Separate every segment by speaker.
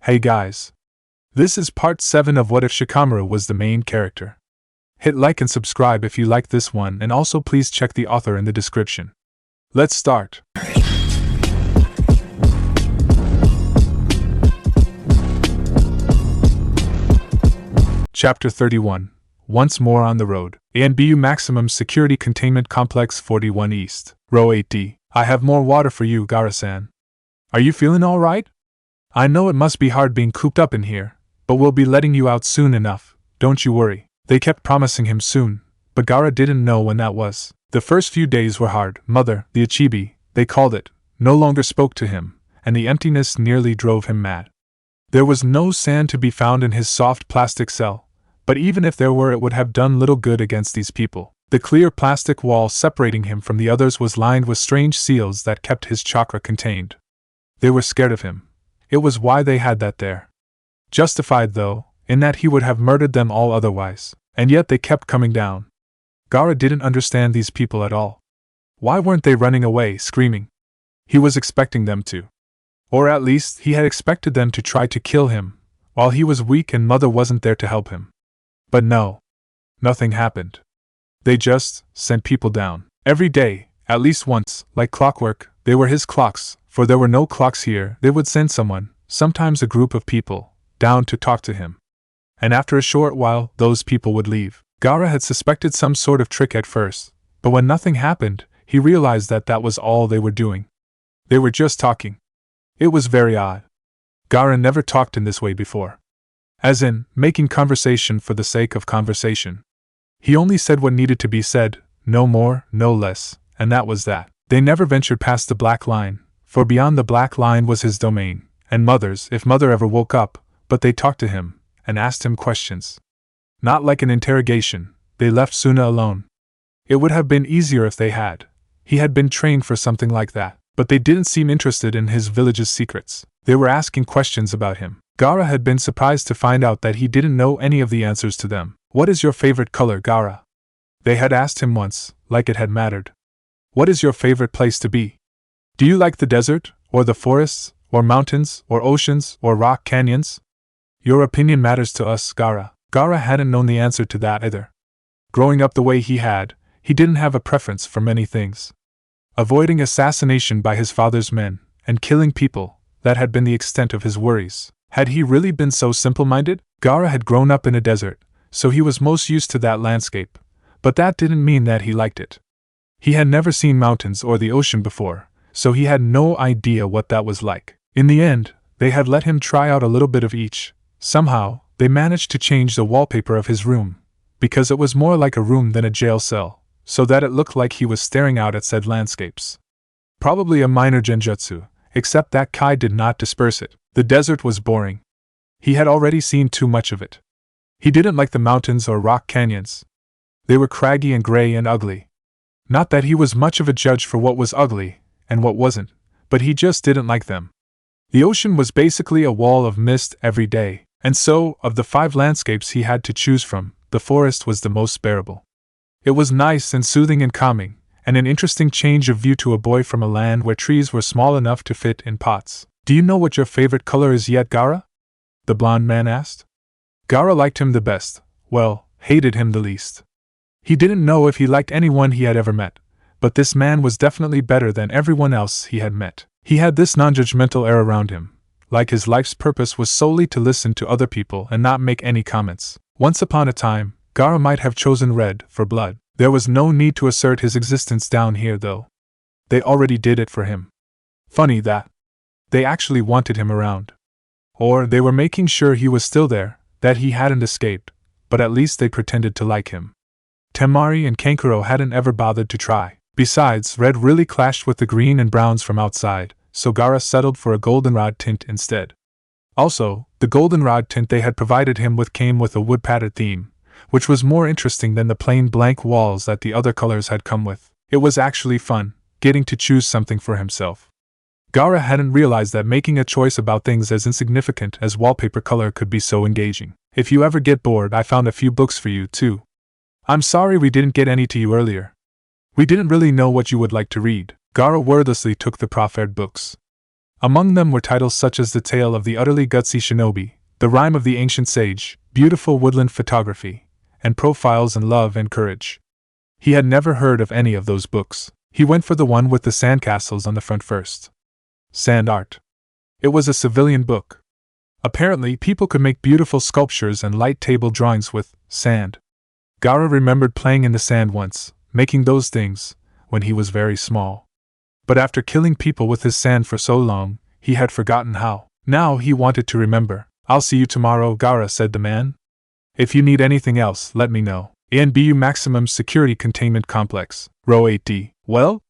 Speaker 1: Hey guys. This is part 7 of What If Shikamaru was the main character. Hit like and subscribe if you like this one, and also please check the author in the description. Let's start. Chapter 31. Once more on the road. ANBU Maximum Security Containment Complex 41 East. Row 8D. I have more water for you, Gara-san. Are you feeling alright? I know it must be hard being cooped up in here, but we'll be letting you out soon enough, don't you worry. They kept promising him soon, but Gara didn't know when that was. The first few days were hard. Mother, the Ichibi, they called it, no longer spoke to him, and the emptiness nearly drove him mad. There was no sand to be found in his soft plastic cell, but even if there were, it would have done little good against these people. The clear plastic wall separating him from the others was lined with strange seals that kept his chakra contained. They were scared of him. It was why they had that there. Justified, though, in that he would have murdered them all otherwise, and yet they kept coming down. Gara didn't understand these people at all. Why weren't they running away, screaming? He was expecting them to. Or at least, he had expected them to try to kill him, while he was weak and Mother wasn't there to help him. But no. Nothing happened. They just sent people down. Every day, at least once, like clockwork. They were his clocks, for there were no clocks here. They would send someone, sometimes a group of people, down to talk to him. And after a short while, those people would leave. Gara had suspected some sort of trick at first, but when nothing happened, he realized that that was all they were doing. They were just talking. It was very odd. Gara never talked in this way before. As in, making conversation for the sake of conversation. He only said what needed to be said, no more, no less, and that was that. They never ventured past the black line, for beyond the black line was his domain, and Mother's, if Mother ever woke up, but they talked to him, and asked him questions. Not like an interrogation, they left Suna alone. It would have been easier if they had. He had been trained for something like that, but they didn't seem interested in his village's secrets. They were asking questions about him. Gara had been surprised to find out that he didn't know any of the answers to them. What is your favorite color, Gara? They had asked him once, like it had mattered. What is your favorite place to be? Do you like the desert, or the forests, or mountains, or oceans, or rock canyons? Your opinion matters to us, Gara. Gara hadn't known the answer to that either. Growing up the way he had, he didn't have a preference for many things. Avoiding assassination by his father's men, and killing people, that had been the extent of his worries. Had he really been so simple-minded? Gara had grown up in a desert, so he was most used to that landscape, but that didn't mean that he liked it. He had never seen mountains or the ocean before, so he had no idea what that was like. In the end, they had let him try out a little bit of each. Somehow, they managed to change the wallpaper of his room, because it was more like a room than a jail cell, so that it looked like he was staring out at said landscapes. Probably a minor genjutsu, except that Kai did not disperse it. The desert was boring. He had already seen too much of it. He didn't like the mountains or rock canyons. They were craggy and gray and ugly. Not that he was much of a judge for what was ugly and what wasn't, but he just didn't like them. The ocean was basically a wall of mist every day, and so, of the 5 landscapes he had to choose from, the forest was the most bearable. It was nice and soothing and calming, and an interesting change of view to a boy from a land where trees were small enough to fit in pots. Do you know what your favorite color is yet, Gara? The blond man asked. Gara liked him the best, well, hated him the least. He didn't know if he liked anyone he had ever met, but this man was definitely better than everyone else he had met. He had this non-judgmental air around him, like his life's purpose was solely to listen to other people and not make any comments. Once upon a time, Gara might have chosen red for blood. There was no need to assert his existence down here, though. They already did it for him. Funny that. They actually wanted him around. Or they were making sure he was still there, that he hadn't escaped, but at least they pretended to like him. Temari and Kankuro hadn't ever bothered to try. Besides, red really clashed with the green and browns from outside, so Gara settled for a goldenrod tint instead. Also, the goldenrod tint they had provided him with came with a wood-patterned theme, which was more interesting than the plain blank walls that the other colors had come with. It was actually fun, getting to choose something for himself. Gara hadn't realized that making a choice about things as insignificant as wallpaper color could be so engaging. If you ever get bored, I found a few books for you, too. I'm sorry we didn't get any to you earlier. We didn't really know what you would like to read. Gara wordlessly took the proffered books. Among them were titles such as The Tale of the Utterly Gutsy Shinobi, The Rime of the Ancient Sage, Beautiful Woodland Photography, and Profiles in Love and Courage. He had never heard of any of those books. He went for the one with the sandcastles on the front first. Sand art. It was a civilian book. Apparently, people could make beautiful sculptures and light table drawings with sand. Gaara remembered playing in the sand once, making those things, when he was very small. But after killing people with his sand for so long, he had forgotten how. Now he wanted to remember. "I'll see you tomorrow," Gaara said the man. "If you need anything else, let me know." ANBU Maximum Security Containment Complex, Row 8D. "Well?"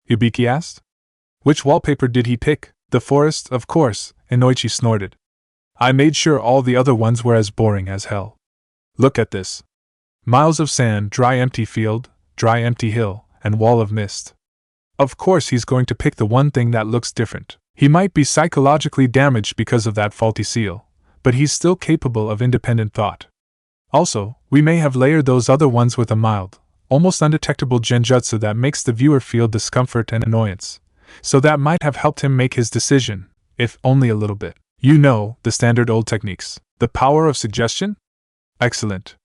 Speaker 1: Ibiki asked. "Which wallpaper did he pick?" "The forest, of course," Inoichi snorted. "I made sure all the other ones were as boring as hell. Look at this. Miles of sand, dry empty field, dry empty hill, and wall of mist. Of course he's going to pick the one thing that looks different. He might be psychologically damaged because of that faulty seal, but he's still capable of independent thought. Also, we may have layered those other ones with a mild, almost undetectable genjutsu that makes the viewer feel discomfort and annoyance, so that might have helped him make his decision, if only a little bit. You know, the standard old techniques. The power of suggestion? Excellent.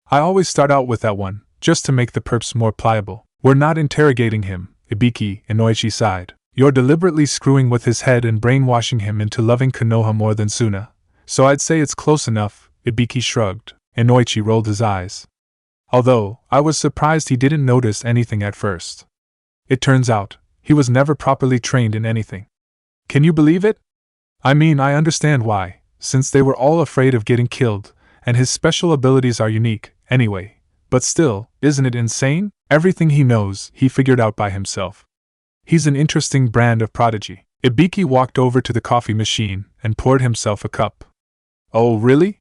Speaker 1: I always start out with that one, just to make the perps more pliable." "We're not interrogating him," Ibiki, Inoichi sighed. "You're deliberately screwing with his head and brainwashing him into loving Konoha more than Suna. So I'd say it's close enough." Ibiki shrugged. Inoichi rolled his eyes. "Although, I was surprised he didn't notice anything at first. It turns out, he was never properly trained in anything. Can you believe it? I mean, I understand why, since they were all afraid of getting killed, and his special abilities are unique, anyway. But still, isn't it insane? Everything he knows, he figured out by himself. He's an interesting brand of prodigy." Ibiki walked over to the coffee machine and poured himself a cup. "Oh, really?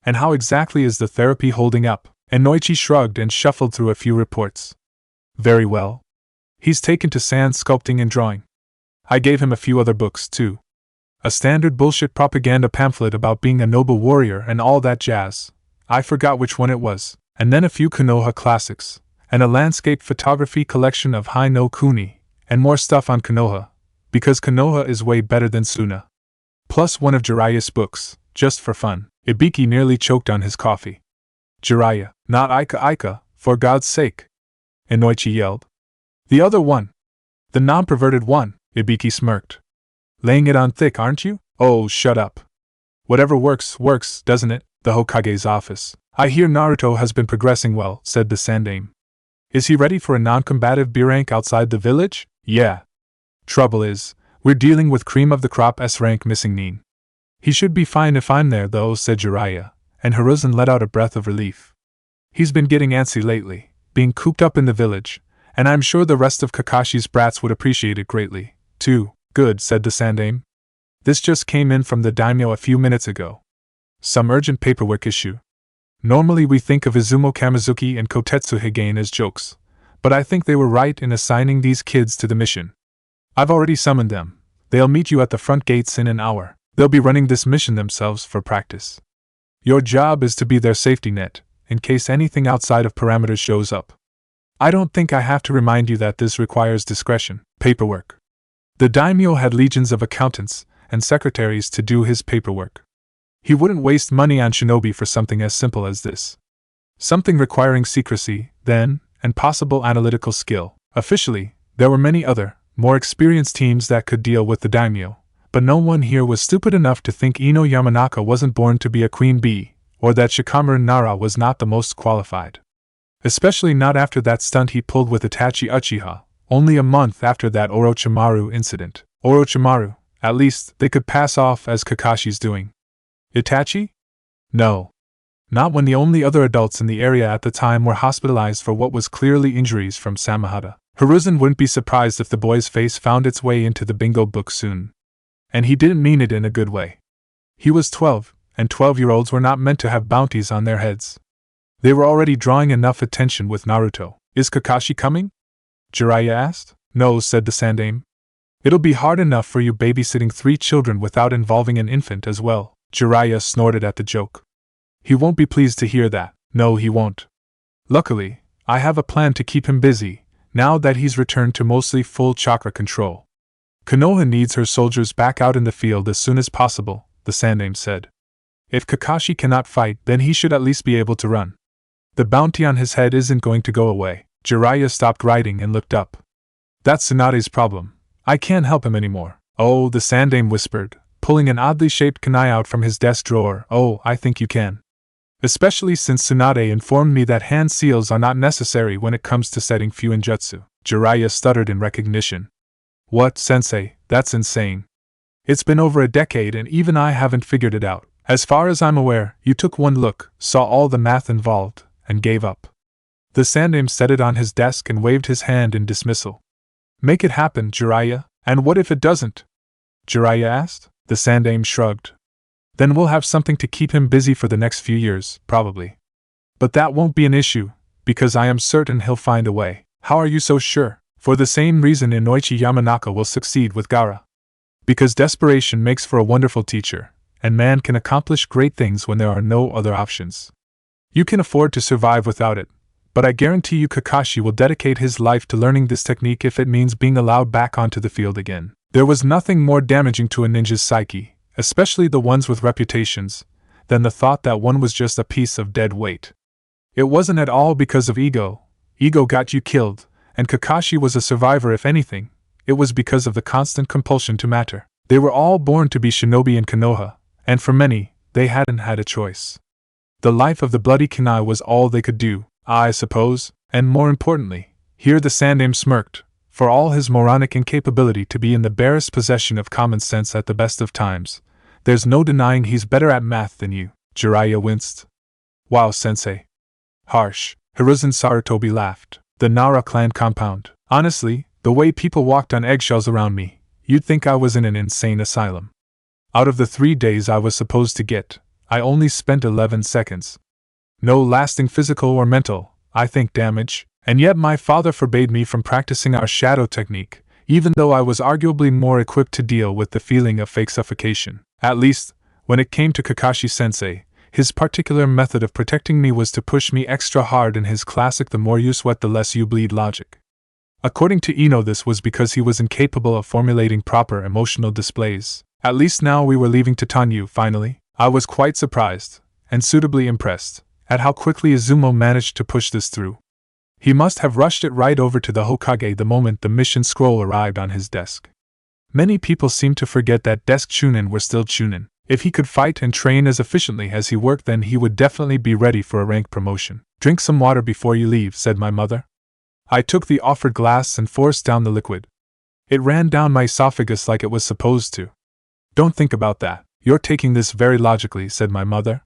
Speaker 1: And how exactly is the therapy holding up?" Inoichi shrugged and shuffled through a few reports. "Very well. He's taken to sand sculpting and drawing. I gave him a few other books, too. A standard bullshit propaganda pamphlet about being a noble warrior and all that jazz. I forgot which one it was. And then a few Konoha classics, and a landscape photography collection of Hai no Kuni, and more stuff on Konoha, because Konoha is way better than Suna. Plus one of Jiraiya's books, just for fun." Ibiki nearly choked on his coffee. "Jiraiya, not Ika, for God's sake!" Inoichi yelled. "The other one. The non-perverted one," Ibiki smirked. "Laying it on thick, aren't you?" "Oh, shut up. Whatever works, doesn't it?" "The Hokage's office. I hear Naruto has been progressing well," said the Sandaime. "Is he ready for a non-combative B rank outside the village?" "Yeah. Trouble is, we're dealing with cream of the crop S rank missing Nin." "He should be fine if I'm there, though," said Jiraiya, and Hiruzen let out a breath of relief. "He's been getting antsy lately, being cooped up in the village, and I'm sure the rest of Kakashi's brats would appreciate it greatly, too." "Good," said the Sandaime. "This just came in from the daimyo a few minutes ago. Some urgent paperwork issue. Normally we think of Izumo Kamizuki and Kotetsu Higain as jokes, but I think they were right in assigning these kids to the mission. I've already summoned them. They'll meet you at the front gates in an hour. They'll be running this mission themselves for practice. Your job is to be their safety net, in case anything outside of parameters shows up. I don't think I have to remind you that this requires discretion." Paperwork. The daimyo had legions of accountants and secretaries to do his paperwork. He wouldn't waste money on shinobi for something as simple as this. Something requiring secrecy, then, and possible analytical skill. Officially, there were many other, more experienced teams that could deal with the daimyo, but no one here was stupid enough to think Ino Yamanaka wasn't born to be a queen bee, or that Shikamaru Nara was not the most qualified. Especially not after that stunt he pulled with Itachi Uchiha, only a month after that Orochimaru incident. Orochimaru, at least, they could pass off as Kakashi's doing. Itachi? No. Not when the only other adults in the area at the time were hospitalized for what was clearly injuries from Samahata. Hiruzen wouldn't be surprised if the boy's face found its way into the bingo book soon. And he didn't mean it in a good way. He was 12, and 12-year-olds were not meant to have bounties on their heads. They were already drawing enough attention with Naruto. "Is Kakashi coming?" Jiraiya asked. "No," said the Sandaime. "It'll be hard enough for you babysitting 3 children without involving an infant as well." Jiraiya snorted at the joke. "He won't be pleased to hear that." "No, he won't. Luckily, I have a plan to keep him busy, now that he's returned to mostly full chakra control." Konoha needs her soldiers back out in the field as soon as possible, the Sandaime said. If Kakashi cannot fight, then he should at least be able to run. The bounty on his head isn't going to go away. Jiraiya stopped writing and looked up. That's Tsunade's problem. I can't help him anymore. Oh, the Sandaime whispered, pulling an oddly shaped kunai out from his desk drawer. Oh, I think you can. Especially since Tsunade informed me that hand seals are not necessary when it comes to setting Fuinjutsu. Jiraiya stuttered in recognition. What, sensei, that's insane. It's been over a decade and even I haven't figured it out. As far as I'm aware, you took one look, saw all the math involved, and gave up. The Sandaime set it on his desk and waved his hand in dismissal. Make it happen, Jiraiya. And what if it doesn't? Jiraiya asked. The Sandaime shrugged. Then we'll have something to keep him busy for the next few years, probably. But that won't be an issue, because I am certain he'll find a way. How are you so sure? For the same reason Inoichi Yamanaka will succeed with Gaara. Because desperation makes for a wonderful teacher, and man can accomplish great things when there are no other options. You can afford to survive without it, but I guarantee you Kakashi will dedicate his life to learning this technique if it means being allowed back onto the field again. There was nothing more damaging to a ninja's psyche, especially the ones with reputations, than the thought that one was just a piece of dead weight. It wasn't at all because of ego. Ego got you killed, and Kakashi was a survivor if anything. It was because of the constant compulsion to matter. They were all born to be shinobi in Konoha, and for many, they hadn't had a choice. The life of the bloody kunai was all they could do, I suppose, and more importantly, here the Sandaime smirked, for all his moronic incapability to be in the barest possession of common sense at the best of times, there's no denying he's better at math than you. Jiraiya winced. Wow, sensei. Harsh. Hiruzen Sarutobi laughed. The Nara clan compound. Honestly, the way people walked on eggshells around me, you'd think I was in an insane asylum. Out of the 3 days I was supposed to get, I only spent 11 seconds. No lasting physical or mental, I think, damage, and yet my father forbade me from practicing our shadow technique, even though I was arguably more equipped to deal with the feeling of fake suffocation. At least, when it came to Kakashi-sensei, his particular method of protecting me was to push me extra hard in his classic the more you sweat the less you bleed logic. According to Ino, this was because he was incapable of formulating proper emotional displays. At least now we were leaving Titanyu, finally. I was quite surprised, and suitably impressed, at how quickly Izumo managed to push this through. He must have rushed it right over to the Hokage the moment the mission scroll arrived on his desk. Many people seem to forget that desk chunin were still chunin. If he could fight and train as efficiently as he worked, then he would definitely be ready for a rank promotion. Drink some water before you leave, said my mother. I took the offered glass and forced down the liquid. It ran down my esophagus like it was supposed to. Don't think about that. You're taking this very logically, said my mother.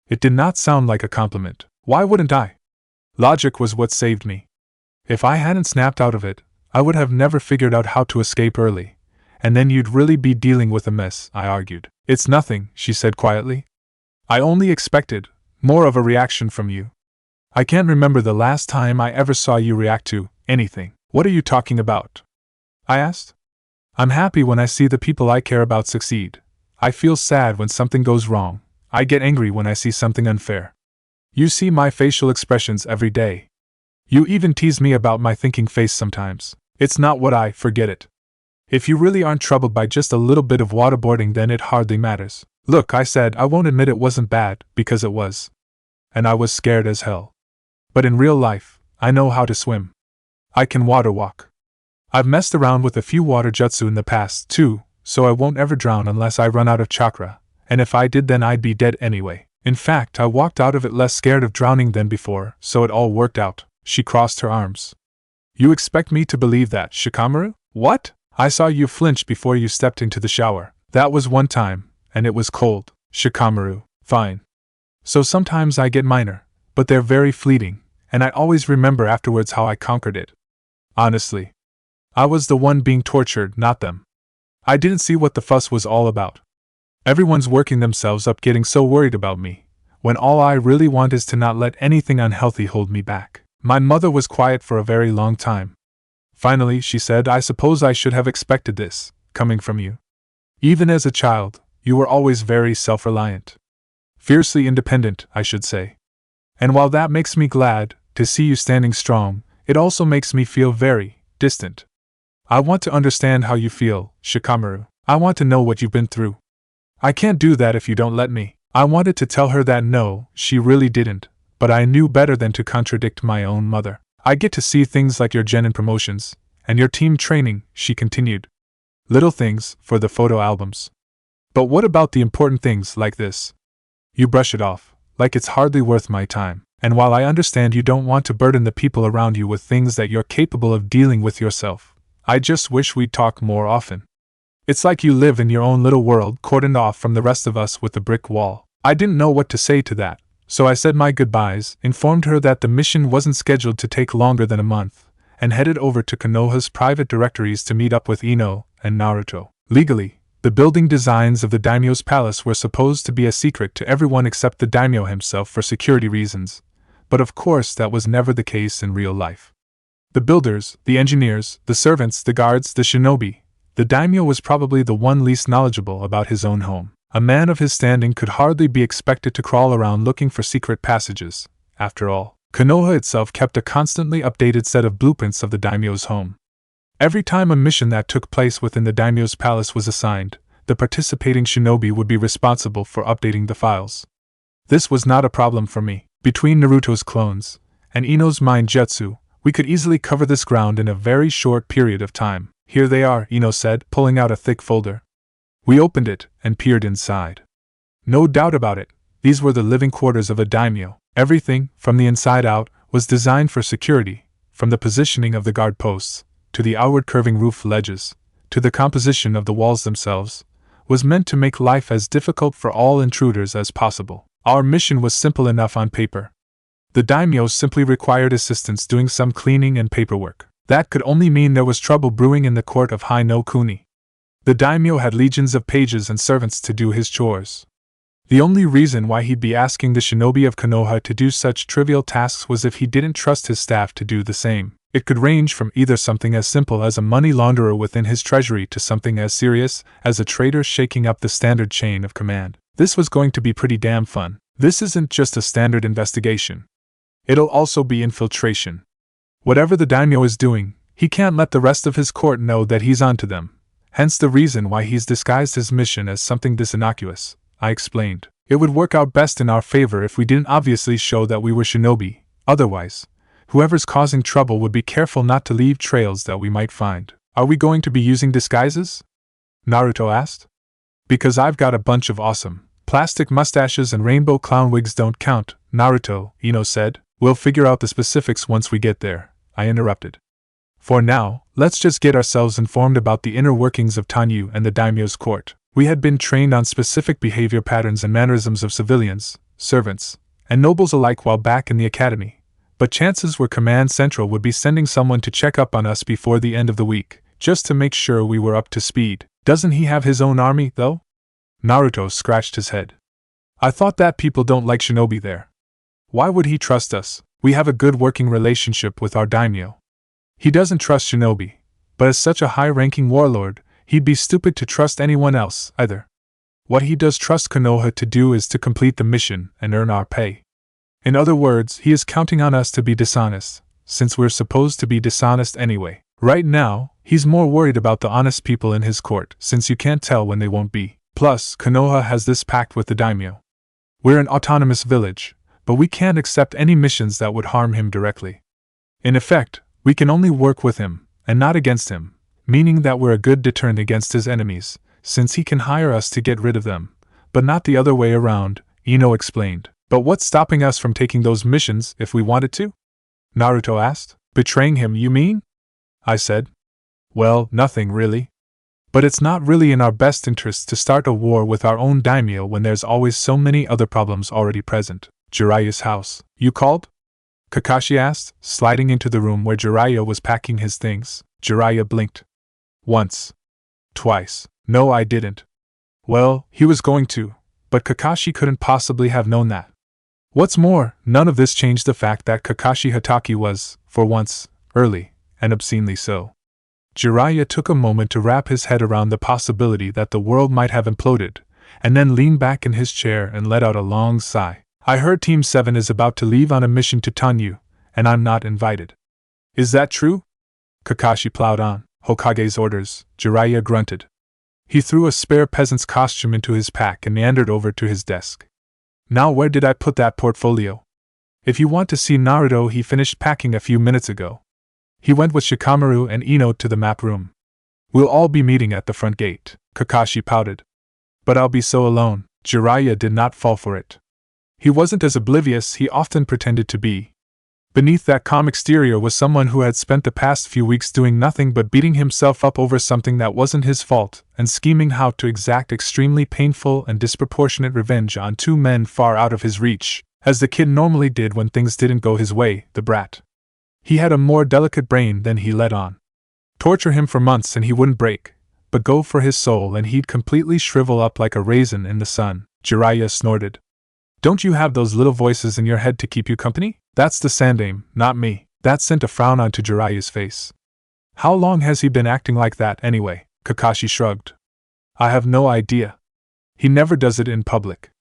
Speaker 1: It did not sound like a compliment. Why wouldn't I? Logic was what saved me. If I hadn't snapped out of it, I would have never figured out how to escape early. And then you'd really be dealing with a mess, I argued. It's nothing, she said quietly. I only expected more of a reaction from you. I can't remember the last time I ever saw you react to anything. What are you talking about? I asked. I'm happy when I see the people I care about succeed. I feel sad when something goes wrong. I get angry when I see something unfair. You see my facial expressions every day. You even tease me about my thinking face sometimes. It's not what I forget it. If you really aren't troubled by just a little bit of waterboarding, then it hardly matters. Look, I said, I won't admit it wasn't bad, because it was. And I was scared as hell. But in real life, I know how to swim. I can water walk. I've messed around with a few water jutsu in the past, too, so I won't ever drown unless I run out of chakra, and if I did then I'd be dead anyway. In fact, I walked out of it less scared of drowning than before, so it all worked out. She crossed her arms. You expect me to believe that, Shikamaru? What? I saw you flinch before you stepped into the shower. That was one time, and it was cold. Shikamaru, fine. So sometimes I get minor, but they're very fleeting, and I always remember afterwards how I conquered it. Honestly. I was the one being tortured, not them. I didn't see what the fuss was all about. Everyone's working themselves up getting so worried about me, when all I really want is to not let anything unhealthy hold me back. My mother was quiet for a very long time. Finally, she said, I suppose I should have expected this, coming from you. Even as a child, you were always very self-reliant. Fiercely independent, I should say. And while that makes me glad to see you standing strong, it also makes me feel very distant. I want to understand how you feel, Shikamaru. I want to know what you've been through. I can't do that if you don't let me. I wanted to tell her that no, she really didn't, but I knew better than to contradict my own mother. I get to see things like your genin promotions, and your team training, she continued. Little things, for the photo albums. But what about the important things like this? You brush it off, like it's hardly worth my time, and while I understand you don't want to burden the people around you with things that you're capable of dealing with yourself, I just wish we'd talk more often. It's like you live in your own little world cordoned off from the rest of us with a brick wall. I didn't know what to say to that, so I said my goodbyes, informed her that the mission wasn't scheduled to take longer than a month, and headed over to Konoha's private directories to meet up with Ino and Naruto. Legally, the building designs of the daimyo's palace were supposed to be a secret to everyone except the daimyo himself for security reasons, but of course that was never the case in real life. The builders, the engineers, the servants, the guards, the shinobi, the daimyo was probably the one least knowledgeable about his own home. A man of his standing could hardly be expected to crawl around looking for secret passages. After all, Konoha itself kept a constantly updated set of blueprints of the daimyo's home. Every time a mission that took place within the daimyo's palace was assigned, the participating shinobi would be responsible for updating the files. This was not a problem for me. Between Naruto's clones and Ino's mind jutsu, we could easily cover this ground in a very short period of time. Here they are, Ino said, pulling out a thick folder. We opened it and peered inside. No doubt about it, these were the living quarters of a daimyo. Everything, from the inside out, was designed for security, from the positioning of the guard posts, to the outward curving roof ledges, to the composition of the walls themselves, was meant to make life as difficult for all intruders as possible. Our mission was simple enough on paper. The daimyo simply required assistance doing some cleaning and paperwork. That could only mean there was trouble brewing in the court of Hai no Kuni. The daimyo had legions of pages and servants to do his chores. The only reason why he'd be asking the shinobi of Konoha to do such trivial tasks was if he didn't trust his staff to do the same. It could range from either something as simple as a money launderer within his treasury to something as serious as a traitor shaking up the standard chain of command. This was going to be pretty damn fun. This isn't just a standard investigation. It'll also be infiltration. Whatever the daimyo is doing, he can't let the rest of his court know that he's onto them. Hence the reason why he's disguised his mission as something this innocuous, I explained. It would work out best in our favor if we didn't obviously show that we were shinobi. Otherwise, whoever's causing trouble would be careful not to leave trails that we might find. Are we going to be using disguises? Naruto asked. Because I've got a bunch of awesome plastic mustaches and rainbow clown wigs don't count, Naruto, Ino said. We'll figure out the specifics once we get there, I interrupted. For now, let's just get ourselves informed about the inner workings of Tanyu and the daimyo's court. We had been trained on specific behavior patterns and mannerisms of civilians, servants, and nobles alike while back in the academy, but chances were Command Central would be sending someone to check up on us before the end of the week, just to make sure we were up to speed. Doesn't he have his own army, though? Naruto scratched his head. I thought that people don't like shinobi there. Why would he trust us? We have a good working relationship with our daimyo. He doesn't trust shinobi, but as such a high-ranking warlord, he'd be stupid to trust anyone else, either. What he does trust Konoha to do is to complete the mission and earn our pay. In other words, he is counting on us to be dishonest, since we're supposed to be dishonest anyway. Right now, he's more worried about the honest people in his court, since you can't tell when they won't be. Plus, Konoha has this pact with the daimyo. We're an autonomous village, but we can't accept any missions that would harm him directly. In effect, we can only work with him, and not against him, meaning that we're a good deterrent against his enemies, since he can hire us to get rid of them, but not the other way around, Ino explained. But what's stopping us from taking those missions if we wanted to? Naruto asked. Betraying him, you mean? I said. Well, nothing really. But it's not really in our best interest to start a war with our own daimyo when there's always so many other problems already present. Jiraiya's house. You called? Kakashi asked, sliding into the room where Jiraiya was packing his things. Jiraiya blinked. Once. Twice. No, I didn't. Well, he was going to, but Kakashi couldn't possibly have known that. What's more, none of this changed the fact that Kakashi Hatake was, for once, early, and obscenely so. Jiraiya took a moment to wrap his head around the possibility that the world might have imploded, and then leaned back in his chair and let out a long sigh. I heard Team 7 is about to leave on a mission to Tanyu, and I'm not invited. Is that true? Kakashi plowed on. Hokage's orders, Jiraiya grunted. He threw a spare peasant's costume into his pack and meandered over to his desk. Now where did I put that portfolio? If you want to see Naruto, he finished packing a few minutes ago. He went with Shikamaru and Ino to the map room. We'll all be meeting at the front gate, Kakashi pouted. But I'll be so alone. Jiraiya did not fall for it. He wasn't as oblivious he often pretended to be. Beneath that calm exterior was someone who had spent the past few weeks doing nothing but beating himself up over something that wasn't his fault and scheming how to exact extremely painful and disproportionate revenge on two men far out of his reach, as the kid normally did when things didn't go his way, the brat. He had a more delicate brain than he let on. Torture him for months and he wouldn't break, but go for his soul and he'd completely shrivel up like a raisin in the sun, Jiraiya snorted. Don't you have those little voices in your head to keep you company? That's the Sandaime, not me. That sent a frown onto Jiraiya's face. How long has he been acting like that anyway? Kakashi shrugged. I have no idea. He never does it in public.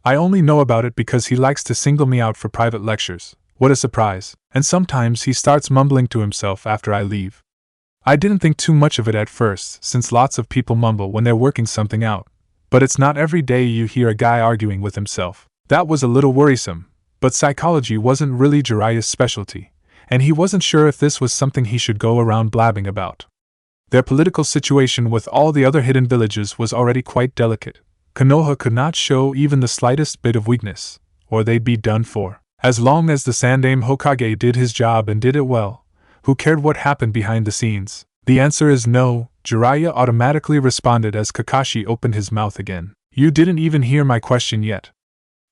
Speaker 1: I only know about it because he likes to single me out for private lectures. What a surprise. And sometimes he starts mumbling to himself after I leave. I didn't think too much of it at first, since lots of people mumble when they're working something out. But it's not every day you hear a guy arguing with himself. That was a little worrisome, but psychology wasn't really Jiraiya's specialty, and he wasn't sure if this was something he should go around blabbing about. Their political situation with all the other hidden villages was already quite delicate. Konoha could not show even the slightest bit of weakness, or they'd be done for. As long as the Sandaime Hokage did his job and did it well, who cared what happened behind the scenes? The answer is no, Jiraiya automatically responded as Kakashi opened his mouth again. You didn't even hear my question yet.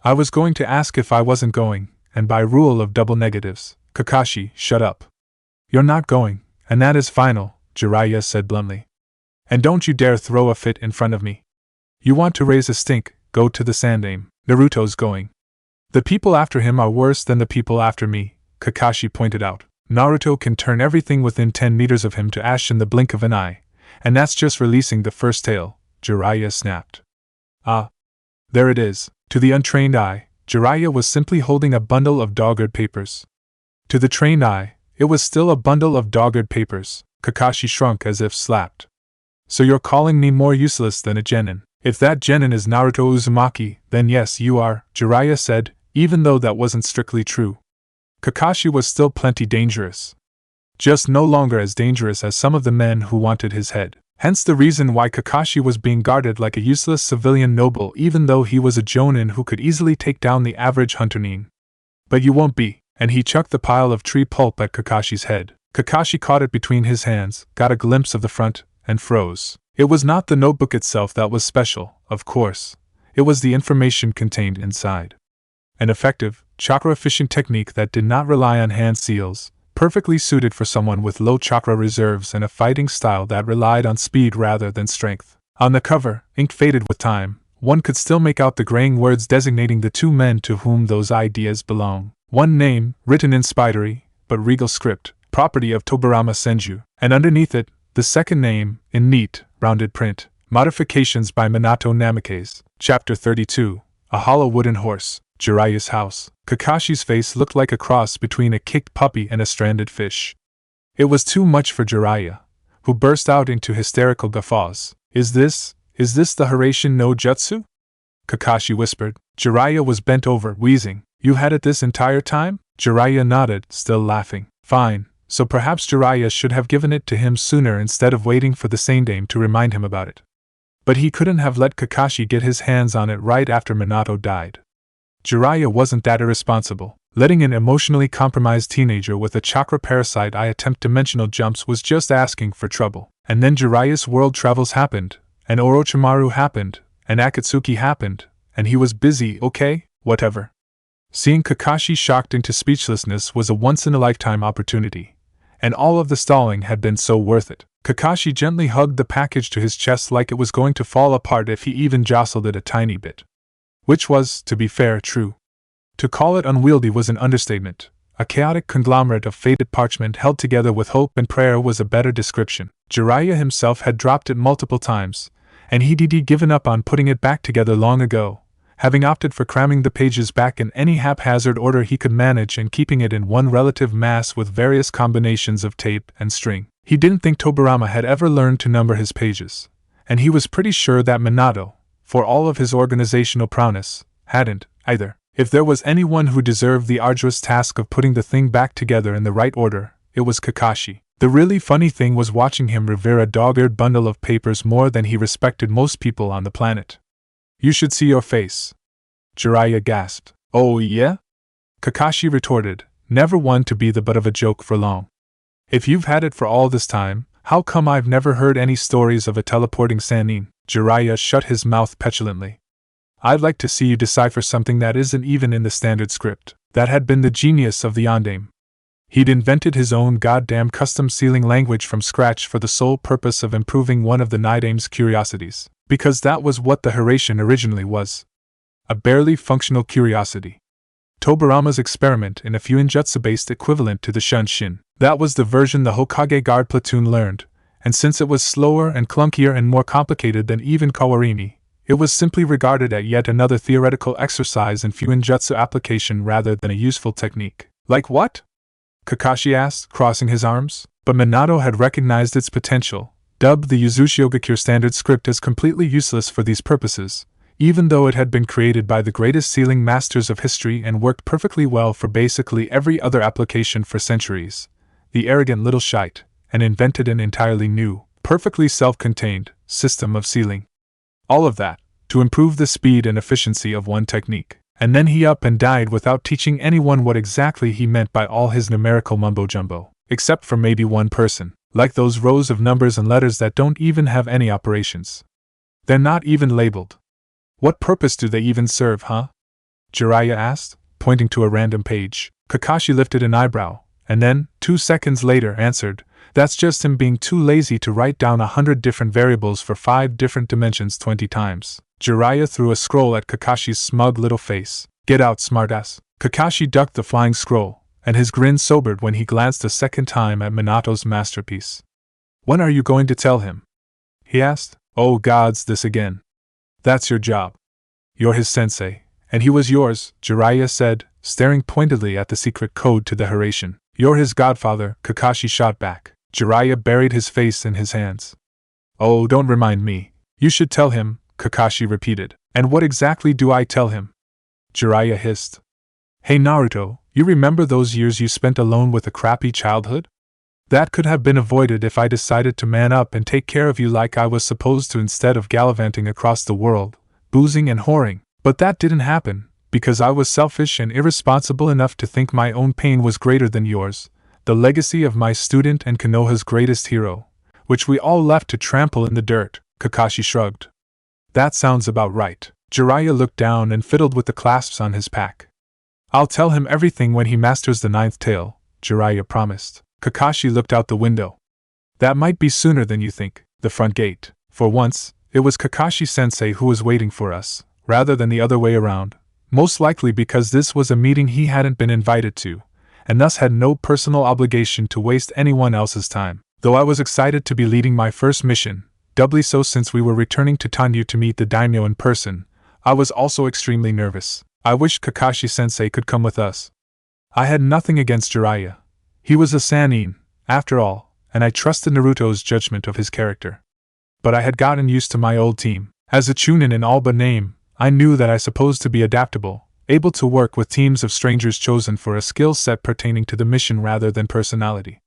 Speaker 1: I was going to ask if I wasn't going, and by rule of double negatives, Kakashi, shut up. You're not going, and that is final, Jiraiya said bluntly. And don't you dare throw a fit in front of me. You want to raise a stink, go to the Sandaime. Naruto's going. The people after him are worse than the people after me, Kakashi pointed out. Naruto can turn everything within 10 meters of him to ash in the blink of an eye, and that's just releasing the first tail, Jiraiya snapped. Ah. There it is. To the untrained eye, Jiraiya was simply holding a bundle of dog-eared papers. To the trained eye, it was still a bundle of dog-eared papers. Kakashi shrunk as if slapped. So you're calling me more useless than a genin? If that genin is Naruto Uzumaki, then yes you are, Jiraiya said, even though that wasn't strictly true. Kakashi was still plenty dangerous. Just no longer as dangerous as some of the men who wanted his head. Hence the reason why Kakashi was being guarded like a useless civilian noble even though he was a jonin who could easily take down the average hunter-nin. But you won't be, and he chucked the pile of tree pulp at Kakashi's head. Kakashi caught it between his hands, got a glimpse of the front, and froze. It was not the notebook itself that was special, of course. It was the information contained inside. An effective, chakra fishing technique that did not rely on hand seals, perfectly suited for someone with low chakra reserves and a fighting style that relied on speed rather than strength. On the cover, ink faded with time, one could still make out the graying words designating the two men to whom those ideas belong. One name, written in spidery, but regal script, property of Tobirama Senju, and underneath it, the second name, in neat, rounded print, modifications by Minato Namikaze. Chapter 32, A Hollow Wooden Horse, Jiraiya's House. Kakashi's face looked like a cross between a kicked puppy and a stranded fish. It was too much for Jiraiya, who burst out into hysterical guffaws. Is this the Hiraishin no Jutsu? Kakashi whispered. Jiraiya was bent over, wheezing. You had it this entire time? Jiraiya nodded, still laughing. Fine, so perhaps Jiraiya should have given it to him sooner instead of waiting for the Sandaime to remind him about it. But he couldn't have let Kakashi get his hands on it right after Minato died. Jiraiya wasn't that irresponsible. Letting an emotionally compromised teenager with a chakra parasite eye attempt dimensional jumps was just asking for trouble. And then Jiraiya's world travels happened, and Orochimaru happened, and Akatsuki happened, and he was busy, okay, whatever. Seeing Kakashi shocked into speechlessness was a once-in-a-lifetime opportunity, and all of the stalling had been so worth it. Kakashi gently hugged the package to his chest like it was going to fall apart if he even jostled it a tiny bit. Which was, to be fair, true. To call it unwieldy was an understatement. A chaotic conglomerate of faded parchment held together with hope and prayer was a better description. Jiraiya himself had dropped it multiple times, and he'd given up on putting it back together long ago, having opted for cramming the pages back in any haphazard order he could manage and keeping it in one relative mass with various combinations of tape and string. He didn't think Tobirama had ever learned to number his pages, and he was pretty sure that Minato, for all of his organizational prowess, hadn't, either. If there was anyone who deserved the arduous task of putting the thing back together in the right order, it was Kakashi. The really funny thing was watching him revere a dog-eared bundle of papers more than he respected most people on the planet. "You should see your face," Jiraiya gasped. "Oh yeah?" Kakashi retorted, never one to be the butt of a joke for long. "If you've had it for all this time, how come I've never heard any stories of a teleporting Sannin?" Jiraiya shut his mouth petulantly. "I'd like to see you decipher something that isn't even in the standard script." That had been the genius of the Yondaime. He'd invented his own goddamn custom sealing language from scratch for the sole purpose of improving one of the Nidaime's curiosities, because that was what the Hayashi originally was. A barely functional curiosity. Tobirama's experiment in a Fuinjutsu-based equivalent to the Shunshin. That was the version the Hokage guard platoon learned, and since it was slower and clunkier and more complicated than even Kawarini, it was simply regarded as yet another theoretical exercise in Fuinjutsu application rather than a useful technique. Like what? Kakashi asked, crossing his arms. But Minato had recognized its potential, dubbed the Uzushiogakure standard script as completely useless for these purposes, even though it had been created by the greatest sealing masters of history and worked perfectly well for basically every other application for centuries. The arrogant little shite, and invented an entirely new, perfectly self-contained system of sealing. All of that, to improve the speed and efficiency of one technique. And then he up and died without teaching anyone what exactly he meant by all his numerical mumbo-jumbo, except for maybe one person, like those rows of numbers and letters that don't even have any operations. They're not even labeled. What purpose do they even serve, huh? Jiraiya asked, pointing to a random page. Kakashi lifted an eyebrow, and then, 2 seconds later, answered, "That's just him being too lazy to write down 100 different variables for 5 different dimensions 20 times. Jiraiya threw a scroll at Kakashi's smug little face. "Get out, smartass." Kakashi ducked the flying scroll, and his grin sobered when he glanced a second time at Minato's masterpiece. "When are you going to tell him?" he asked. "Oh gods, this again. That's your job. You're his sensei, and he was yours," Jiraiya said, staring pointedly at the secret code to the Hayashi. "You're his godfather," Kakashi shot back. Jiraiya buried his face in his hands. "Oh, don't remind me. You should tell him," Kakashi repeated. "And what exactly do I tell him?" Jiraiya hissed. "Hey Naruto, you remember those years you spent alone with a crappy childhood? That could have been avoided if I decided to man up and take care of you like I was supposed to instead of gallivanting across the world, boozing and whoring. But that didn't happen, because I was selfish and irresponsible enough to think my own pain was greater than yours, the legacy of my student and Konoha's greatest hero, which we all left to trample in the dirt." Kakashi shrugged. "That sounds about right." Jiraiya looked down and fiddled with the clasps on his pack. "I'll tell him everything when he masters the 9th tale," Jiraiya promised. Kakashi looked out the window. "That might be sooner than you think." The front gate. For once, it was Kakashi-sensei who was waiting for us, rather than the other way around, most likely because this was a meeting he hadn't been invited to, and thus had no personal obligation to waste anyone else's time. Though I was excited to be leading my first mission, doubly so since we were returning to Tanyu to meet the daimyo in person, I was also extremely nervous. I wished Kakashi-sensei could come with us. I had nothing against Jiraiya. He was a Sannin, after all, and I trusted Naruto's judgment of his character. But I had gotten used to my old team. As a chunin in all but name, I knew that I supposed to be adaptable, able to work with teams of strangers chosen for a skill set pertaining to the mission rather than personality.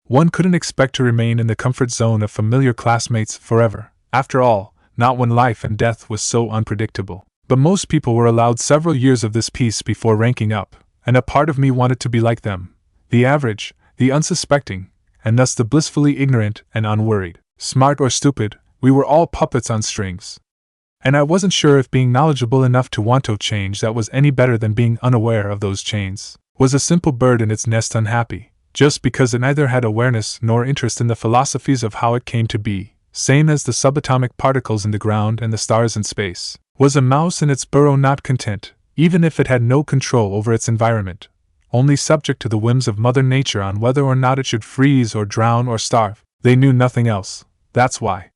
Speaker 1: One couldn't expect to remain in the comfort zone of familiar classmates forever, after all, not when life and death was so unpredictable. But most people were allowed several years of this peace before ranking up, and a part of me wanted to be like them. The average, the unsuspecting, and thus the blissfully ignorant and unworried. Smart or stupid, we were all puppets on strings. And I wasn't sure if being knowledgeable enough to want to change that was any better than being unaware of those chains. Was a simple bird in its nest unhappy, just because it neither had awareness nor interest in the philosophies of how it came to be, same as the subatomic particles in the ground and the stars in space? Was a mouse in its burrow not content, even if it had no control over its environment, only subject to the whims of Mother Nature on whether or not it should freeze or drown or starve? They knew nothing else. That's why.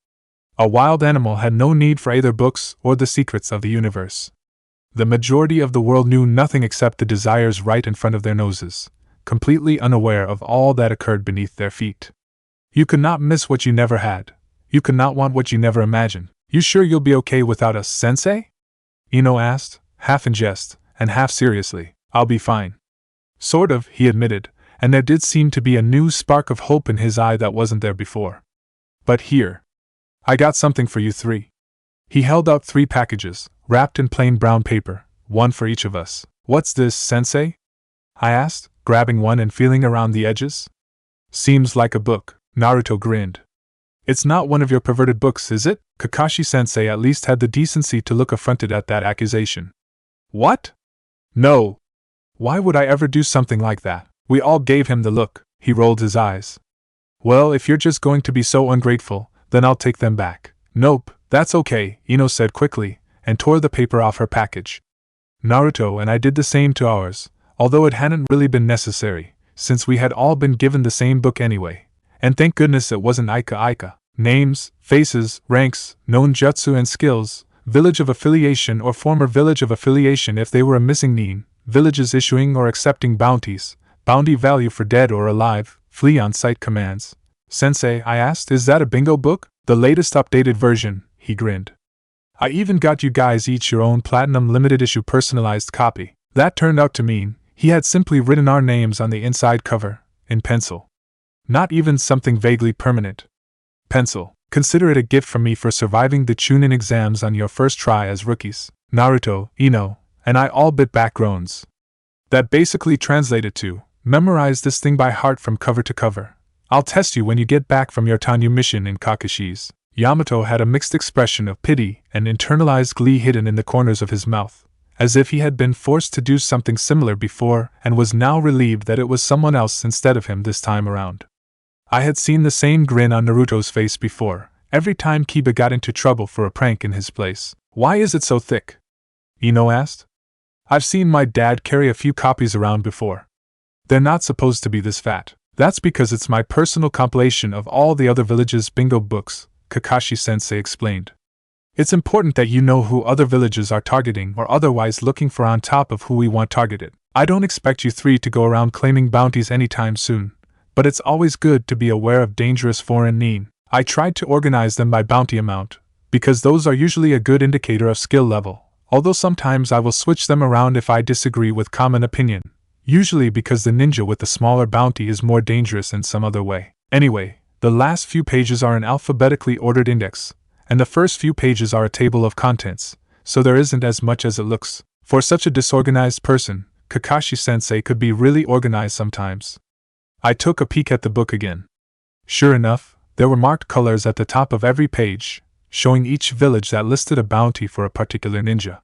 Speaker 1: A wild animal had no need for either books or the secrets of the universe. The majority of the world knew nothing except the desires right in front of their noses, completely unaware of all that occurred beneath their feet. You could not miss what you never had. You could not want what you never imagined. You sure you'll be okay without us, sensei? Ino asked, half in jest, and half seriously. I'll be fine. Sort of, he admitted, and there did seem to be a new spark of hope in his eye that wasn't there before. But here. I got something for you three. He held out 3 packages, wrapped in plain brown paper, one for each of us. What's this, sensei? I asked, grabbing one and feeling around the edges. Seems like a book, Naruto grinned. It's not one of your perverted books, is it? Kakashi-sensei at least had the decency to look affronted at that accusation. What? No. Why would I ever do something like that? We all gave him the look. He rolled his eyes. Well, if you're just going to be so ungrateful, then I'll take them back. Nope, that's okay, Ino said quickly, and tore the paper off her package. Naruto and I did the same to ours, although it hadn't really been necessary, since we had all been given the same book anyway. And thank goodness it wasn't Aika. Names, faces, ranks, known jutsu and skills, village of affiliation or former village of affiliation if they were a missing nin, villages issuing or accepting bounties, bounty value for dead or alive, flee on-site commands. Sensei, I asked, is that a bingo book? The latest updated version, he grinned. I even got you guys each your own platinum limited issue personalized copy. That turned out to mean he had simply written our names on the inside cover, in pencil. Not even something vaguely permanent. Pencil. Consider it a gift from me for surviving the Chunin exams on your first try as rookies. Naruto, Ino, and I all bit back groans. That basically translated to, memorize this thing by heart from cover to cover. I'll test you when you get back from your Tanyu mission in Kakashi's. Yamato had a mixed expression of pity and internalized glee hidden in the corners of his mouth, as if he had been forced to do something similar before and was now relieved that it was someone else instead of him this time around. I had seen the same grin on Naruto's face before, every time Kiba got into trouble for a prank in his place. Why is it so thick? Ino asked. I've seen my dad carry a few copies around before. They're not supposed to be this fat. That's because it's my personal compilation of all the other villages' bingo books, Kakashi-sensei explained. It's important that you know who other villages are targeting or otherwise looking for on top of who we want targeted. I don't expect you three to go around claiming bounties anytime soon, but it's always good to be aware of dangerous foreign nin. I tried to organize them by bounty amount, because those are usually a good indicator of skill level, although sometimes I will switch them around if I disagree with common opinion, usually because the ninja with the smaller bounty is more dangerous in some other way. Anyway, the last few pages are an alphabetically ordered index, and the first few pages are a table of contents, so there isn't as much as it looks. For such a disorganized person, Kakashi-sensei could be really organized sometimes. I took a peek at the book again. Sure enough, there were marked colors at the top of every page, showing each village that listed a bounty for a particular ninja.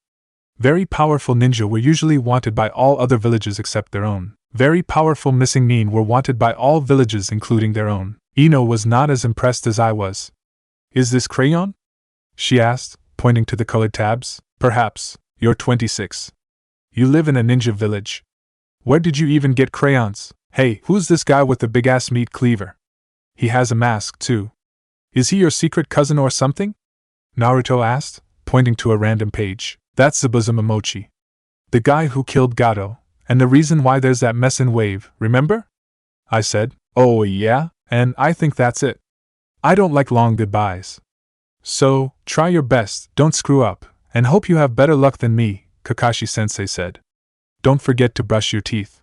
Speaker 1: Very powerful ninja were usually wanted by all other villages except their own. Very powerful missing nin were wanted by all villages including their own. Ino was not as impressed as I was. Is this crayon? She asked, pointing to the colored tabs. Perhaps. You're 26. You live in a ninja village. Where did you even get crayons? Hey, who's this guy with the big-ass meat cleaver? He has a mask, too. Is he your secret cousin or something? Naruto asked, pointing to a random page. That's Zabuzamomochi. The guy who killed Gato, and the reason why there's that mess in Wave, remember? I said. Oh yeah, and I think that's it. I don't like long goodbyes. So, try your best, don't screw up, and hope you have better luck than me, Kakashi-sensei said. Don't forget to brush your teeth.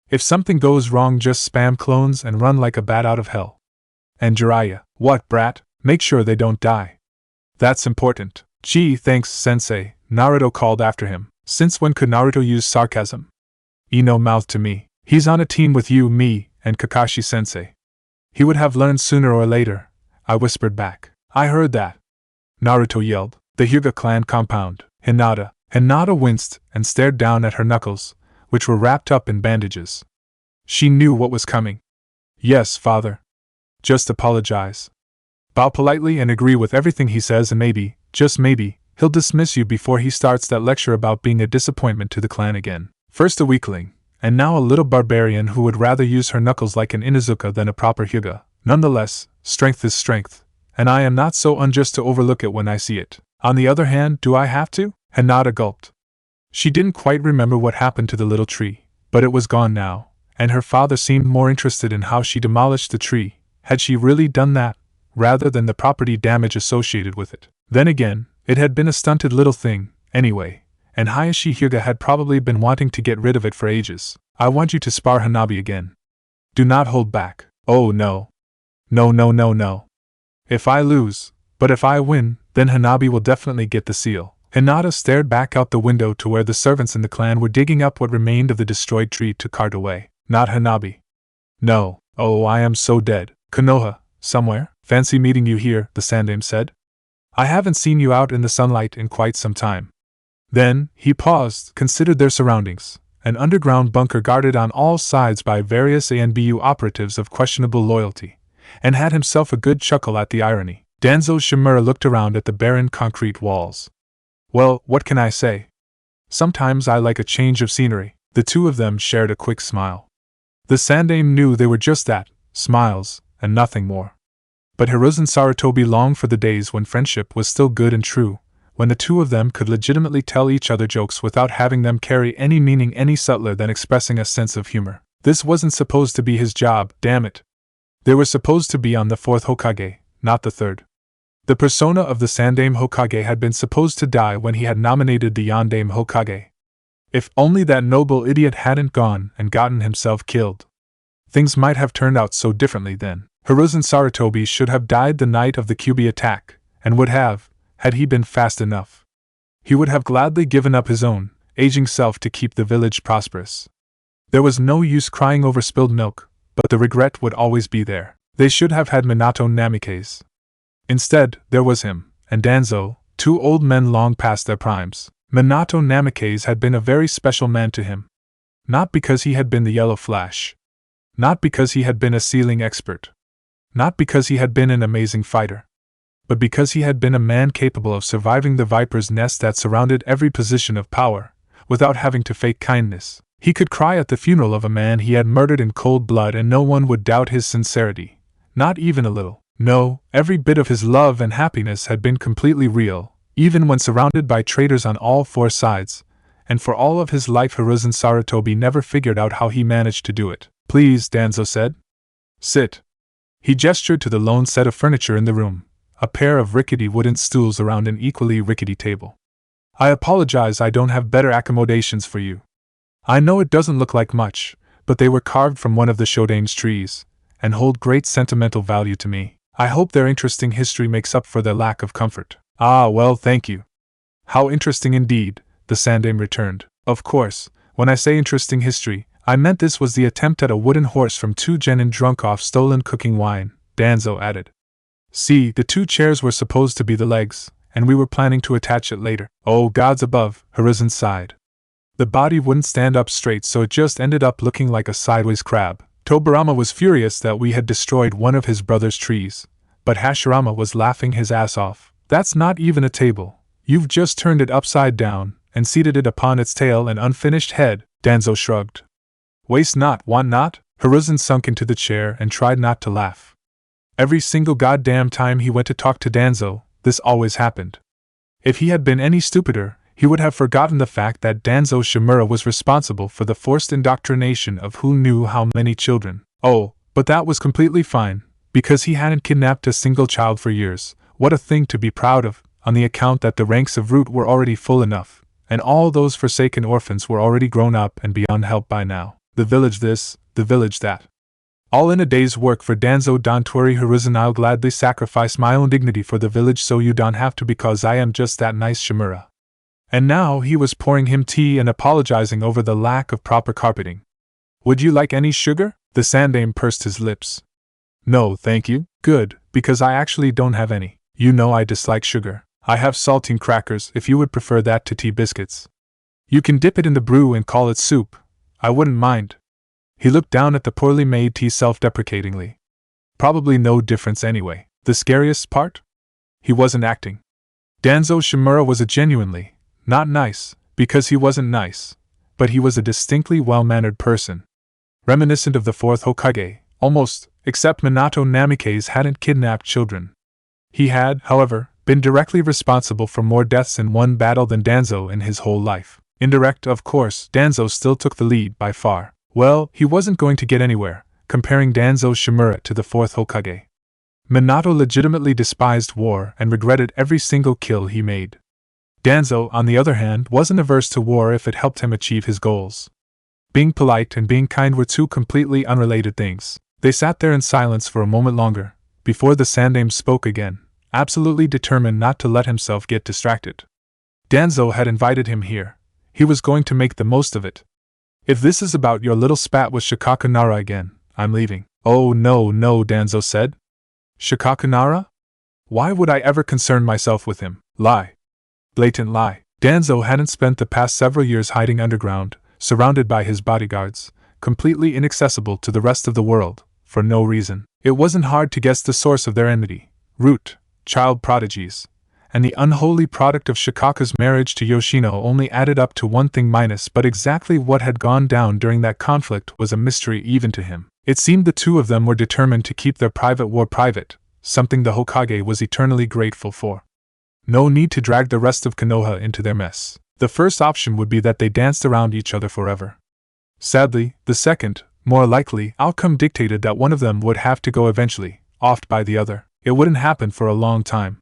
Speaker 1: If something goes wrong, just spam clones and run like a bat out of hell. And Jiraiya, what, brat? Make sure they don't die. That's important. Gee, thanks, sensei, Naruto called after him. Since when could Naruto use sarcasm? Ino mouthed to me. He's on a team with you, me, and Kakashi-sensei. He would have learned sooner or later, I whispered back. I heard that. Naruto yelled. The Hyuga clan compound. Hinata. Hinata winced and stared down at her knuckles, which were wrapped up in bandages. She knew what was coming. Yes, father. Just apologize. Bow politely and agree with everything he says, and maybe, just maybe, he'll dismiss you before he starts that lecture about being a disappointment to the clan again. First a weakling, and now a little barbarian who would rather use her knuckles like an Inuzuka than a proper Hyuga. Nonetheless, strength is strength, and I am not so unjust to overlook it when I see it. On the other hand, do I have to? Hinata gulped. She didn't quite remember what happened to the little tree, but it was gone now, and her father seemed more interested in how she demolished the tree, Had she really done that, rather than the property damage associated with it? Then again, it had been a stunted little thing, anyway, and Hayashi Hyuga had probably been wanting to get rid of it for ages. I want you to spar Hanabi again. Do not hold back. Oh no. No no no no. If I lose, but if I win, then Hanabi will definitely get the seal. Hinata stared back out the window to where the servants in the clan were digging up what remained of the destroyed tree to cart away. Not Hanabi. No. Oh, I am so dead. Konoha, somewhere? Fancy meeting you here, the Sandaime said. I haven't seen you out in the sunlight in quite some time. Then, he paused, considered their surroundings. An underground bunker guarded on all sides by various ANBU operatives of questionable loyalty, and had himself a good chuckle at the irony. Danzo Shimura looked around at the barren concrete walls. Well, what can I say? Sometimes I like a change of scenery. The two of them shared a quick smile. The Sandaime knew they were just that, smiles, and nothing more. But Hiruzen Sarutobi longed for the days when friendship was still good and true, when the two of them could legitimately tell each other jokes without having them carry any meaning any subtler than expressing a sense of humor. This wasn't supposed to be his job, damn it. They were supposed to be on the fourth Hokage, not the third. The persona of the Sandaime Hokage had been supposed to die when he had nominated the Yondaime Hokage. If only that noble idiot hadn't gone and gotten himself killed. Things might have turned out so differently then. Hiruzen Sarutobi should have died the night of the Kyuubi attack, and would have, had he been fast enough. He would have gladly given up his own, aging self to keep the village prosperous. There was no use crying over spilled milk, but the regret would always be there. They should have had Minato Namikaze. Instead, there was him, and Danzo, two old men long past their primes. Minato Namikaze had been a very special man to him. Not because he had been the Yellow Flash. Not because he had been a sealing expert. Not because he had been an amazing fighter. But because he had been a man capable of surviving the viper's nest that surrounded every position of power, without having to fake kindness. He could cry at the funeral of a man he had murdered in cold blood and no one would doubt his sincerity. Not even a little. No, every bit of his love and happiness had been completely real, even when surrounded by traitors on all four sides, and for all of his life Hiruzen Sarutobi never figured out how he managed to do it. Please, Danzo said. Sit. He gestured to the lone set of furniture in the room, a pair of rickety wooden stools around an equally rickety table. I apologize I don't have better accommodations for you. I know it doesn't look like much, but they were carved from one of the Shodaime's trees, and hold great sentimental value to me. I hope their interesting history makes up for their lack of comfort. Ah, well, thank you. How interesting indeed, the Sandaime returned. Of course, when I say interesting history, I meant this was the attempt at a wooden horse from 2 genin drunk off stolen cooking wine, Danzo added. See, the 2 chairs were supposed to be the legs, and we were planning to attach it later. Oh, gods above, Hiruzen sighed. The body wouldn't stand up straight, so it just ended up looking like a sideways crab. Tobirama was furious that we had destroyed one of his brother's trees, but Hashirama was laughing his ass off. That's not even a table. You've just turned it upside down, and seated it upon its tail and unfinished head, Danzo shrugged. Waste not, want not? Hiruzen sunk into the chair and tried not to laugh. Every single goddamn time he went to talk to Danzo, this always happened. If he had been any stupider, he would have forgotten the fact that Danzo Shimura was responsible for the forced indoctrination of who knew how many children. Oh, but that was completely fine, because he hadn't kidnapped a single child for years. What a thing to be proud of, on the account that the ranks of Root were already full enough, and all those forsaken orphans were already grown up and beyond help by now. The village this, the village that. All in a day's work for Danzo. Don't worry, Hiruzen, I'll gladly sacrifice my own dignity for the village so you don't have to, because I am just that nice, Shimura. And now he was pouring him tea and apologizing over the lack of proper carpeting. Would you like any sugar? The Sandaime pursed his lips. No, thank you. Good, because I actually don't have any. You know I dislike sugar. I have saltine crackers if you would prefer that to tea biscuits. You can dip it in the brew and call it soup. I wouldn't mind. He looked down at the poorly made tea self-deprecatingly. Probably no difference anyway. The scariest part? He wasn't acting. Danzo Shimura was a genuinely, not nice, because he wasn't nice, but he was a distinctly well-mannered person. Reminiscent of the fourth Hokage, almost, except Minato Namikaze hadn't kidnapped children. He had, however, been directly responsible for more deaths in one battle than Danzo in his whole life. Indirect, of course, Danzo still took the lead by far. Well, he wasn't going to get anywhere, comparing Danzo Shimura to the fourth Hokage. Minato legitimately despised war and regretted every single kill he made. Danzo, on the other hand, wasn't averse to war if it helped him achieve his goals. Being polite and being kind were two completely unrelated things. They sat there in silence for a moment longer, before the Sandaime spoke again, absolutely determined not to let himself get distracted. Danzo had invited him here. He was going to make the most of it. If this is about your little spat with Nara again, I'm leaving. Oh no, Danzo said. Nara? Why would I ever concern myself with him? Lie. Blatant lie. Danzo hadn't spent the past several years hiding underground, surrounded by his bodyguards, completely inaccessible to the rest of the world, for no reason. It wasn't hard to guess the source of their enmity: root, child prodigies. And the unholy product of Shikaka's marriage to Yoshino only added up to one thing minus, but exactly what had gone down during that conflict was a mystery even to him. It seemed the two of them were determined to keep their private war private, something the Hokage was eternally grateful for. No need to drag the rest of Konoha into their mess. The first option would be that they danced around each other forever. Sadly, the second, more likely, outcome dictated that one of them would have to go eventually, offed by the other. It wouldn't happen for a long time.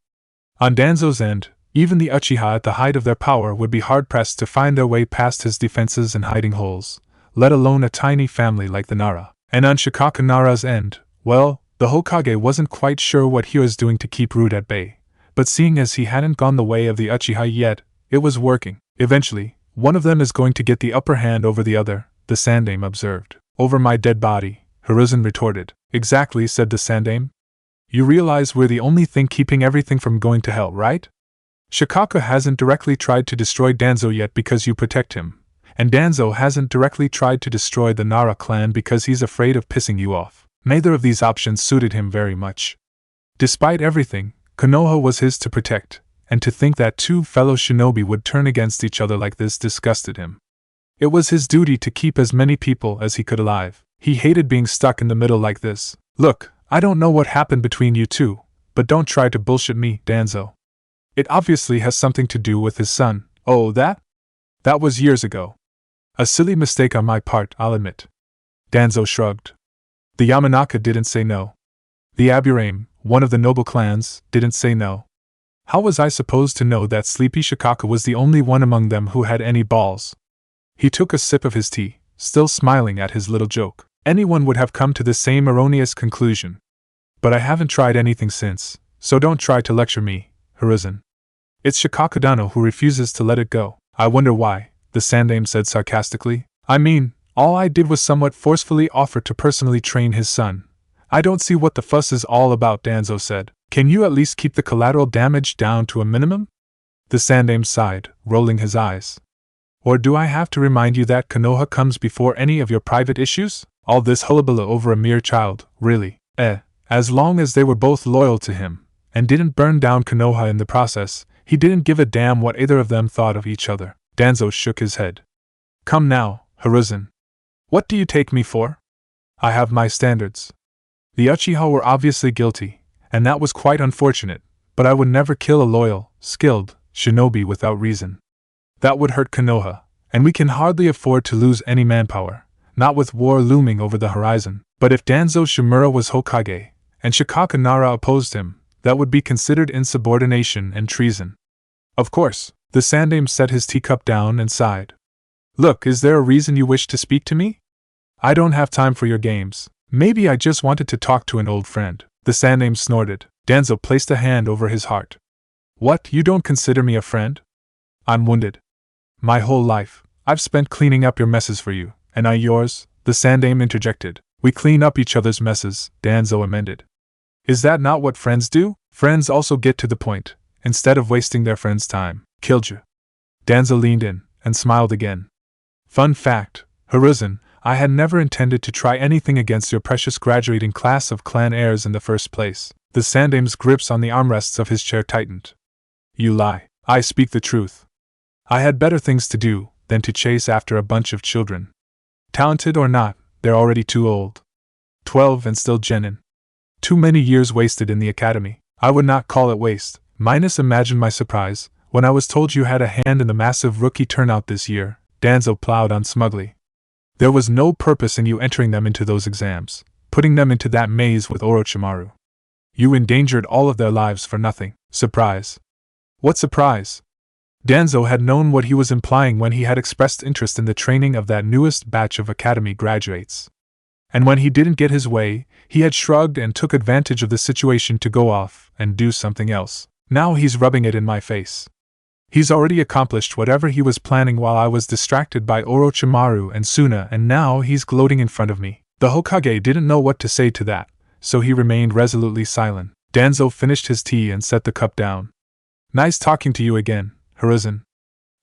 Speaker 1: On Danzo's end, even the Uchiha at the height of their power would be hard-pressed to find their way past his defenses and hiding holes, let alone a tiny family like the Nara. And on Nara's end, well, the Hokage wasn't quite sure what he was doing to keep Root at bay, but seeing as he hadn't gone the way of the Uchiha yet, it was working. Eventually, one of them is going to get the upper hand over the other, the Sandaime observed. Over my dead body, Hiruzen retorted. Exactly, said the Sandaime. You realize we're the only thing keeping everything from going to hell, right? Shikaka hasn't directly tried to destroy Danzo yet because you protect him, and Danzo hasn't directly tried to destroy the Nara clan because he's afraid of pissing you off. Neither of these options suited him very much. Despite everything, Konoha was his to protect, and to think that two fellow shinobi would turn against each other like this disgusted him. It was his duty to keep as many people as he could alive. He hated being stuck in the middle like this. Look, I don't know what happened between you two, but don't try to bullshit me, Danzo. It obviously has something to do with his son. Oh, that? That was years ago. A silly mistake on my part, I'll admit. Danzo shrugged. The Yamanaka didn't say no. The Aburame, one of the noble clans, didn't say no. How was I supposed to know that sleepy Shikaka was the only one among them who had any balls? He took a sip of his tea, still smiling at his little joke. Anyone would have come to the same erroneous conclusion. But I haven't tried anything since, so don't try to lecture me, Hiruzen. It's Shikakadano who refuses to let it go. I wonder why, the Sandaime said sarcastically. I mean, all I did was somewhat forcefully offer to personally train his son. I don't see what the fuss is all about, Danzo said. Can you at least keep the collateral damage down to a minimum? The Sandaime sighed, rolling his eyes. Or do I have to remind you that Konoha comes before any of your private issues? All this hullabaloo over a mere child, really? As long as they were both loyal to him, and didn't burn down Konoha in the process, he didn't give a damn what either of them thought of each other. Danzo shook his head. Come now, Hiruzen. What do you take me for? I have my standards. The Uchiha were obviously guilty, and that was quite unfortunate, but I would never kill a loyal, skilled shinobi without reason. That would hurt Konoha, and we can hardly afford to lose any manpower, not with war looming over the horizon. But if Danzo Shimura was Hokage, and Shikaka Nara opposed him, that would be considered insubordination and treason. Of course, the Sandaime set his teacup down and sighed. Look, is there a reason you wish to speak to me? I don't have time for your games. Maybe I just wanted to talk to an old friend. The Sandaime snorted. Danzo placed a hand over his heart. What, you don't consider me a friend? I'm wounded. My whole life, I've spent cleaning up your messes for you, and I yours, the Sandaime interjected. We clean up each other's messes, Danzo amended. Is that not what friends do? Friends also get to the point, instead of wasting their friends' time. Killed you. Danzo leaned in, and smiled again. Fun fact, Hiruzen, I had never intended to try anything against your precious graduating class of clan heirs in the first place. The Sandaime's grips on the armrests of his chair tightened. You lie. I speak the truth. I had better things to do than to chase after a bunch of children. Talented or not, they're already too old. 12 and still genin. Too many years wasted in the academy. I would not call it waste. Minus imagine my surprise when I was told you had a hand in the massive rookie turnout this year, Danzo plowed on smugly. There was no purpose in you entering them into those exams. putting them into that maze with Orochimaru. You endangered all of their lives for nothing. Surprise. What surprise? Danzo had known what he was implying when he had expressed interest in the training of that newest batch of academy graduates. And when he didn't get his way, he had shrugged and took advantage of the situation to go off and do something else. Now he's rubbing it in my face. He's already accomplished whatever he was planning while I was distracted by Orochimaru and Suna, and now he's gloating in front of me. The Hokage didn't know what to say to that, so he remained resolutely silent. Danzo finished his tea and set the cup down. Nice talking to you again, Hiruzen.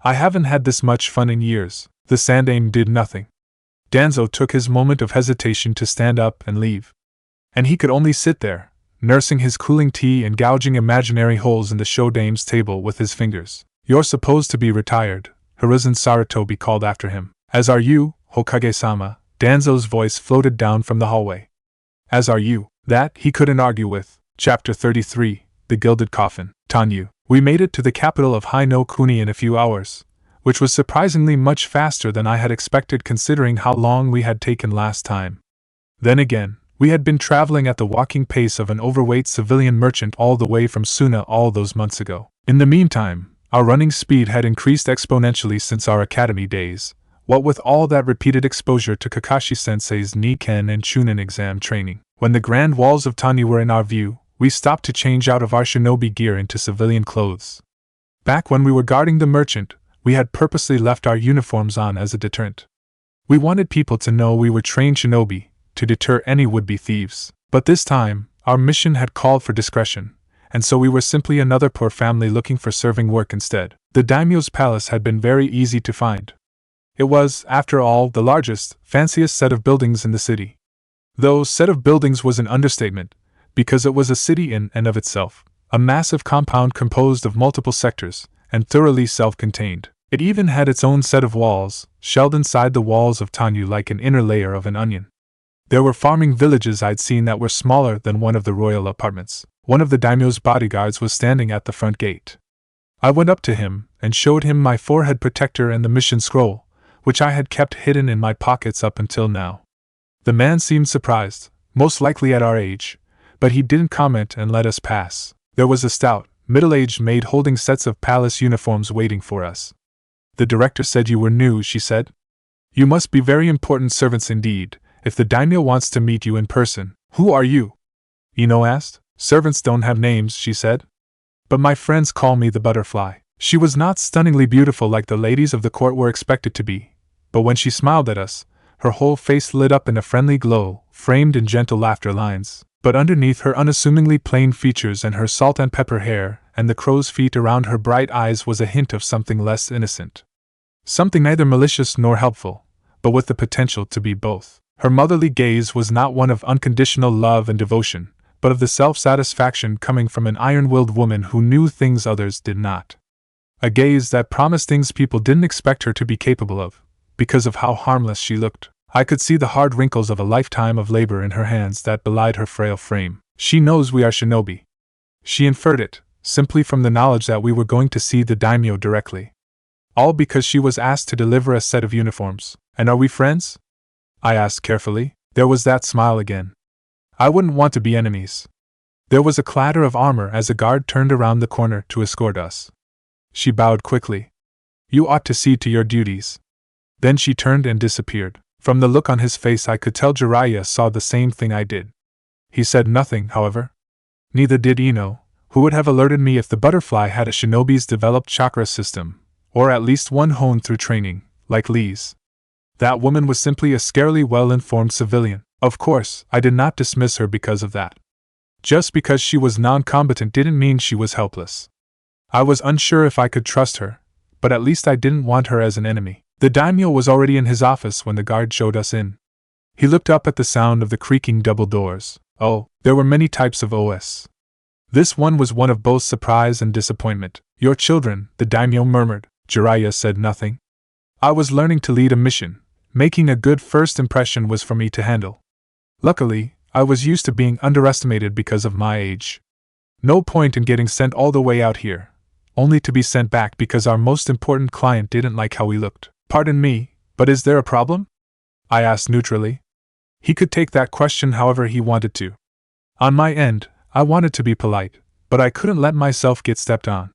Speaker 1: I haven't had this much fun in years. The Sandaime did nothing. Danzo took his moment of hesitation to stand up and leave. And he could only sit there, nursing his cooling tea and gouging imaginary holes in the Shodame's table with his fingers. You're supposed to be retired, Hiruzen Sarutobi called after him. As are you, Hokage-sama. Danzo's voice floated down from the hallway. As are you. That he couldn't argue with. Chapter 33, The Gilded Coffin. Tanyu. We made it to the capital of Hai no Kuni in a few hours, which was surprisingly much faster than I had expected considering how long we had taken last time. Then again, we had been traveling at the walking pace of an overweight civilian merchant all the way from Suna all those months ago. In the meantime, our running speed had increased exponentially since our academy days, what with all that repeated exposure to Kakashi-sensei's Nikken and Chunin exam training. When the grand walls of Tanyu were in our view, we stopped to change out of our shinobi gear into civilian clothes. Back when we were guarding the merchant, we had purposely left our uniforms on as a deterrent. We wanted people to know we were trained shinobi, to deter any would-be thieves. But this time, our mission had called for discretion, and so we were simply another poor family looking for serving work instead. The daimyo's palace had been very easy to find. It was, after all, the largest, fanciest set of buildings in the city. Though set of buildings was an understatement, because it was a city in and of itself, a massive compound composed of multiple sectors, and thoroughly self-contained. It even had its own set of walls, shelled inside the walls of Tanyu like an inner layer of an onion. There were farming villages I'd seen that were smaller than one of the royal apartments. One of the daimyo's bodyguards was standing at the front gate. I went up to him and showed him my forehead protector and the mission scroll, which I had kept hidden in my pockets up until now. The man seemed surprised, most likely at our age, but he didn't comment and let us pass. There was a stout, middle-aged maid holding sets of palace uniforms waiting for us. The director said you were new, she said. You must be very important servants indeed, if the daimyo wants to meet you in person. Who are you? Ino asked. Servants don't have names, she said. But my friends call me the butterfly. She was not stunningly beautiful like the ladies of the court were expected to be, but when she smiled at us, her whole face lit up in a friendly glow, framed in gentle laughter lines. But underneath her unassumingly plain features and her salt and pepper hair, and the crow's feet around her bright eyes was a hint of something less innocent. Something neither malicious nor helpful, but with the potential to be both. Her motherly gaze was not one of unconditional love and devotion, but of the self-satisfaction coming from an iron-willed woman who knew things others did not. A gaze that promised things people didn't expect her to be capable of, because of how harmless she looked. I could see the hard wrinkles of a lifetime of labor in her hands that belied her frail frame. She knows we are shinobi. She inferred it, simply from the knowledge that we were going to see the daimyo directly. All because she was asked to deliver a set of uniforms. And are we friends? I asked carefully. There was that smile again. I wouldn't want to be enemies. There was a clatter of armor as a guard turned around the corner to escort us. She bowed quickly. You ought to see to your duties. Then she turned and disappeared. From the look on his face I could tell Jiraiya saw the same thing I did. He said nothing, however. Neither did Ino, who would have alerted me if the butterfly had a shinobi's developed chakra system, or at least one honed through training, like Lee's. That woman was simply a scarily well-informed civilian. Of course, I did not dismiss her because of that. Just because she was non-combatant didn't mean she was helpless. I was unsure if I could trust her, but at least I didn't want her as an enemy. The daimyo was already in his office when the guard showed us in. He looked up at the sound of the creaking double doors. Oh, there were many types of OS. This one was one of both surprise and disappointment. Your children, the daimyo murmured. Jiraiya said nothing. I was learning to lead a mission. Making a good first impression was for me to handle. Luckily, I was used to being underestimated because of my age. No point in getting sent all the way out here, only to be sent back because our most important client didn't like how we looked. Pardon me, but is there a problem? I asked neutrally. He could take that question however he wanted to. On my end, I wanted to be polite, but I couldn't let myself get stepped on.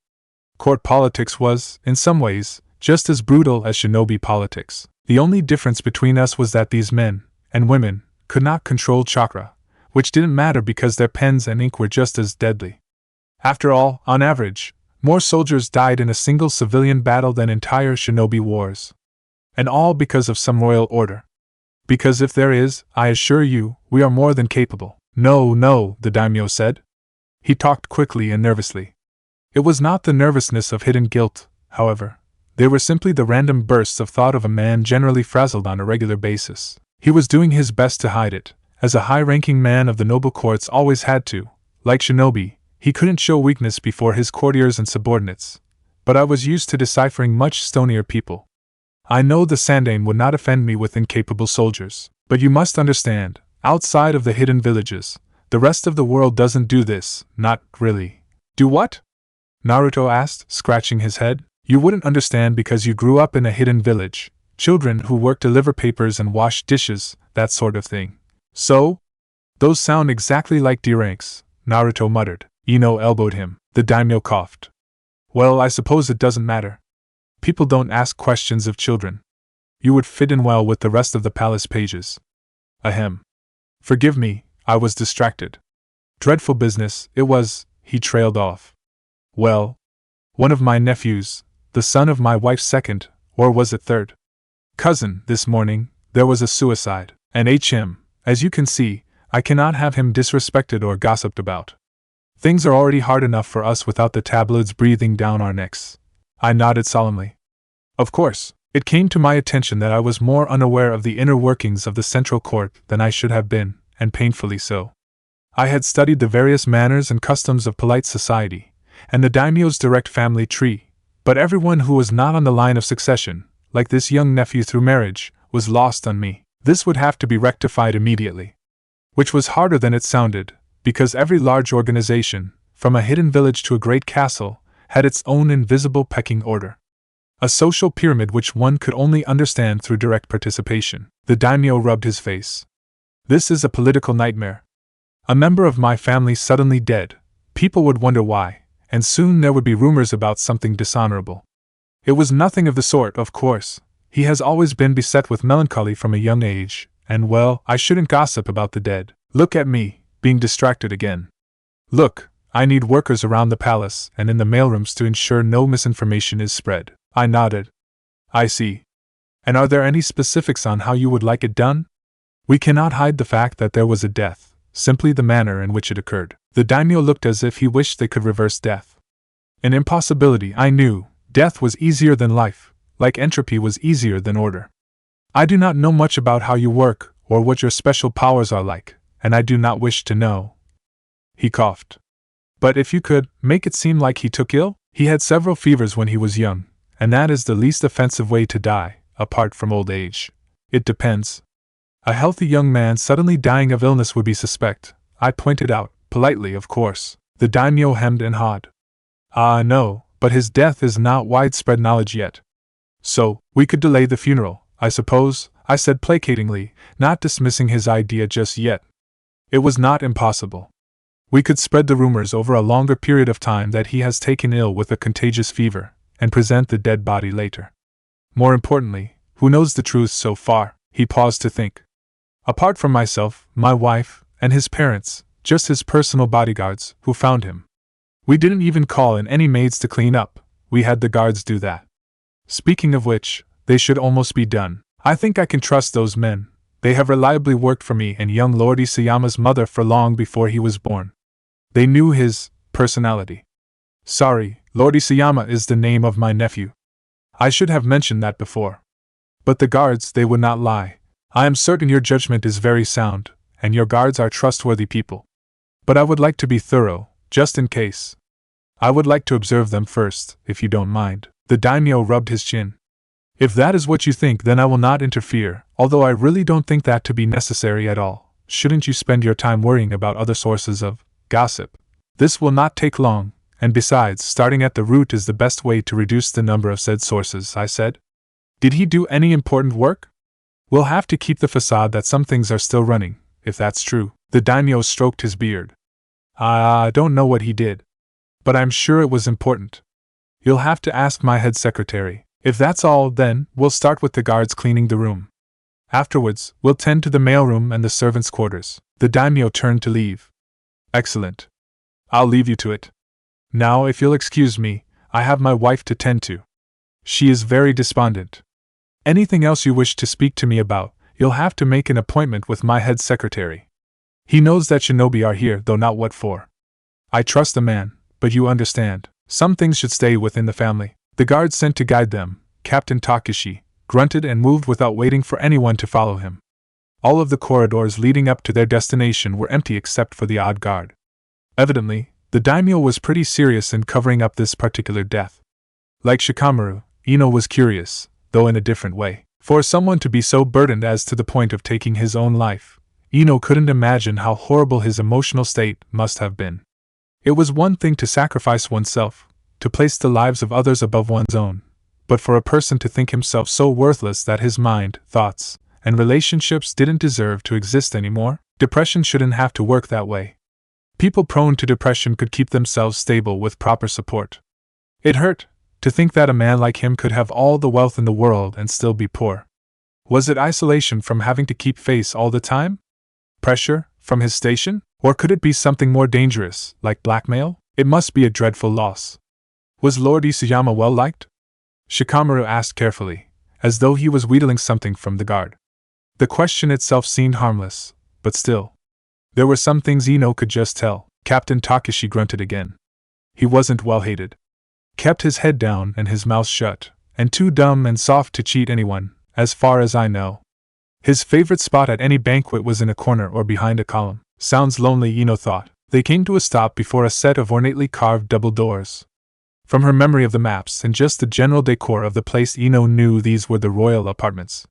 Speaker 1: Court politics was, in some ways, just as brutal as shinobi politics. The only difference between us was that these men, and women, could not control chakra, which didn't matter because their pens and ink were just as deadly. After all, on average, more soldiers died in a single civilian battle than entire shinobi wars. And all because of some royal order. Because if there is, I assure you, we are more than capable. No, the daimyo said. He talked quickly and nervously. It was not the nervousness of hidden guilt, however. They were simply the random bursts of thought of a man generally frazzled on a regular basis. He was doing his best to hide it, as a high-ranking man of the noble courts always had to. Like shinobi, he couldn't show weakness before his courtiers and subordinates. But I was used to deciphering much stonier people. I know the Sandaime would not offend me with incapable soldiers, but you must understand, outside of the hidden villages, the rest of the world doesn't do this, not really. Do what? Naruto asked, scratching his head. You wouldn't understand because you grew up in a hidden village. Children who work deliver papers and wash dishes, that sort of thing. So? Those sound exactly like D-ranks, Naruto muttered. Ino elbowed him. The daimyo coughed. Well, I suppose it doesn't matter. People don't ask questions of children. You would fit in well with the rest of the palace pages. Ahem. Forgive me, I was distracted. Dreadful business, it was, he trailed off. Well, one of my nephews, the son of my wife's second, or was it third? Cousin, this morning, there was a suicide, and as you can see, I cannot have him disrespected or gossiped about. Things are already hard enough for us without the tabloids breathing down our necks. I nodded solemnly. Of course, it came to my attention that I was more unaware of the inner workings of the central court than I should have been, and painfully so. I had studied the various manners and customs of polite society, and the daimyo's direct family tree, but everyone who was not on the line of succession, like this young nephew through marriage, was lost on me. This would have to be rectified immediately. Which was harder than it sounded, because every large organization, from a hidden village to a great castle, had its own invisible pecking order. A social pyramid which one could only understand through direct participation. The daimyo rubbed his face. This is a political nightmare. A member of my family suddenly dead, people would wonder why, and soon there would be rumors about something dishonorable. It was nothing of the sort, of course. He has always been beset with melancholy from a young age, and well, I shouldn't gossip about the dead. Look at me, being distracted again. Look, I need workers around the palace and in the mailrooms to ensure no misinformation is spread. I nodded. I see. And are there any specifics on how you would like it done? We cannot hide the fact that there was a death, simply the manner in which it occurred. The daimyo looked as if he wished they could reverse death. An impossibility, I knew. Death was easier than life, like entropy was easier than order. I do not know much about how you work, or what your special powers are like, and I do not wish to know. He coughed. But if you could, make it seem like he took ill? He had several fevers when he was young, and that is the least offensive way to die, apart from old age. It depends. A healthy young man suddenly dying of illness would be suspect, I pointed out, politely of course. The daimyo hemmed and hawed. Ah no, but his death is not widespread knowledge yet. So, we could delay the funeral, I suppose, I said placatingly, not dismissing his idea just yet. It was not impossible. We could spread the rumors over a longer period of time that he has taken ill with a contagious fever, and present the dead body later. More importantly, who knows the truth so far? He paused to think. Apart from myself, my wife, and his parents, just his personal bodyguards, who found him. We didn't even call in any maids to clean up, we had the guards do that. Speaking of which, they should almost be done. I think I can trust those men. They have reliably worked for me and young Lord Isayama's mother for long before he was born. They knew his personality. Sorry, Lord Isayama is the name of my nephew. I should have mentioned that before. But the guards, they would not lie. I am certain your judgment is very sound, and your guards are trustworthy people. But I would like to be thorough, just in case. I would like to observe them first, if you don't mind. The daimyo rubbed his chin. If that is what you think, then I will not interfere, although I really don't think that to be necessary at all. Shouldn't you spend your time worrying about other sources of gossip? This will not take long, and besides, starting at the root is the best way to reduce the number of said sources, I said. Did he do any important work? We'll have to keep the facade that some things are still running, if that's true. The daimyo stroked his beard. I don't know what he did, but I'm sure it was important. You'll have to ask my head secretary. If that's all, then we'll start with the guards cleaning the room. Afterwards, we'll tend to the mailroom and the servants' quarters. The daimyo turned to leave. Excellent. I'll leave you to it. Now, if you'll excuse me, I have my wife to tend to. She is very despondent. Anything else you wish to speak to me about, you'll have to make an appointment with my head secretary. He knows that shinobi are here, though not what for. I trust the man, but you understand, some things should stay within the family. The guards sent to guide them, Captain Kakashi, grunted and moved without waiting for anyone to follow him. All of the corridors leading up to their destination were empty except for the odd guard. Evidently, the daimyo was pretty serious in covering up this particular death. Like Shikamaru, Ino was curious, though in a different way. For someone to be so burdened as to the point of taking his own life, Ino couldn't imagine how horrible his emotional state must have been. It was one thing to sacrifice oneself, to place the lives of others above one's own, but for a person to think himself so worthless that his mind, thoughts, and relationships didn't deserve to exist anymore, depression shouldn't have to work that way. People prone to depression could keep themselves stable with proper support. It hurt to think that a man like him could have all the wealth in the world and still be poor. Was it isolation from having to keep face all the time? Pressure from his station? Or could it be something more dangerous, like blackmail? It must be a dreadful loss. Was Lord Isayama well liked? Shikamaru asked carefully, as though he was wheedling something from the guard. The question itself seemed harmless, but still. There were some things Ino could just tell. Captain Takashi grunted again. He wasn't well hated. Kept his head down and his mouth shut, and too dumb and soft to cheat anyone, as far as I know. His favorite spot at any banquet was in a corner or behind a column. Sounds lonely, Ino thought. They came to a stop before a set of ornately carved double doors. From her memory of the maps and just the general decor of the place, Ino knew these were the royal apartments.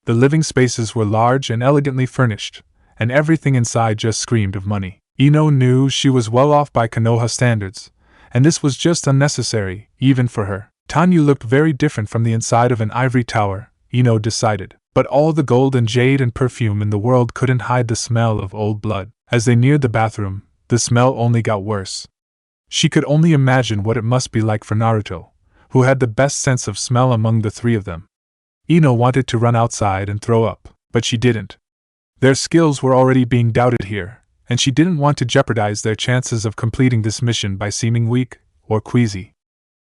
Speaker 1: The living spaces were large and elegantly furnished, and everything inside just screamed of money. Ino knew she was well off by Konoha standards, and this was just unnecessary, even for her. Tanyu looked very different from the inside of an ivory tower, Ino decided, but all the gold and jade and perfume in the world couldn't hide the smell of old blood. As they neared the bathroom, the smell only got worse. She could only imagine what it must be like for Naruto, who had the best sense of smell among the three of them. Ino wanted to run outside and throw up, but she didn't. Their skills were already being doubted here, and she didn't want to jeopardize their chances of completing this mission by seeming weak or queasy.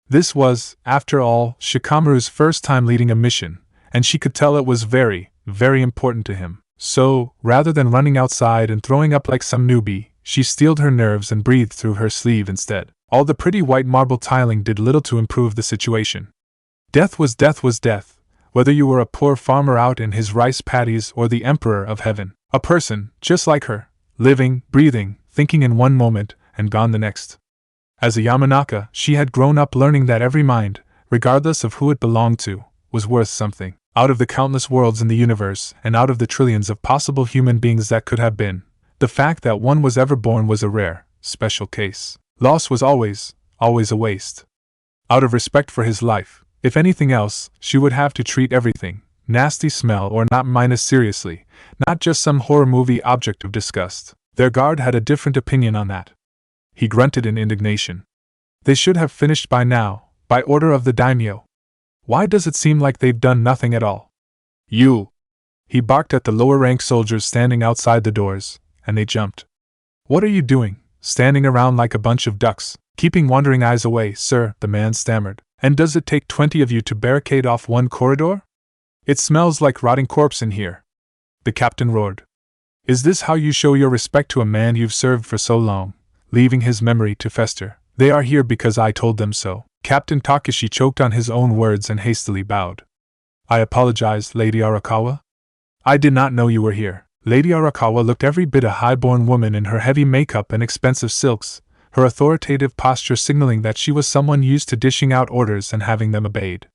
Speaker 1: This was, after all, Shikamaru's first time leading a mission, and she could tell it was very, very important to him. So, rather than running outside and throwing up like some newbie, she steeled her nerves and breathed through her sleeve instead. All the pretty white marble tiling did little to improve the situation. Death was death, whether you were a poor farmer out in his rice paddies or the emperor of heaven. A person, just like her, living, breathing, thinking in one moment, and gone the next. As a Yamanaka, she had grown up learning that every mind, regardless of who it belonged to, was worth something. Out of the countless worlds in the universe, and out of the trillions of possible human beings that could have been, the fact that one was ever born was a rare, special case. Loss was always a waste. Out of respect for his life, if anything else, she would have to treat everything, nasty smell or not, minus seriously, not just some horror movie object of disgust. Their guard had a different opinion on that. He grunted in indignation. They should have finished by now, by order of the daimyo. Why does it seem like they've done nothing at all? You! He barked at the lower-rank soldiers standing outside the doors, and they jumped. What are you doing, standing around like a bunch of ducks, keeping wandering eyes away, sir? The man stammered. And does it take 20 of you to barricade off one corridor? It smells like rotting corpse in here. The captain roared. Is this how you show your respect to a man you've served for so long, leaving his memory to fester? They are here because I told them so. Captain Takashi choked on his own words and hastily bowed. I apologize, Lady Arakawa. I did not know you were here. Lady Arakawa looked every bit a high-born woman in her heavy makeup and expensive silks, her authoritative posture signaling that she was someone used to dishing out orders and having them obeyed.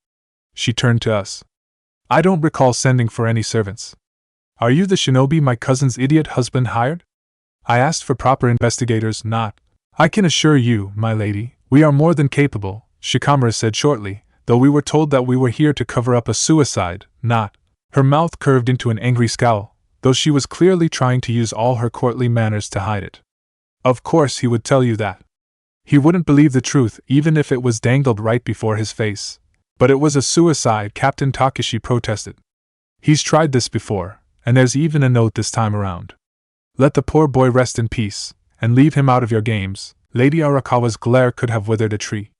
Speaker 1: She turned to us. I don't recall sending for any servants. Are you the shinobi my cousin's idiot husband hired? I asked for proper investigators, not. I can assure you, my lady, we are more than capable, Shikamaru said shortly, though we were told that we were here to cover up a suicide, not. Her mouth curved into an angry scowl, though she was clearly trying to use all her courtly manners to hide it. Of course he would tell you that. He wouldn't believe the truth even if it was dangled right before his face. But it was a suicide, Captain Kakashi protested. He's tried this before, and there's even a note this time around. Let the poor boy rest in peace, and leave him out of your games. Lady Arakawa's glare could have withered a tree.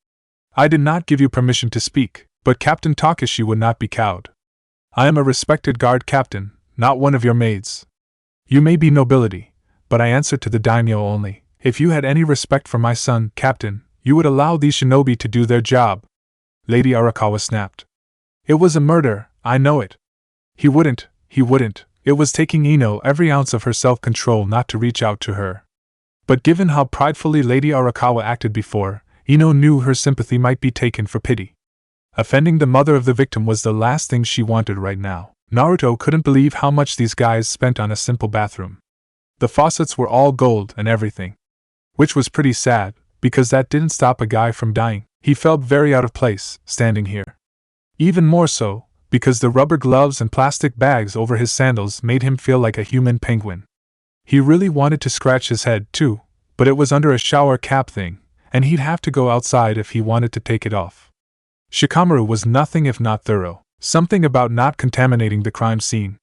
Speaker 1: I did not give you permission to speak, but Captain Kakashi would not be cowed. I am a respected guard captain, not one of your maids. You may be nobility, but I answer to the daimyo only. If you had any respect for my son, Captain, you would allow these shinobi to do their job. Lady Arakawa snapped. It was a murder, I know it. He wouldn't. It was taking Ino every ounce of her self-control not to reach out to her. But given how pridefully Lady Arakawa acted before, Ino knew her sympathy might be taken for pity. Offending the mother of the victim was the last thing she wanted right now. Naruto couldn't believe how much these guys spent on a simple bathroom. The faucets were all gold and everything. Which was pretty sad, because that didn't stop a guy from dying. He felt very out of place, standing here. Even more so, because the rubber gloves and plastic bags over his sandals made him feel like a human penguin. He really wanted to scratch his head, too, but it was under a shower cap thing, and he'd have to go outside if he wanted to take it off. Shikamaru was nothing if not thorough, something about not contaminating the crime scene.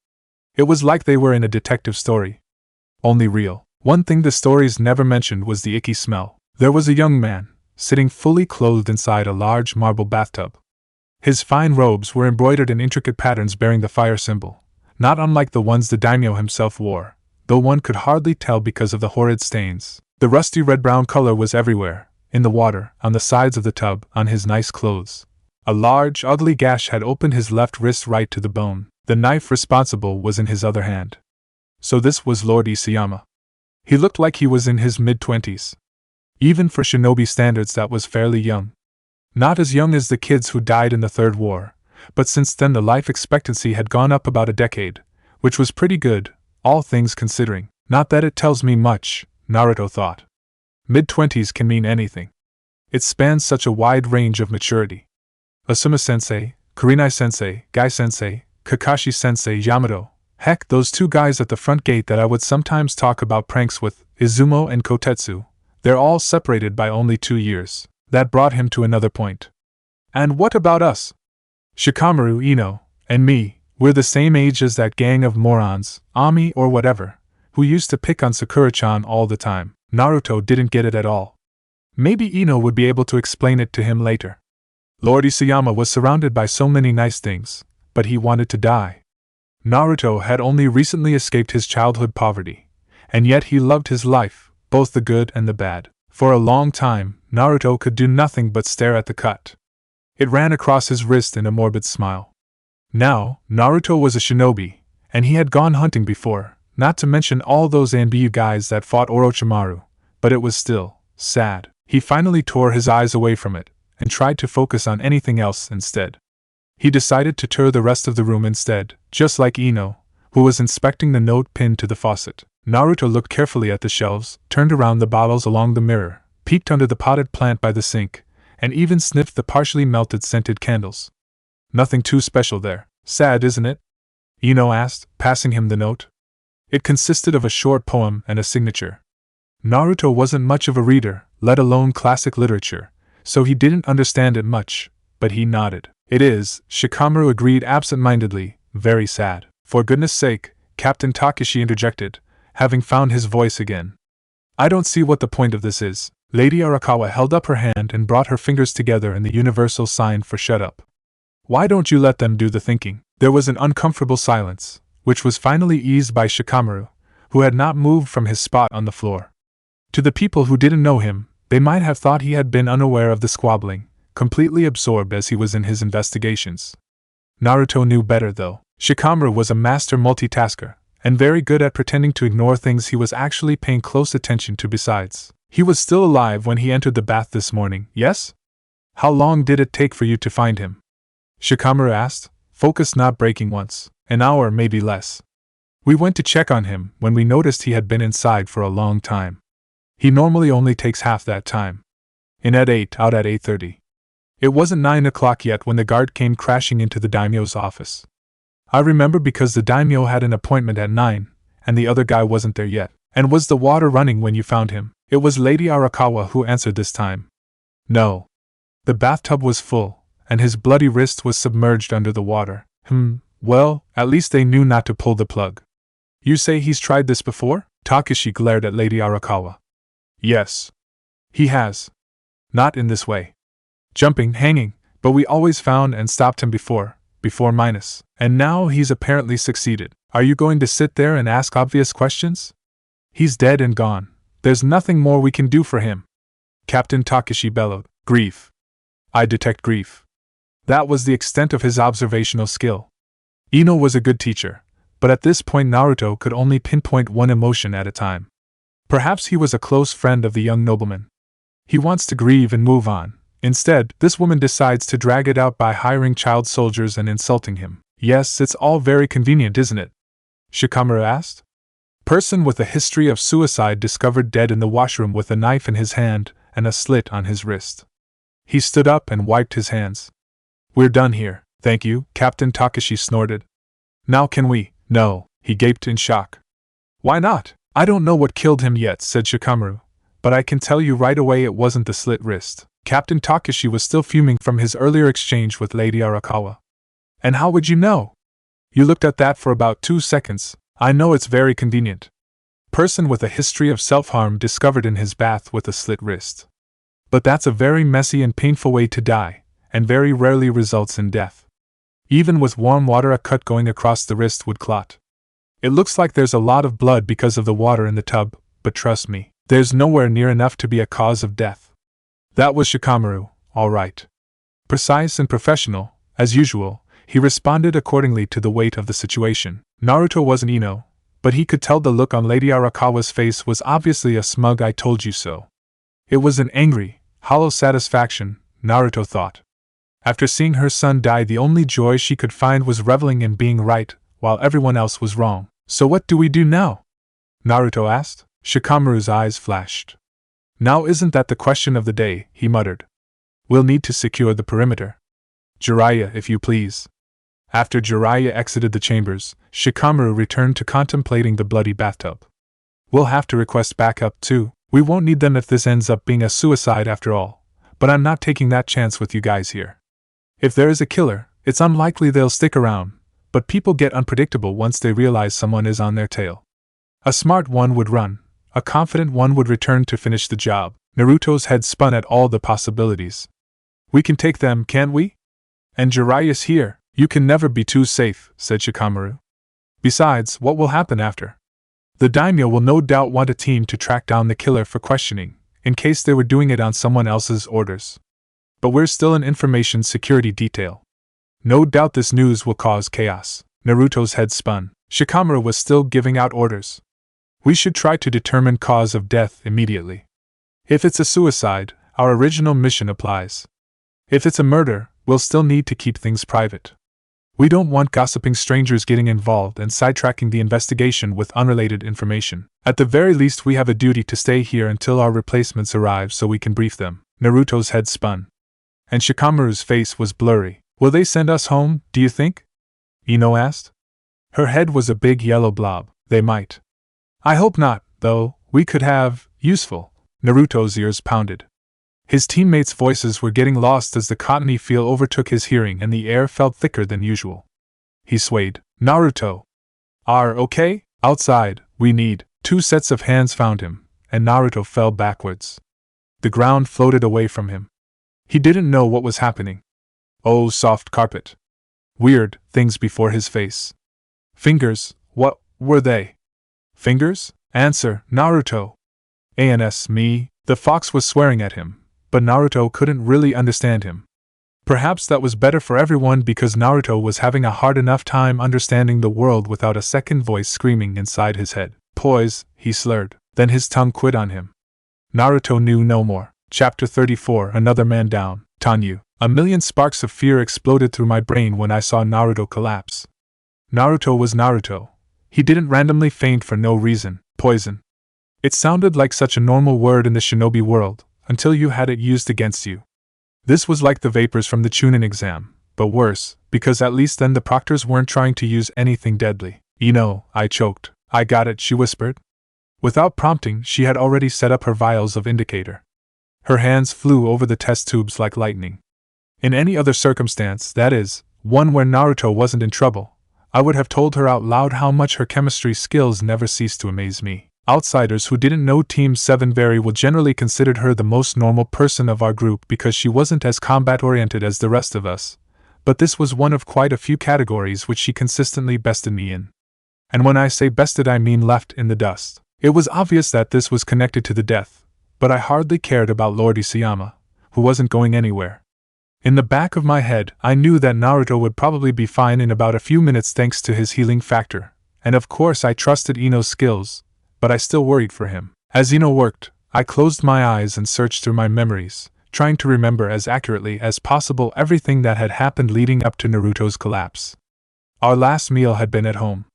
Speaker 1: It was like they were in a detective story. Only real. One thing the stories never mentioned was the icky smell. There was a young man, sitting fully clothed inside a large marble bathtub. His fine robes were embroidered in intricate patterns bearing the fire symbol, not unlike the ones the daimyo himself wore, though one could hardly tell because of the horrid stains. The rusty red-brown color was everywhere, in the water, on the sides of the tub, on his nice clothes. A large, ugly gash had opened his left wrist right to the bone. The knife responsible was in his other hand. So this was Lord Isayama. He looked like he was in his mid-20s. Even for shinobi standards that was fairly young. Not as young as the kids who died in the Third War, but since then the life expectancy had gone up about a decade, which was pretty good, all things considering. Not that it tells me much, Naruto thought. Mid-20s can mean anything. It spans such a wide range of maturity. Asuma-sensei, Kurenai-sensei, Gai-sensei, Kakashi-sensei, Yamato. Heck, those two guys at the front gate that I would sometimes talk about pranks with, Izumo and Kotetsu, they're all separated by only 2 years. That brought him to another point. And what about us? Shikamaru, Ino, and me, we're the same age as that gang of morons, Ami or whatever, who used to pick on Sakura-chan all the time. Naruto didn't get it at all. Maybe Ino would be able to explain it to him later. Lord Isayama was surrounded by so many nice things, but he wanted to die. Naruto had only recently escaped his childhood poverty, and yet he loved his life, both the good and the bad. For a long time, Naruto could do nothing but stare at the cut. It ran across his wrist in a morbid smile. Now, Naruto was a shinobi, and he had gone hunting before, not to mention all those Anbiyu guys that fought Orochimaru, but it was still sad. He finally tore his eyes away from it, and tried to focus on anything else instead. He decided to tour the rest of the room instead, just like Ino, who was inspecting the note pinned to the faucet. Naruto looked carefully at the shelves, turned around the bottles along the mirror, peeked under the potted plant by the sink, and even sniffed the partially melted scented candles. Nothing too special there. Sad, isn't it? Ino asked, passing him the note. It consisted of a short poem and a signature. Naruto wasn't much of a reader, let alone classic literature, so he didn't understand it much, but he nodded. It is, Shikamaru agreed absent-mindedly, very sad. For goodness sake, Captain Kakashi interjected, having found his voice again. I don't see what the point of this is. Lady Arakawa held up her hand and brought her fingers together in the universal sign for shut up. Why don't you let them do the thinking? There was an uncomfortable silence, which was finally eased by Shikamaru, who had not moved from his spot on the floor. To the people who didn't know him, they might have thought he had been unaware of the squabbling, completely absorbed as he was in his investigations. Naruto knew better though. Shikamaru was a master multitasker, and very good at pretending to ignore things he was actually paying close attention to besides. He was still alive when he entered the bath this morning, yes? How long did it take for you to find him? Shikamaru asked, focus not breaking once. An hour, maybe less. We went to check on him when we noticed he had been inside for a long time. He normally only takes half that time. In at 8, out at 8:30. It wasn't 9 o'clock yet when the guard came crashing into the daimyo's office. I remember because the daimyo had an appointment at 9, and the other guy wasn't there yet. And was the water running when you found him? It was Lady Arakawa who answered this time. No. The bathtub was full, and his bloody wrist was submerged under the water. Well, at least they knew not to pull the plug. You say he's tried this before? Kakashi glared at Lady Arakawa. Yes. He has. Not in this way. Jumping, hanging, but we always found and stopped him before minus. And now he's apparently succeeded. Are you going to sit there and ask obvious questions? He's dead and gone. There's nothing more we can do for him. Captain Kakashi bellowed. Grief. I detect grief. That was the extent of his observational skill. Ino was a good teacher, but at this point Naruto could only pinpoint one emotion at a time. Perhaps he was a close friend of the young nobleman. He wants to grieve and move on. Instead, this woman decides to drag it out by hiring child soldiers and insulting him. Yes, it's all very convenient, isn't it? Shikamaru asked. Person with a history of suicide discovered dead in the washroom with a knife in his hand and a slit on his wrist. He stood up and wiped his hands. We're done here, thank you, Captain Kakashi snorted. Now can we? No, he gaped in shock. Why not? I don't know what killed him yet, said Shikamaru, but I can tell you right away it wasn't the slit wrist. Captain Kakashi was still fuming from his earlier exchange with Lady Arakawa. And how would you know? You looked at that for about 2 seconds. I know it's very convenient. Person with a history of self-harm discovered in his bath with a slit wrist. But that's a very messy and painful way to die, and very rarely results in death. Even with warm water, a cut going across the wrist would clot. It looks like there's a lot of blood because of the water in the tub, but trust me, there's nowhere near enough to be a cause of death. That was Shikamaru, all right. Precise and professional, as usual, he responded accordingly to the weight of the situation. Naruto wasn't Ino, but he could tell the look on Lady Arakawa's face was obviously a smug I told you so. It was an angry, hollow satisfaction, Naruto thought. After seeing her son die, the only joy she could find was reveling in being right, while everyone else was wrong. So what do we do now? Naruto asked. Shikamaru's eyes flashed. Now isn't that the question of the day, he muttered. We'll need to secure the perimeter. Jiraiya, if you please. After Jiraiya exited the chambers, Shikamaru returned to contemplating the bloody bathtub. We'll have to request backup too. We won't need them if this ends up being a suicide after all, but I'm not taking that chance with you guys here. If there is a killer, it's unlikely they'll stick around, but people get unpredictable once they realize someone is on their tail. A smart one would run. A confident one would return to finish the job. Naruto's head spun at all the possibilities. We can take them, can't we? And Jiraiya's here. You can never be too safe, said Shikamaru. Besides, what will happen after? The daimyo will no doubt want a team to track down the killer for questioning, in case they were doing it on someone else's orders. But we're still an information security detail. No doubt this news will cause chaos. Naruto's head spun. Shikamaru was still giving out orders. We should try to determine cause of death immediately. If it's a suicide, our original mission applies. If it's a murder, we'll still need to keep things private. We don't want gossiping strangers getting involved and sidetracking the investigation with unrelated information. At the very least, we have a duty to stay here until our replacements arrive so we can brief them. Naruto's head spun. And Shikamaru's face was blurry. Will they send us home, do you think? Ino asked. Her head was a big yellow blob. They might. I hope not, though. We could have useful. Naruto's ears pounded. His teammates' voices were getting lost as the cottony feel overtook his hearing and the air felt thicker than usual. He swayed. Naruto. Are okay? Outside, we need. 2 sets of hands found him, and Naruto fell backwards. The ground floated away from him. He didn't know what was happening. Oh, soft carpet. Weird things before his face. Fingers, what were they? Fingers? Answer, Naruto. Ans me. The fox was swearing at him, but Naruto couldn't really understand him. Perhaps that was better for everyone because Naruto was having a hard enough time understanding the world without a second voice screaming inside his head. Poise, he slurred. Then his tongue quit on him. Naruto knew no more. Chapter 34. Another man down. Tanyu. A million sparks of fear exploded through my brain when I saw Naruto collapse. Naruto was Naruto. He didn't randomly faint for no reason. Poison. It sounded like such a normal word in the shinobi world, until you had it used against you. This was like the vapors from the Chunin exam, but worse, because at least then the proctors weren't trying to use anything deadly. I choked. I got it, she whispered. Without prompting, she had already set up her vials of indicator. Her hands flew over the test tubes like lightning. In any other circumstance, that is, one where Naruto wasn't in trouble, I would have told her out loud how much her chemistry skills never ceased to amaze me. Outsiders who didn't know Team 7 very well generally considered her the most normal person of our group because she wasn't as combat-oriented as the rest of us, but this was one of quite a few categories which she consistently bested me in. And when I say bested I mean left in the dust. It was obvious that this was connected to the death, but I hardly cared about Lord Isayama, who wasn't going anywhere. In the back of my head, I knew that Naruto would probably be fine in about a few minutes thanks to his healing factor, and of course I trusted Ino's skills, but I still worried for him. As Ino worked, I closed my eyes and searched through my memories, trying to remember as accurately as possible everything that had happened leading up to Naruto's collapse. Our last meal had been at home.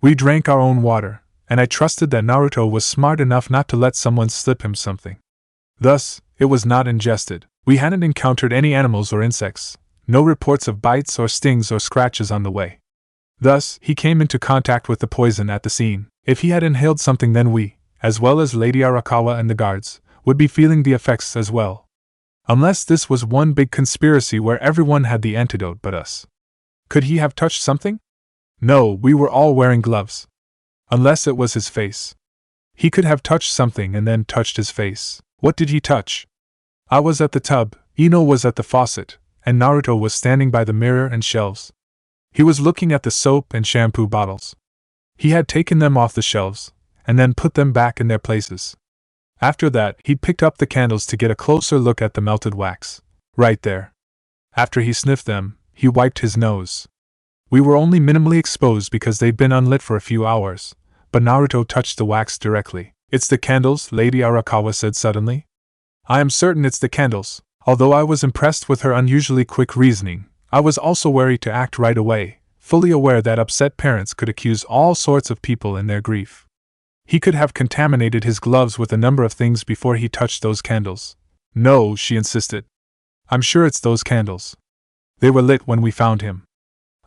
Speaker 1: We drank our own water, and I trusted that Naruto was smart enough not to let someone slip him something. Thus, it was not ingested. We hadn't encountered any animals or insects, no reports of bites or stings or scratches on the way. Thus, he came into contact with the poison at the scene. If he had inhaled something, then we, as well as Lady Arakawa and the guards, would be feeling the effects as well. Unless this was one big conspiracy where everyone had the antidote but us. Could he have touched something? No, we were all wearing gloves. Unless it was his face. He could have touched something and then touched his face. What did he touch? I was at the tub, Ino was at the faucet, and Naruto was standing by the mirror and shelves. He was looking at the soap and shampoo bottles. He had taken them off the shelves, and then put them back in their places. After that, he picked up the candles to get a closer look at the melted wax. Right there. After he sniffed them, he wiped his nose. We were only minimally exposed because they'd been unlit for a few hours, but Naruto touched the wax directly. It's the candles, Lady Arakawa said suddenly. I am certain it's the candles. Although I was impressed with her unusually quick reasoning, I was also wary to act right away, fully aware that upset parents could accuse all sorts of people in their grief. He could have contaminated his gloves with a number of things before he touched those candles. No, she insisted. I'm sure it's those candles. They were lit when we found him.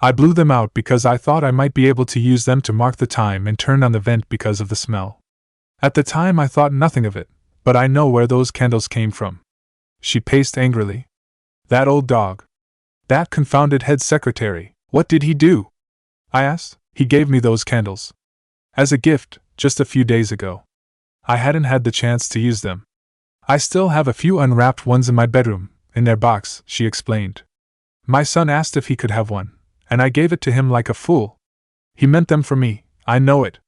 Speaker 1: I blew them out because I thought I might be able to use them to mark the time and turned on the vent because of the smell. At the time I thought nothing of it, but I know where those candles came from. She paced angrily. That old dog. That confounded head secretary. What did he do? I asked. He gave me those candles. As a gift, just a few days ago. I hadn't had the chance to use them. I still have a few unwrapped ones in my bedroom, in their box, she explained. My son asked if he could have one, and I gave it to him like a fool. He meant them for me, I know it.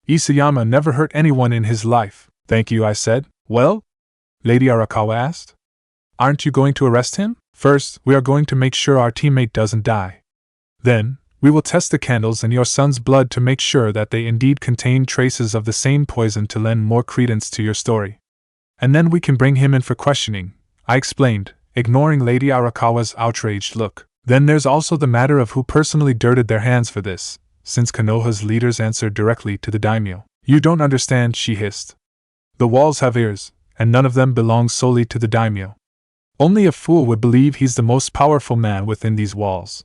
Speaker 1: Isayama never hurt anyone in his life. Thank you, I said. Well? Lady Arakawa asked. Aren't you going to arrest him? First, we are going to make sure our teammate doesn't die. Then, we will test the candles and your son's blood to make sure that they indeed contain traces of the same poison to lend more credence to your story. And then we can bring him in for questioning, I explained, ignoring Lady Arakawa's outraged look. Then there's also the matter of who personally dirted their hands for this, since Konoha's leaders answered directly to the daimyo. You don't understand, she hissed. The walls have ears, and none of them belong solely to the daimyo. Only a fool would believe he's the most powerful man within these walls.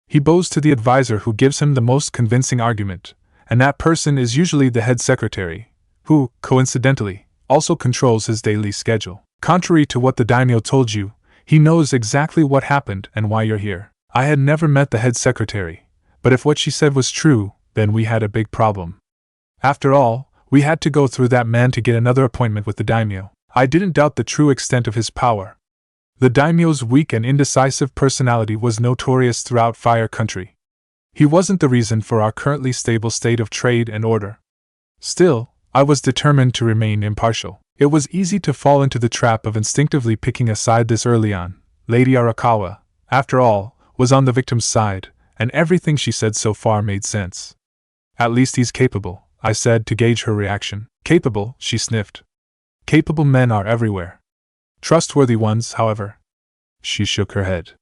Speaker 1: He bows to the advisor who gives him the most convincing argument, and that person is usually the head secretary, who, coincidentally, also controls his daily schedule. Contrary to what the daimyo told you, he knows exactly what happened and why you're here. I had never met the head secretary, but if what she said was true, then we had a big problem. After all, we had to go through that man to get another appointment with the daimyo. I didn't doubt the true extent of his power. The daimyo's weak and indecisive personality was notorious throughout Fire Country. He wasn't the reason for our currently stable state of trade and order. Still, I was determined to remain impartial. It was easy to fall into the trap of instinctively picking a side this early on. Lady Arakawa, after all, was on the victim's side, and everything she said so far made sense. At least he's capable, I said to gauge her reaction. Capable, she sniffed. Capable men are everywhere. Trustworthy ones, however. She shook her head.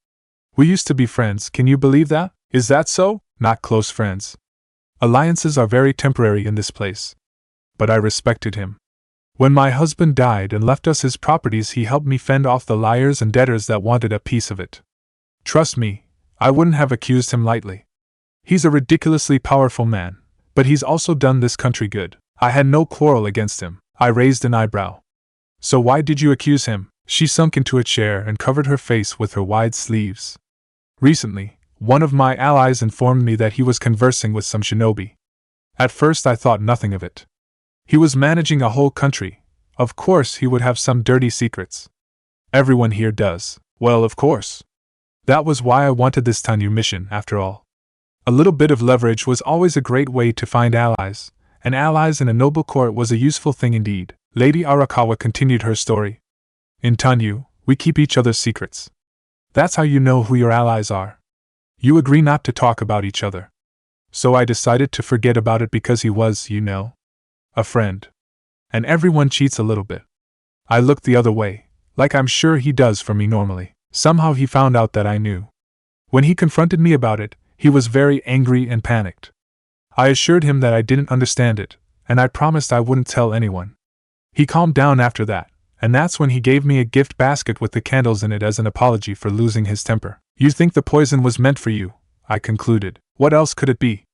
Speaker 1: We used to be friends, can you believe that? Is that so? Not close friends. Alliances are very temporary in this place. But I respected him. When my husband died and left us his properties, he helped me fend off the liars and debtors that wanted a piece of it. Trust me, I wouldn't have accused him lightly. He's a ridiculously powerful man, but he's also done this country good. I had no quarrel against him. I raised an eyebrow. So why did you accuse him? She sunk into a chair and covered her face with her wide sleeves. Recently, one of my allies informed me that he was conversing with some shinobi. At first I thought nothing of it. He was managing a whole country. Of course he would have some dirty secrets. Everyone here does. Well, of course. That was why I wanted this Tanyu mission, after all. A little bit of leverage was always a great way to find allies, and allies in a noble court was a useful thing indeed. Lady Arakawa continued her story. In Tanyu, we keep each other's secrets. That's how you know who your allies are. You agree not to talk about each other. So I decided to forget about it because he was, a friend. And everyone cheats a little bit. I looked the other way, like I'm sure he does for me normally. Somehow he found out that I knew. When he confronted me about it, he was very angry and panicked. I assured him that I didn't understand it, and I promised I wouldn't tell anyone. He calmed down after that, and that's when he gave me a gift basket with the candles in it as an apology for losing his temper. You think the poison was meant for you, I concluded. What else could it be?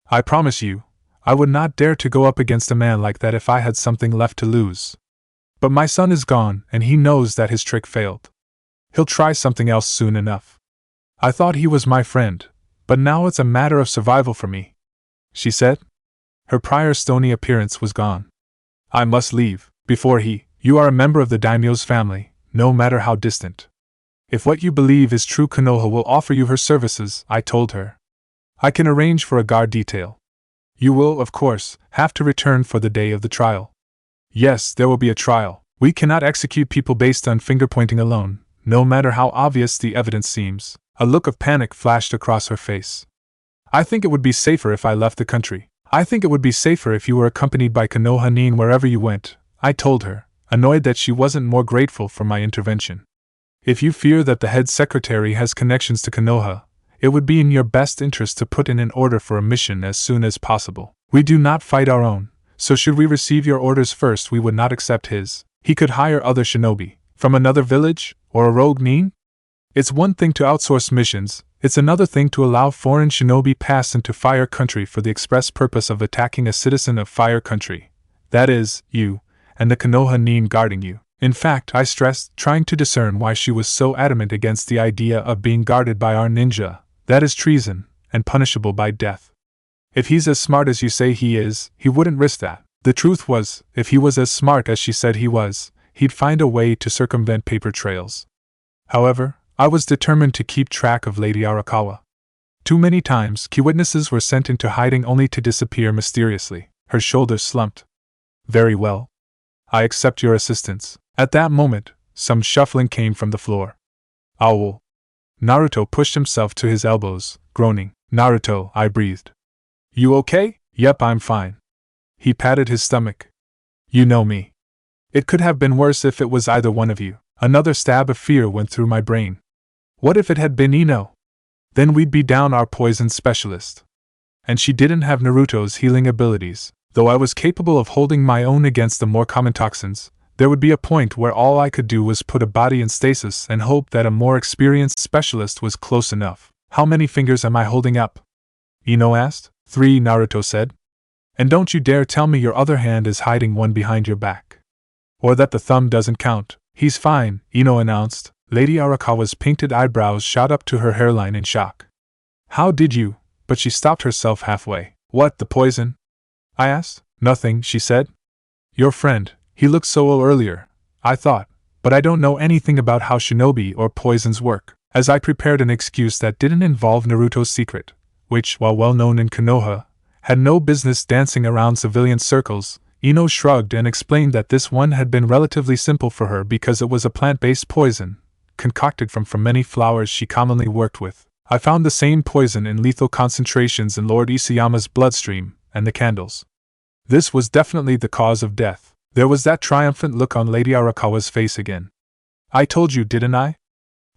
Speaker 1: I promise you, I would not dare to go up against a man like that if I had something left to lose. But my son is gone, and he knows that his trick failed. He'll try something else soon enough. I thought he was my friend, but now it's a matter of survival for me, she said. Her prior stony appearance was gone. I must leave, before you are a member of the daimyo's family, no matter how distant. If what you believe is true, Konoha will offer you her services, I told her. I can arrange for a guard detail. You will, of course, have to return for the day of the trial. Yes, there will be a trial. We cannot execute people based on finger-pointing alone, no matter how obvious the evidence seems. A look of panic flashed across her face. I think it would be safer if I left the country. I think it would be safer if you were accompanied by Konoha Nin wherever you went, I told her, annoyed that she wasn't more grateful for my intervention. If you fear that the head secretary has connections to Konoha, it would be in your best interest to put in an order for a mission as soon as possible. We do not fight our own, so should we receive your orders first, we would not accept his. He could hire other shinobi, from another village, or a rogue Nin? It's one thing to outsource missions, it's another thing to allow foreign shinobi pass into Fire Country for the express purpose of attacking a citizen of Fire Country. That is, you, and the Konoha Nin guarding you. In fact, I stressed, trying to discern why she was so adamant against the idea of being guarded by our ninja. That is treason, and punishable by death. If he's as smart as you say he is, he wouldn't risk that. The truth was, if he was as smart as she said he was, he'd find a way to circumvent paper trails. However, I was determined to keep track of Lady Arakawa. Too many times, key witnesses were sent into hiding only to disappear mysteriously. Her shoulders slumped. Very well. I accept your assistance. At that moment, some shuffling came from the floor. Owl. Naruto pushed himself to his elbows, groaning. Naruto, I breathed. You okay? Yep, I'm fine. He patted his stomach. You know me. It could have been worse if it was either one of you. Another stab of fear went through my brain. What if it had been Ino? Then we'd be down our poison specialist. And she didn't have Naruto's healing abilities. Though I was capable of holding my own against the more common toxins, there would be a point where all I could do was put a body in stasis and hope that a more experienced specialist was close enough. How many fingers am I holding up? Ino asked. 3, Naruto said. And don't you dare tell me your other hand is hiding one behind your back. Or that the thumb doesn't count. He's fine, Ino announced. Lady Arakawa's painted eyebrows shot up to her hairline in shock. How did you? But she stopped herself halfway. What, the poison? I asked. Nothing, she said. Your friend, he looked so ill earlier, I thought, but I don't know anything about how shinobi or poisons work. As I prepared an excuse that didn't involve Naruto's secret, which, while well known in Konoha, had no business dancing around civilian circles, Ino shrugged and explained that this one had been relatively simple for her because it was a plant-based poison, concocted from many flowers she commonly worked with. I found the same poison in lethal concentrations in Lord Isayama's bloodstream, and the candles. This was definitely the cause of death. There was that triumphant look on Lady Arakawa's face again. I told you, didn't I?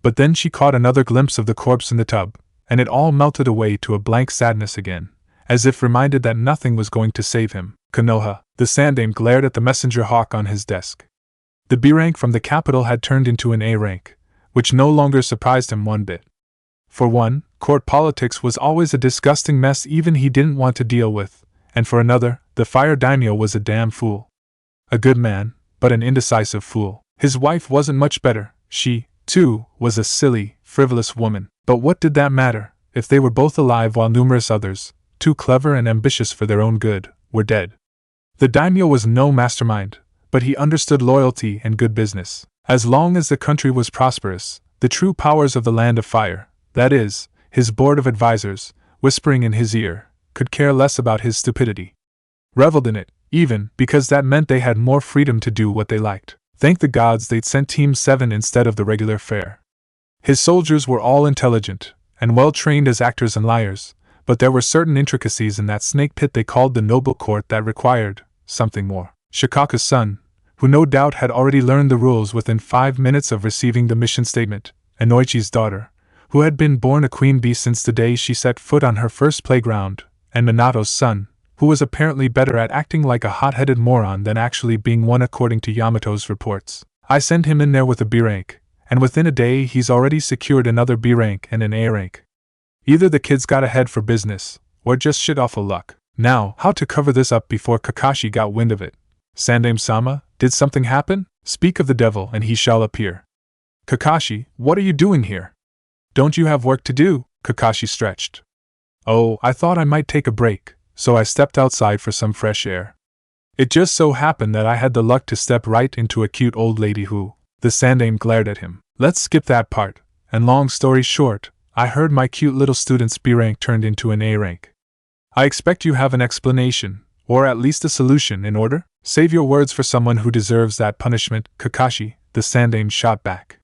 Speaker 1: But then she caught another glimpse of the corpse in the tub, and it all melted away to a blank sadness again, as if reminded that nothing was going to save him. Konoha, the Sandaime glared at the messenger hawk on his desk. The B rank from the capital had turned into an A rank, which no longer surprised him one bit. For one, Court politics was always a disgusting mess even he didn't want to deal with, and for another, the fire daimyo was a damn fool. A good man, but an indecisive fool. His wife wasn't much better. She, too, was a silly, frivolous woman. But what did that matter, if they were both alive while numerous others, too clever and ambitious for their own good, were dead? The daimyo was no mastermind, but he understood loyalty and good business. As long as the country was prosperous, the true powers of the Land of Fire, that is, his board of advisors, whispering in his ear, could care less about his stupidity. Reveled in it, even, because that meant they had more freedom to do what they liked. Thank the gods they'd sent Team 7 instead of the regular fare. His soldiers were all intelligent, and well trained as actors and liars, but there were certain intricacies in that snake pit they called the noble court that required something more. Shikaka's son, who no doubt had already learned the rules within 5 minutes of receiving the mission statement, and Noichi's daughter, who had been born a queen bee since the day she set foot on her first playground, and Minato's son, who was apparently better at acting like a hot-headed moron than actually being one according to Yamato's reports. I send him in there with a B rank, and within a day he's already secured another B rank and an A rank. Either the kid's got a head for business, or just shit awful luck. Now, how to cover this up before Kakashi got wind of it? Sandaime-sama, did something happen? Speak of the devil and he shall appear. Kakashi, what are you doing here? Don't you have work to do? Kakashi stretched. Oh, I thought I might take a break, so I stepped outside for some fresh air. It just so happened that I had the luck to step right into a cute old lady who… The Sandaime glared at him. Let's skip that part, and long story short, I heard my cute little student's B rank turned into an A rank. I expect you have an explanation, or at least a solution in order? Save your words for someone who deserves that punishment, Kakashi, the Sandaime shot back.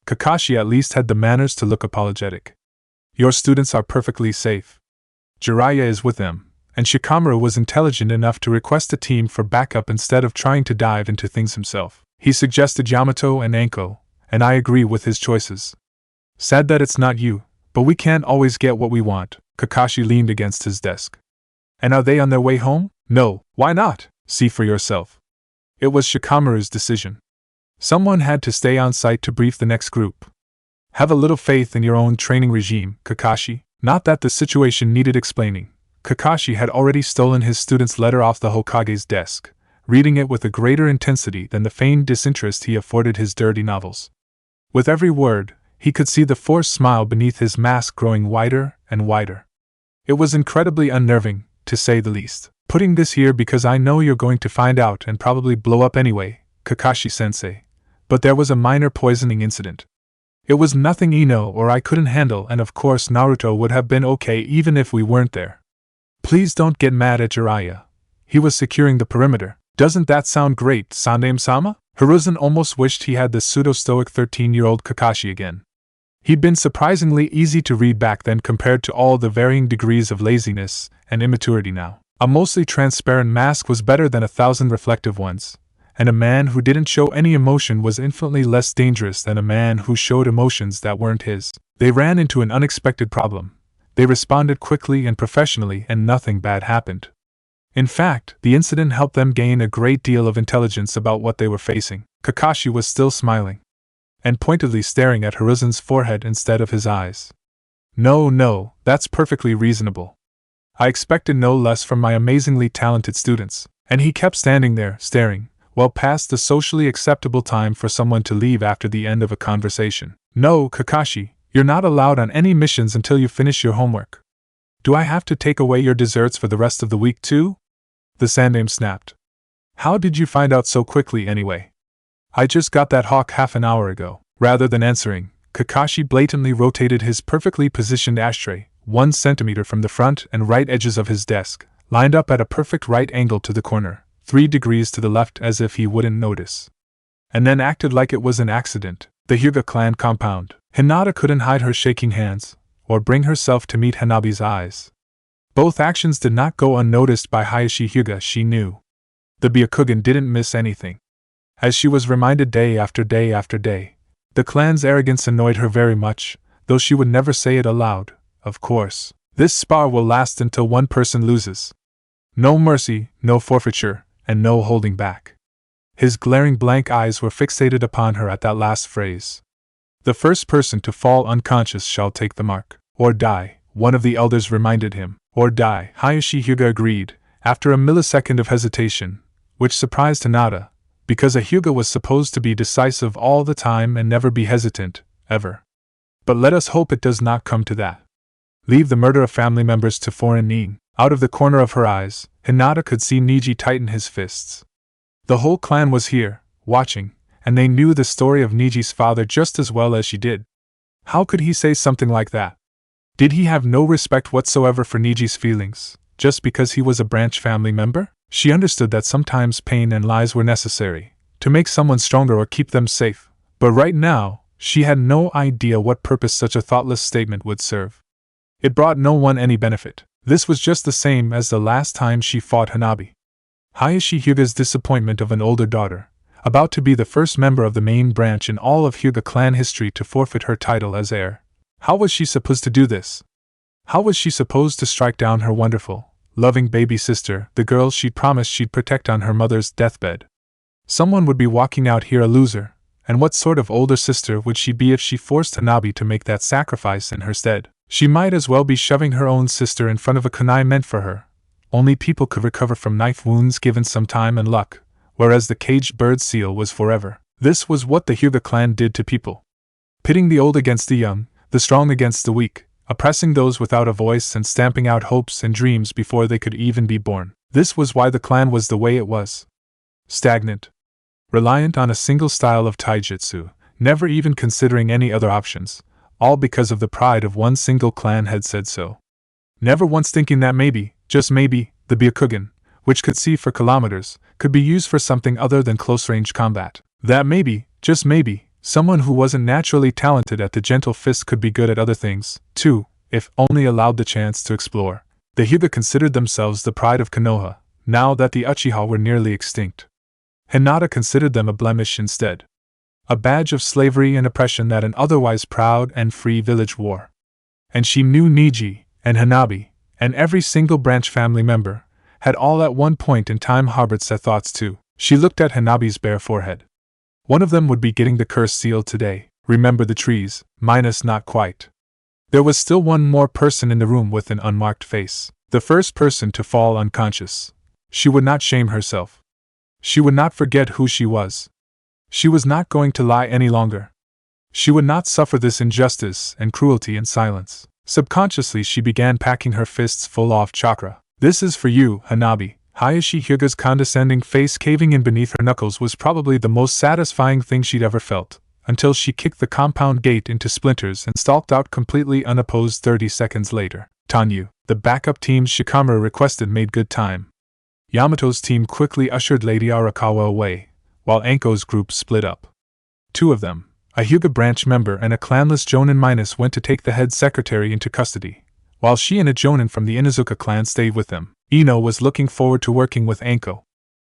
Speaker 1: Kakashi at least had the manners to look apologetic. Your students are perfectly safe. Jiraiya is with them, and Shikamaru was intelligent enough to request a team for backup instead of trying to dive into things himself. He suggested Yamato and Anko, and I agree with his choices. Sad that it's not you, but we can't always get what we want. Kakashi leaned against his desk. And are they on their way home? No, why not? See for yourself. It was Shikamaru's decision. Someone had to stay on site to brief the next group. Have a little faith in your own training regime, Kakashi. Not that the situation needed explaining. Kakashi had already stolen his student's letter off the Hokage's desk, reading it with a greater intensity than the feigned disinterest he afforded his dirty novels. With every word, he could see the forced smile beneath his mask growing wider and wider. It was incredibly unnerving, to say the least. Putting this here because I know you're going to find out and probably blow up anyway, Kakashi-sensei. But there was a minor poisoning incident. It was nothing Ino or I couldn't handle, and of course Naruto would have been okay even if we weren't there. Please don't get mad at Jiraiya. He was securing the perimeter. Doesn't that sound great, Sandaime-sama? Hiruzen almost wished he had the pseudo-stoic 13-year-old Kakashi again. He'd been surprisingly easy to read back then compared to all the varying degrees of laziness and immaturity now. A mostly transparent mask was better than 1,000 reflective ones, and a man who didn't show any emotion was infinitely less dangerous than a man who showed emotions that weren't his. They ran into an unexpected problem. They responded quickly and professionally, and nothing bad happened. In fact, the incident helped them gain a great deal of intelligence about what they were facing. Kakashi was still smiling, and pointedly staring at Hiruzen's forehead instead of his eyes. No, that's perfectly reasonable. I expected no less from my amazingly talented students. And he kept standing there, staring, well past the socially acceptable time for someone to leave after the end of a conversation. No, Kakashi, you're not allowed on any missions until you finish your homework. Do I have to take away your desserts for the rest of the week too? The Sandaime snapped. How did you find out so quickly anyway? I just got that hawk half an hour ago. Rather than answering, Kakashi blatantly rotated his perfectly positioned ashtray, 1 centimeter from the front and right edges of his desk, lined up at a perfect right angle to the corner, 3 degrees to the left as if he wouldn't notice. And then acted like it was an accident. The Hyuga clan compound. Hinata couldn't hide her shaking hands, or bring herself to meet Hanabi's eyes. Both actions did not go unnoticed by Hayashi Hyuga, she knew. The Byakugan didn't miss anything. As she was reminded day after day after day, the clan's arrogance annoyed her very much, though she would never say it aloud, of course. This spar will last until one person loses. No mercy, no forfeiture, and no holding back. His glaring blank eyes were fixated upon her at that last phrase. The first person to fall unconscious shall take the mark. Or die, one of the elders reminded him. Or die, Hayashi Hyuga agreed, after a millisecond of hesitation, which surprised Hinata, because a Hyuga was supposed to be decisive all the time and never be hesitant, ever. But let us hope it does not come to that. Leave the murder of family members to foreign Nin. Out of the corner of her eyes, Hinata could see Niji tighten his fists. The whole clan was here, watching, and they knew the story of Niji's father just as well as she did. How could he say something like that? Did he have no respect whatsoever for Niji's feelings, just because he was a branch family member? She understood that sometimes pain and lies were necessary, to make someone stronger or keep them safe, but right now, she had no idea what purpose such a thoughtless statement would serve. It brought no one any benefit. This was just the same as the last time she fought Hanabi. Hayashi Hyuga's disappointment of an older daughter, about to be the first member of the main branch in all of Hyuga clan history to forfeit her title as heir. How was she supposed to do this? How was she supposed to strike down her wonderful, loving baby sister, the girl she'd promised she'd protect on her mother's deathbed? Someone would be walking out here a loser, and what sort of older sister would she be if she forced Hanabi to make that sacrifice in her stead? She might as well be shoving her own sister in front of a kunai meant for her. Only people could recover from knife wounds given some time and luck, whereas the caged bird seal was forever. This was what the Hyuga clan did to people. Pitting the old against the young, the strong against the weak, oppressing those without a voice and stamping out hopes and dreams before they could even be born. This was why the clan was the way it was. Stagnant. Reliant on a single style of taijutsu, never even considering any other options. All because of the pride of one single clan had said so. Never once thinking that maybe, just maybe, the Byakugan, which could see for kilometers, could be used for something other than close-range combat. That maybe, just maybe, someone who wasn't naturally talented at the gentle fist could be good at other things, too, if only allowed the chance to explore. The Hyuga considered themselves the pride of Konoha, now that the Uchiha were nearly extinct. Hinata considered them a blemish instead. A badge of slavery and oppression that an otherwise proud and free village wore. And she knew Niji, and Hanabi, and every single branch family member, had all at one point in time harbored such thoughts too. She looked at Hanabi's bare forehead. One of them would be getting the curse sealed today, remember the trees, minus not quite. There was still one more person in the room with an unmarked face. The first person to fall unconscious. She would not shame herself. She would not forget who she was. She was not going to lie any longer. She would not suffer this injustice and cruelty in silence. Subconsciously she began packing her fists full of chakra. This is for you, Hanabi. Hayashi Hyuga's condescending face caving in beneath her knuckles was probably the most satisfying thing she'd ever felt, until she kicked the compound gate into splinters and stalked out completely unopposed 30 seconds later. Tanyu, the backup team Shikamaru requested, made good time. Yamato's team quickly ushered Lady Arakawa away, while Anko's group split up. Two of them, a Hyuga branch member and a clanless Jonin minus, went to take the head secretary into custody, while she and a Jonin from the Inuzuka clan stayed with them. Ino was looking forward to working with Anko.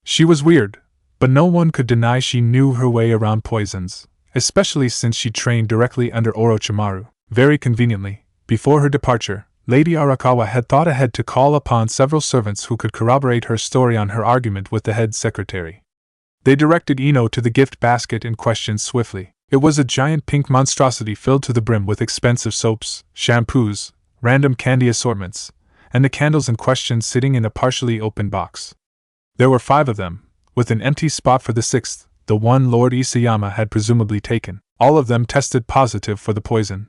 Speaker 1: She was weird, but no one could deny she knew her way around poisons, especially since she trained directly under Orochimaru. Very conveniently, before her departure, Lady Arakawa had thought ahead to call upon several servants who could corroborate her story on her argument with the head secretary. They directed Ino to the gift basket in question swiftly. It was a giant pink monstrosity filled to the brim with expensive soaps, shampoos, random candy assortments, and the candles in question sitting in a partially open box. There were 5 of them, with an empty spot for the 6th, the one Lord Isayama had presumably taken. All of them tested positive for the poison,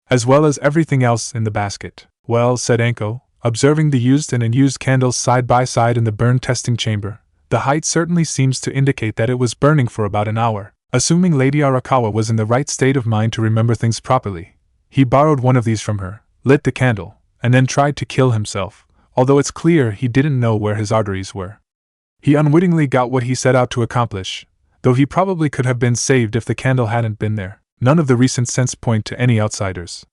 Speaker 1: as well as everything else in the basket. Well, said Anko, observing the used and unused candles side by side in the burn testing chamber, the height certainly seems to indicate that it was burning for about an hour. Assuming Lady Arakawa was in the right state of mind to remember things properly, he borrowed one of these from her, lit the candle, and then tried to kill himself, although it's clear he didn't know where his arteries were. He unwittingly got what he set out to accomplish, though he probably could have been saved if the candle hadn't been there. None of the recent scents point to any outsiders.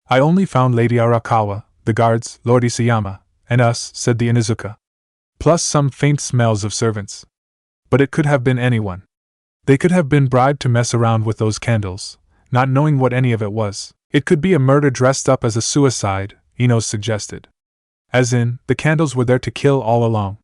Speaker 1: I only found Lady Arakawa, the guards, Lord Isayama, and us, said the Inuzuka. Plus some faint smells of servants. But it could have been anyone. They could have been bribed to mess around with those candles, not knowing what any of it was. It could be a murder dressed up as a suicide, Ino suggested. As in, the candles were there to kill all along.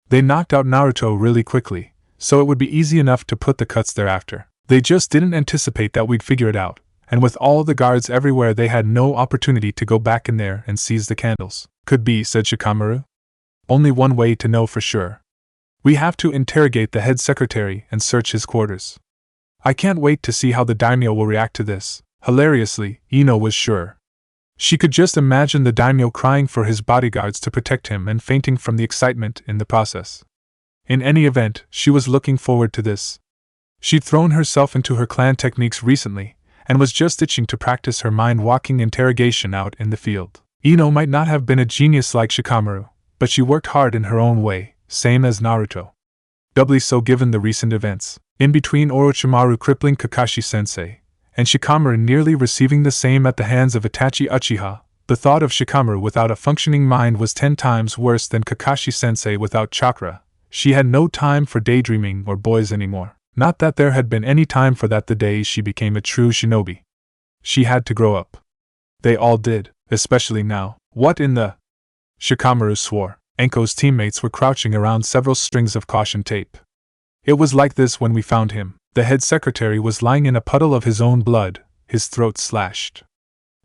Speaker 1: They knocked out Naruto really quickly, so it would be easy enough to put the cuts thereafter. They just didn't anticipate that we'd figure it out, and with all the guards everywhere they had no opportunity to go back in there and seize the candles. Could be, said Shikamaru. Only one way to know for sure. We have to interrogate the head secretary and search his quarters. I can't wait to see how the daimyo will react to this. Hilariously, Ino was sure. She could just imagine the daimyo crying for his bodyguards to protect him and fainting from the excitement in the process. In any event, she was looking forward to this. She'd thrown herself into her clan techniques recently, and was just itching to practice her mind-walking interrogation out in the field. Ino might not have been a genius like Shikamaru, but she worked hard in her own way, same as Naruto. Doubly so given the recent events, in between Orochimaru crippling Kakashi-sensei, and Shikamaru nearly receiving the same at the hands of Itachi Uchiha. The thought of Shikamaru without a functioning mind was 10 times worse than Kakashi-sensei without chakra. She had no time for daydreaming or boys anymore. Not that there had been any time for that the day she became a true shinobi. She had to grow up. They all did, especially now. What in the... Shikamaru swore. Enko's teammates were crouching around several strings of caution tape. It was like this when we found him. The head secretary was lying in a puddle of his own blood, his throat slashed.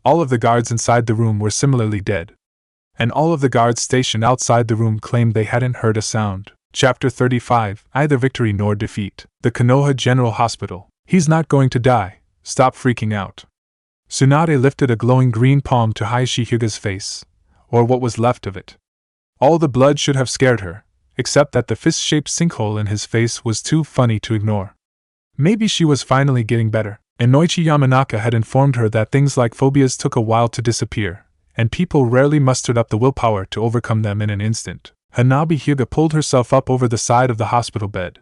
Speaker 1: All of the guards inside the room were similarly dead. And all of the guards stationed outside the room claimed they hadn't heard a sound. Chapter 35, Either Victory Nor Defeat. The Konoha General Hospital. He's not going to die. Stop freaking out. Tsunade lifted a glowing green palm to Hayashi Hyuga's face, or what was left of it. All the blood should have scared her, except that the fist-shaped sinkhole in his face was too funny to ignore. Maybe she was finally getting better. Inoichi Yamanaka had informed her that things like phobias took a while to disappear, and people rarely mustered up the willpower to overcome them in an instant. Hanabi Hyuga pulled herself up over the side of the hospital bed.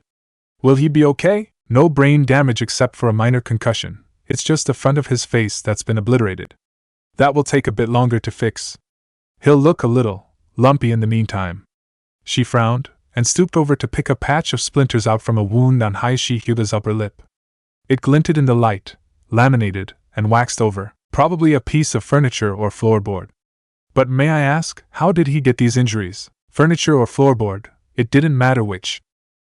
Speaker 1: Will he be okay? No brain damage except for a minor concussion. It's just the front of his face that's been obliterated. That will take a bit longer to fix. He'll look a little lumpy in the meantime. She frowned, and stooped over to pick a patch of splinters out from a wound on Hayashi Hyuga's upper lip. It glinted in the light, laminated, and waxed over, probably a piece of furniture or floorboard. But may I ask, how did he get these injuries? Furniture or floorboard, it didn't matter which.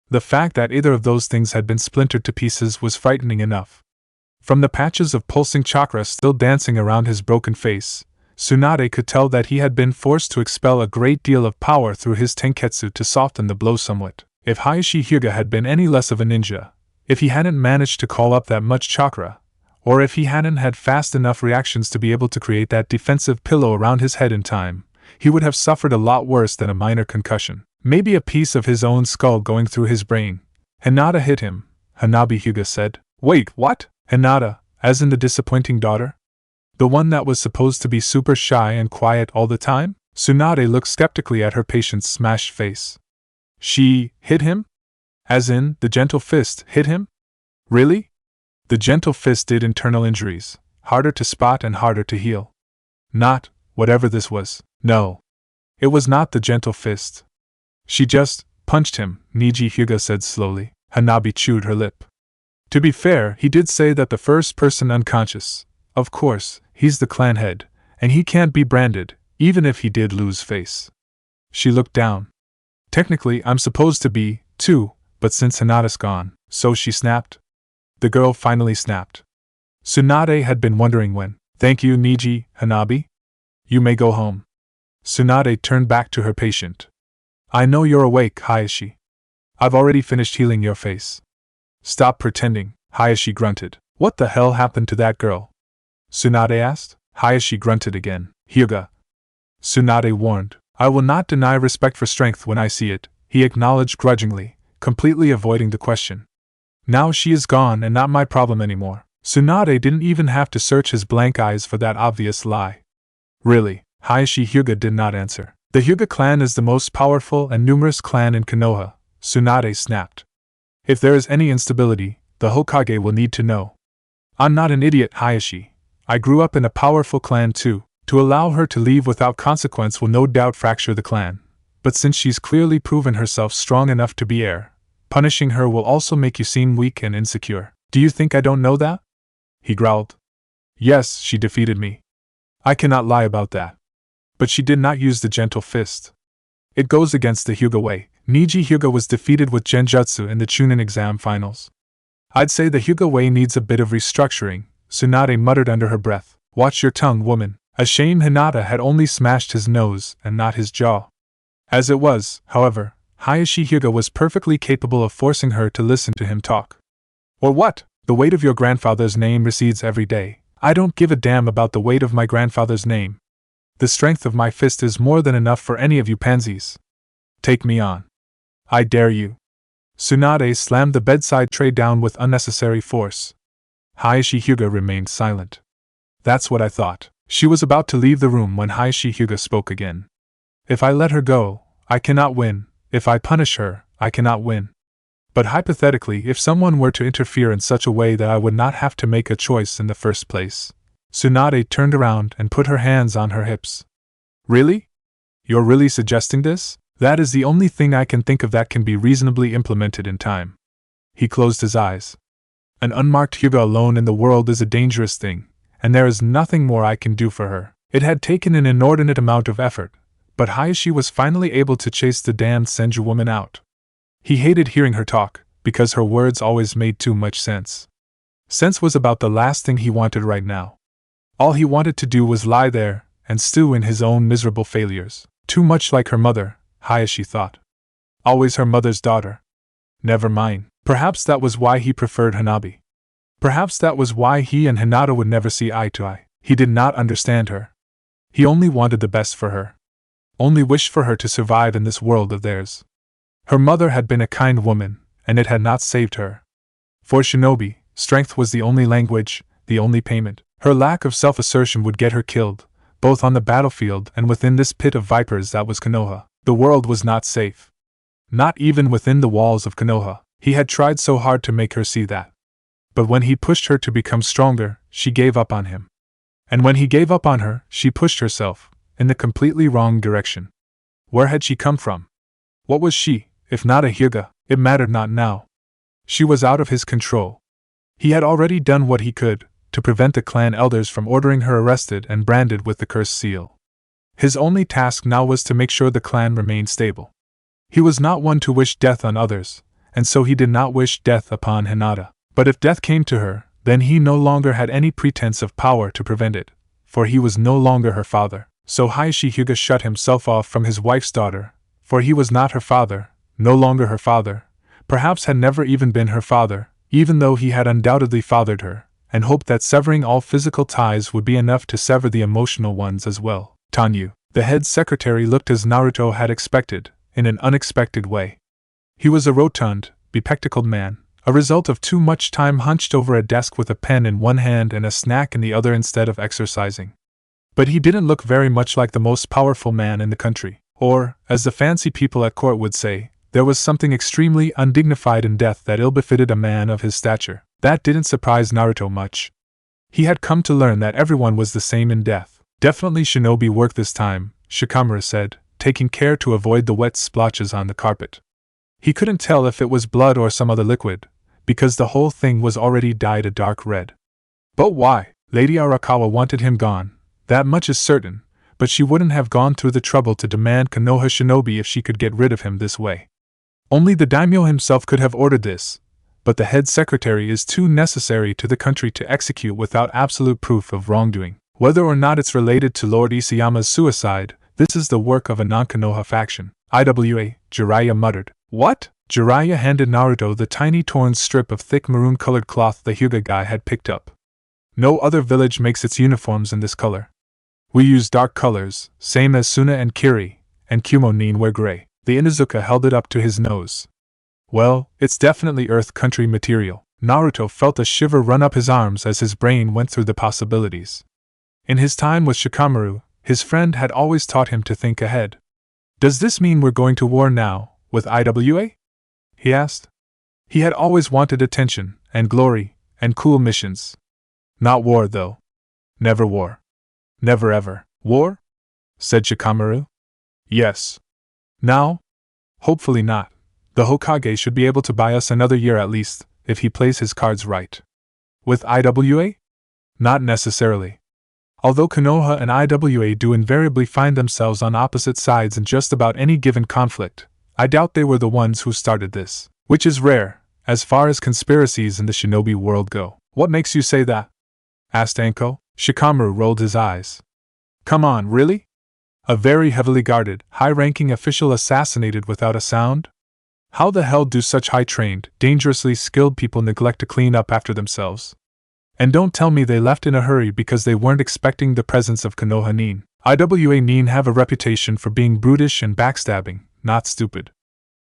Speaker 1: The fact that either of those things had been splintered to pieces was frightening enough. From the patches of pulsing chakra still dancing around his broken face, Tsunade could tell that he had been forced to expel a great deal of power through his tenketsu to soften the blow somewhat. If Hayashi Hyuga had been any less of a ninja, if he hadn't managed to call up that much chakra, or if he hadn't had fast enough reactions to be able to create that defensive pillow around his head in time, he would have suffered a lot worse than a minor concussion. Maybe a piece of his own skull going through his brain. Hinata hit him, Hanabi Hyuga said. Wait, what? Hinata, as in the disappointing daughter? The one that was supposed to be super shy and quiet all the time? Tsunade looked skeptically at her patient's smashed face. She hit him? As in, the gentle fist hit him? Really? The gentle fist did internal injuries, harder to spot and harder to heal. Not, whatever this was. No. It was not the gentle fist. She just punched him, Niji Hyuga said slowly. Hanabi chewed her lip. To be fair, he did say that the first person unconscious. Of course, he's the clan head, and he can't be branded, even if he did lose face. She looked down. Technically, I'm supposed to be, too, but since Hinata's gone, so she snapped. The girl finally snapped. Tsunade had been wondering when. Thank you, Niji, Hanabi. You may go home. Tsunade turned back to her patient. I know you're awake, Hayashi. I've already finished healing your face. Stop pretending, Hayashi grunted. What the hell happened to that girl? Tsunade asked. Hayashi grunted again. Hyuga. Tsunade warned. I will not deny respect for strength when I see it, he acknowledged grudgingly, completely avoiding the question. Now she is gone and not my problem anymore. Tsunade didn't even have to search his blank eyes for that obvious lie. Really, Hayashi Hyuga did not answer. The Hyuga clan is the most powerful and numerous clan in Konoha, Tsunade snapped. If there is any instability, the Hokage will need to know. I'm not an idiot, Hayashi. I grew up in a powerful clan too. To allow her to leave without consequence will no doubt fracture the clan. But since she's clearly proven herself strong enough to be heir, punishing her will also make you seem weak and insecure. Do you think I don't know that? He growled. Yes, she defeated me. I cannot lie about that. But she did not use the gentle fist. It goes against the Hyuga way. Niji Hyuga was defeated with Genjutsu in the Chunin exam finals. I'd say the Hyuga way needs a bit of restructuring, Tsunade muttered under her breath. Watch your tongue, woman. A shame Hinata had only smashed his nose and not his jaw. As it was, however, Hayashi Hyuga was perfectly capable of forcing her to listen to him talk. Or what? The weight of your grandfather's name recedes every day. I don't give a damn about the weight of my grandfather's name. The strength of my fist is more than enough for any of you pansies. Take me on. I dare you. Tsunade slammed the bedside tray down with unnecessary force. Hayashi Hyuga remained silent. That's what I thought. She was about to leave the room when Hayashi Hyuga spoke again. If I let her go, I cannot win. If I punish her, I cannot win. But hypothetically, if someone were to interfere in such a way that I would not have to make a choice in the first place. Tsunade turned around and put her hands on her hips. Really? You're really suggesting this? That is the only thing I can think of that can be reasonably implemented in time. He closed his eyes. An unmarked Hyuga alone in the world is a dangerous thing, and there is nothing more I can do for her. It had taken an inordinate amount of effort, but Hayashi was finally able to chase the damned Senju woman out. He hated hearing her talk, because her words always made too much sense. Sense was about the last thing he wanted right now. All he wanted to do was lie there and stew in his own miserable failures. Too much like her mother, Hayashi thought. Always her mother's daughter. Never mind. Perhaps that was why he preferred Hanabi. Perhaps that was why he and Hinata would never see eye to eye. He did not understand her. He only wanted the best for her. Only wished for her to survive in this world of theirs. Her mother had been a kind woman, and it had not saved her. For shinobi, strength was the only language, the only payment. Her lack of self-assertion would get her killed, both on the battlefield and within this pit of vipers that was Konoha. The world was not safe. Not even within the walls of Konoha. He had tried so hard to make her see that. But when he pushed her to become stronger, she gave up on him. And when he gave up on her, she pushed herself, in the completely wrong direction. Where had she come from? What was she, if not a Hyuga? It mattered not now. She was out of his control. He had already done what he could, to prevent the clan elders from ordering her arrested and branded with the cursed seal. His only task now was to make sure the clan remained stable. He was not one to wish death on others, and so he did not wish death upon Hinata. But if death came to her, then he no longer had any pretense of power to prevent it, for he was no longer her father. So Hayashi Hyuga shut himself off from his wife's daughter, for he was not her father, no longer her father, perhaps had never even been her father, even though he had undoubtedly fathered her, and hoped that severing all physical ties would be enough to sever the emotional ones as well. Tanyu, the head secretary, looked as Naruto had expected, in an unexpected way. He was a rotund, bespectacled man, a result of too much time hunched over a desk with a pen in one hand and a snack in the other instead of exercising. But he didn't look very much like the most powerful man in the country, or, as the fancy people at court would say, there was something extremely undignified in death that ill-befitted a man of his stature. That didn't surprise Naruto much. He had come to learn that everyone was the same in death. Definitely shinobi work this time, Shikamaru said, taking care to avoid the wet splotches on the carpet. He couldn't tell if it was blood or some other liquid, because the whole thing was already dyed a dark red. But why? Lady Arakawa wanted him gone, that much is certain, but she wouldn't have gone through the trouble to demand Konoha shinobi if she could get rid of him this way. Only the daimyo himself could have ordered this, but the head secretary is too necessary to the country to execute without absolute proof of wrongdoing. Whether or not it's related to Lord Isayama's suicide, this is the work of a non-Konoha faction. IWA, Jiraiya muttered. What? Jiraiya handed Naruto the tiny torn strip of thick maroon-colored cloth the Hyuga guy had picked up. No other village makes its uniforms in this color. We use dark colors, same as Suna and Kiri, and Kumo-nin wear gray. The Inuzuka held it up to his nose. Well, it's definitely Earth country material. Naruto felt a shiver run up his arms as his brain went through the possibilities. In his time with Shikamaru, his friend had always taught him to think ahead. Does this mean we're going to war now, with IWA? He asked. He had always wanted attention, and glory, and cool missions. Not war, though. Never war. Never ever. War? Said Shikamaru. Yes. Now? Hopefully not. The Hokage should be able to buy us another year at least, if he plays his cards right. With IWA? Not necessarily. Although Konoha and IWA do invariably find themselves on opposite sides in just about any given conflict, I doubt they were the ones who started this, which is rare, as far as conspiracies in the shinobi world go. What makes you say that? asked Anko. Shikamaru rolled his eyes. Come on, really? A very heavily guarded, high-ranking official assassinated without a sound? How the hell do such high-trained, dangerously skilled people neglect to clean up after themselves? And don't tell me they left in a hurry because they weren't expecting the presence of Konoha Nin. IWA Nin have a reputation for being brutish and backstabbing, not stupid.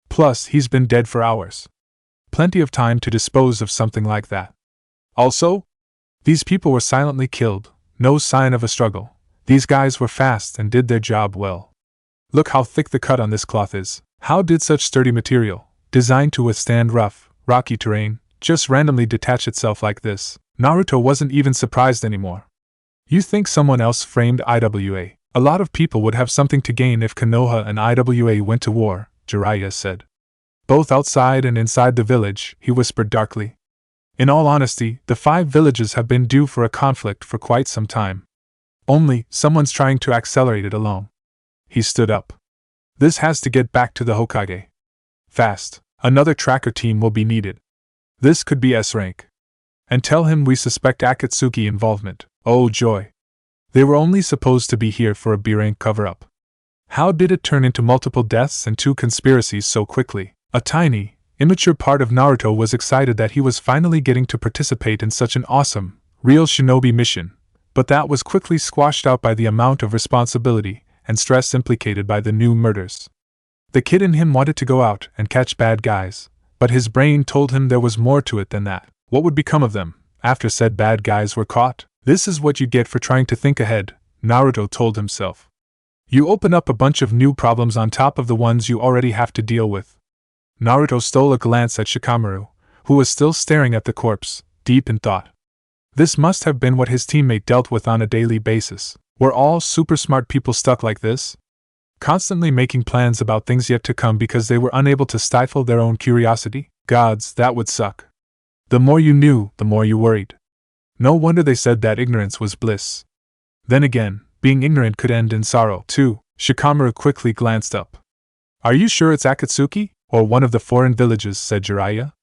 Speaker 1: Plus, he's been dead for hours. Plenty of time to dispose of something like that. Also, these people were silently killed, no sign of a struggle. These guys were fast and did their job well. Look how thick the cut on this cloth is. How did such sturdy material, designed to withstand rough, rocky terrain, just randomly detach itself like this? Naruto wasn't even surprised anymore. You think someone else framed IWA? A lot of people would have something to gain if Konoha and IWA went to war, Jiraiya said. Both outside and inside the village, he whispered darkly. In all honesty, the 5 villages have been due for a conflict for quite some time. Only, someone's trying to accelerate it alone. He stood up. This has to get back to the Hokage. Fast. Another tracker team will be needed. This could be S rank. And tell him we suspect Akatsuki involvement. Oh joy. They were only supposed to be here for a B rank cover-up. How did it turn into multiple deaths and 2 conspiracies so quickly? A tiny, immature part of Naruto was excited that he was finally getting to participate in such an awesome, real shinobi mission. But that was quickly squashed out by the amount of responsibility and stress implicated by the new murders. The kid in him wanted to go out and catch bad guys, but his brain told him there was more to it than that. What would become of them after said bad guys were caught? This is what you get for trying to think ahead, Naruto told himself. You open up a bunch of new problems on top of the ones you already have to deal with. Naruto stole a glance at Shikamaru, who was still staring at the corpse, deep in thought. This must have been what his teammate dealt with on a daily basis. Were all super smart people stuck like this? Constantly making plans about things yet to come because they were unable to stifle their own curiosity? Gods, that would suck. The more you knew, the more you worried. No wonder they said that ignorance was bliss. Then again, being ignorant could end in sorrow, too. Shikamaru quickly glanced up. Are you sure it's Akatsuki, or one of the foreign villages, said Jiraiya.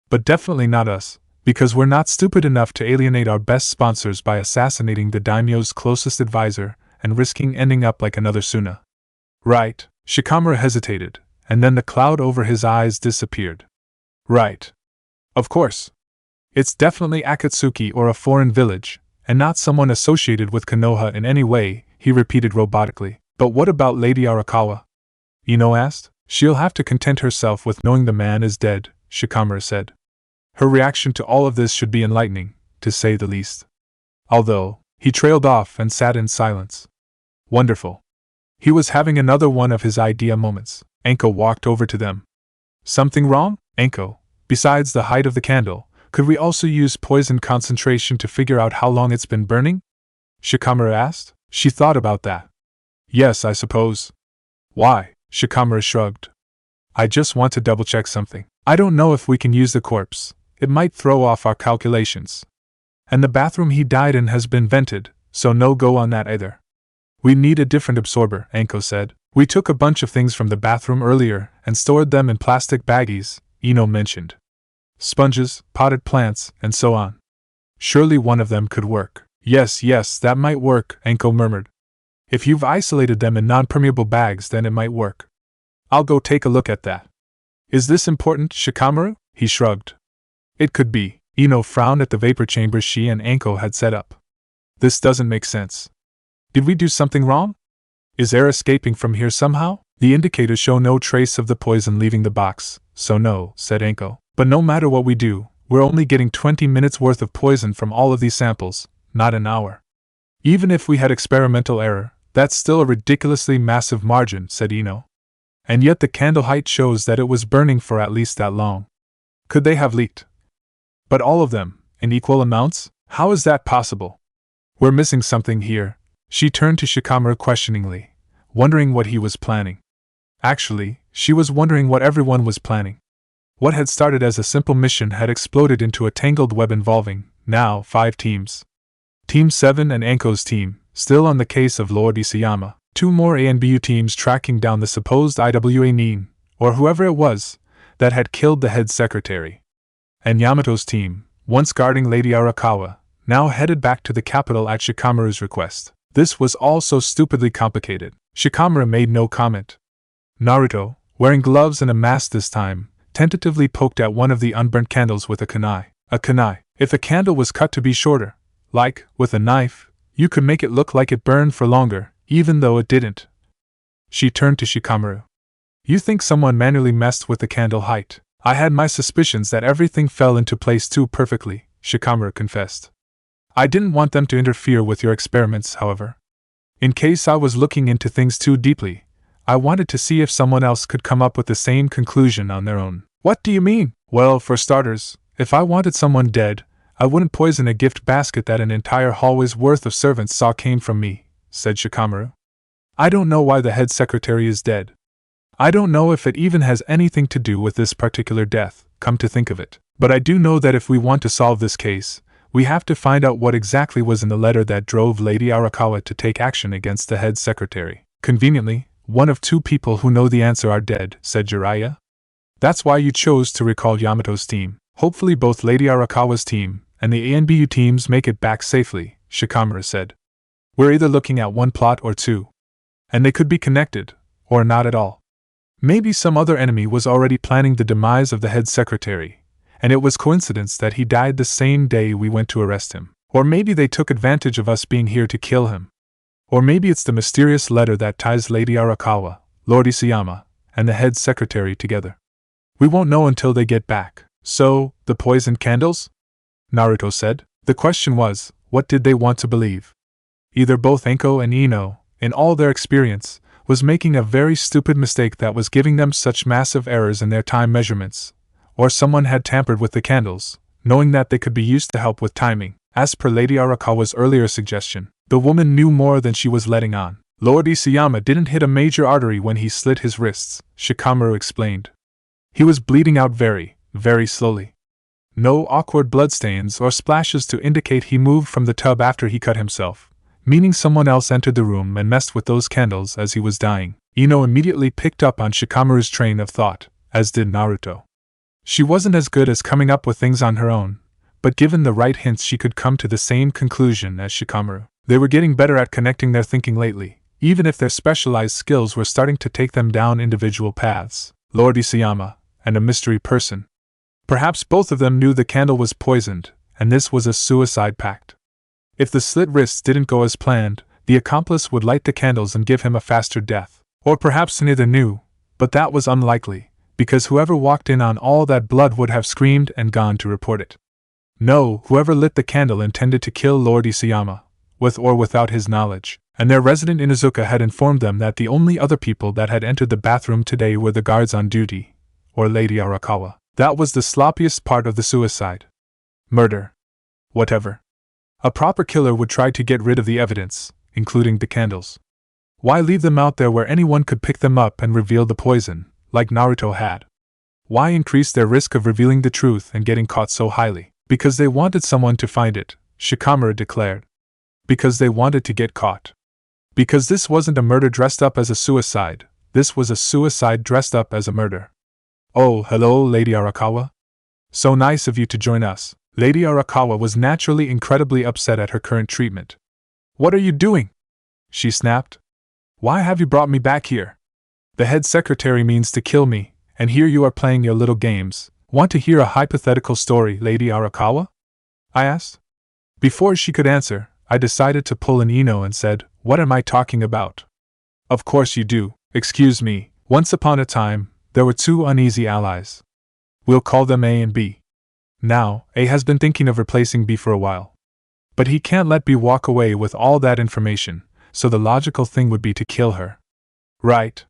Speaker 1: But definitely not us, because we're not stupid enough to alienate our best sponsors by assassinating the daimyo's closest advisor and risking ending up like another Suna. Right, Shikamaru hesitated, and then the cloud over his eyes disappeared. Right. Of course. It's definitely Akatsuki or a foreign village, and not someone associated with Konoha in any way, he repeated robotically. But what about Lady Arakawa? Ino asked. She'll have to content herself with knowing the man is dead, Shikamaru said. Her reaction to all of this should be enlightening, to say the least. Although, he trailed off and sat in silence. Wonderful. He was having another one of his idea moments. Anko walked over to them. Something wrong? Anko, besides the height of the candle, could we also use poison concentration to figure out how long it's been burning? Shikamaru asked. She thought about that. Yes, I suppose. Why? Shikamaru shrugged. I just want to double-check something. I don't know if we can use the corpse. It might throw off our calculations. And the bathroom he died in has been vented, so no go on that either. We need a different absorber, Anko said. We took a bunch of things from the bathroom earlier and stored them in plastic baggies, Ino mentioned. Sponges, potted plants, and so on. Surely one of them could work. Yes, that might work, Anko murmured. If you've isolated them in non-permeable bags, then it might work. I'll go take a look at that. Is this important, Shikamaru? He shrugged. It could be. Ino frowned at the vapor chamber she and Anko had set up. This doesn't make sense. Did we do something wrong? Is air escaping from here somehow? The indicators show no trace of the poison leaving the box, so no, said Anko. But no matter what we do, we're only getting 20 minutes worth of poison from all of these samples, not an hour. Even if we had experimental error, that's still a ridiculously massive margin, said Ino. And yet the candle height shows that it was burning for at least that long. Could they have leaked? But all of them, in equal amounts? How is that possible? We're missing something here. She turned to Shikamaru questioningly, wondering what he was planning. Actually, she was wondering what everyone was planning. What had started as a simple mission had exploded into a tangled web involving, now, 5 teams. Team 7 and Anko's team, still on the case of Lord Isayama. 2 more A and BU teams tracking down the supposed IWA Nin, or whoever it was, that had killed the head secretary. And Yamato's team, once guarding Lady Arakawa, now headed back to the capital at Shikamaru's request. This was all so stupidly complicated. Shikamaru made no comment. Naruto, wearing gloves and a mask this time, tentatively poked at one of the unburnt candles with a kunai. A kunai. If a candle was cut to be shorter, like, with a knife, you could make it look like it burned for longer, even though it didn't. She turned to Shikamaru. You think someone manually messed with the candle height? I had my suspicions that everything fell into place too perfectly, Shikamaru confessed. I didn't want them to interfere with your experiments, however. In case I was looking into things too deeply, I wanted to see if someone else could come up with the same conclusion on their own. What do you mean? Well, for starters, if I wanted someone dead, I wouldn't poison a gift basket that an entire hallway's worth of servants saw came from me, said Shikamaru. I don't know why the head secretary is dead. I don't know if it even has anything to do with this particular death, come to think of it. But I do know that if we want to solve this case, we have to find out what exactly was in the letter that drove Lady Arakawa to take action against the head secretary. Conveniently, one of two people who know the answer are dead, said Jiraiya. That's why you chose to recall Yamato's team. Hopefully both Lady Arakawa's team and the ANBU teams make it back safely, Shikamaru said. We're either looking at one plot or two. And they could be connected, or not at all. Maybe some other enemy was already planning the demise of the head secretary, and it was coincidence that he died the same day we went to arrest him. Or maybe they took advantage of us being here to kill him. Or maybe it's the mysterious letter that ties Lady Arakawa, Lord Isayama, and the head secretary together. We won't know until they get back. So, the poisoned candles? Naruto said. The question was, what did they want to believe? Either both Enko and Ino, in all their experience, was making a very stupid mistake that was giving them such massive errors in their time measurements, or someone had tampered with the candles, knowing that they could be used to help with timing. As per Lady Arakawa's earlier suggestion, the woman knew more than she was letting on. Lord Isayama didn't hit a major artery when he slit his wrists, Shikamaru explained. He was bleeding out very, very slowly. No awkward bloodstains or splashes to indicate he moved from the tub after he cut himself, meaning someone else entered the room and messed with those candles as he was dying. Ino immediately picked up on Shikamaru's train of thought, as did Naruto. She wasn't as good as coming up with things on her own, but given the right hints she could come to the same conclusion as Shikamaru. They were getting better at connecting their thinking lately, even if their specialized skills were starting to take them down individual paths. Lord Isayama, and a mystery person. Perhaps both of them knew the candle was poisoned, and this was a suicide pact. If the slit wrists didn't go as planned, the accomplice would light the candles and give him a faster death. Or perhaps neither knew, but that was unlikely, because whoever walked in on all that blood would have screamed and gone to report it. No, whoever lit the candle intended to kill Lord Isayama, with or without his knowledge, and their resident Inuzuka had informed them that the only other people that had entered the bathroom today were the guards on duty, or Lady Arakawa. That was the sloppiest part of the suicide. Murder. Whatever. A proper killer would try to get rid of the evidence, including the candles. Why leave them out there where anyone could pick them up and reveal the poison, like Naruto had? Why increase their risk of revealing the truth and getting caught so highly? Because they wanted someone to find it, Shikamaru declared. Because they wanted to get caught. Because this wasn't a murder dressed up as a suicide, this was a suicide dressed up as a murder. Oh, hello, Lady Arakawa. So nice of you to join us. Lady Arakawa was naturally incredibly upset at her current treatment. What are you doing? She snapped. Why have you brought me back here? The head secretary means to kill me, and here you are playing your little games. Want to hear a hypothetical story, Lady Arakawa? I asked. Before she could answer, I decided to pull an Ino and said, What am I talking about? Of course you do. Excuse me. Once upon a time, there were two uneasy allies. We'll call them A and B. Now, A has been thinking of replacing B for a while. But he can't let B walk away with all that information, so the logical thing would be to kill her. Right,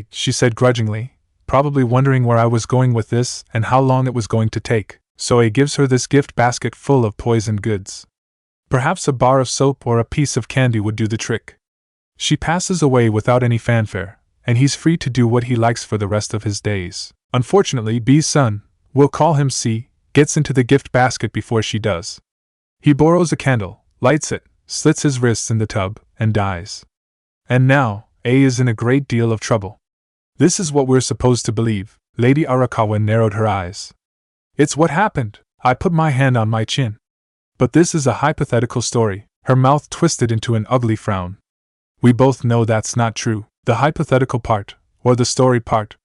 Speaker 1: she said grudgingly, probably wondering where I was going with this and how long it was going to take, so A gives her this gift basket full of poisoned goods. Perhaps a bar of soap or a piece of candy would do the trick. She passes away without any fanfare, and he's free to do what he likes for the rest of his days. Unfortunately, B's son, we'll call him C, gets into the gift basket before she does. He borrows a candle, lights it, slits his wrists in the tub, and dies. And now, A is in a great deal of trouble. This is what we're supposed to believe. Lady Arakawa narrowed her eyes. It's what happened. I put my hand on my chin. But this is a hypothetical story. Her mouth twisted into an ugly frown. We both know that's not true. The hypothetical part, or the story part?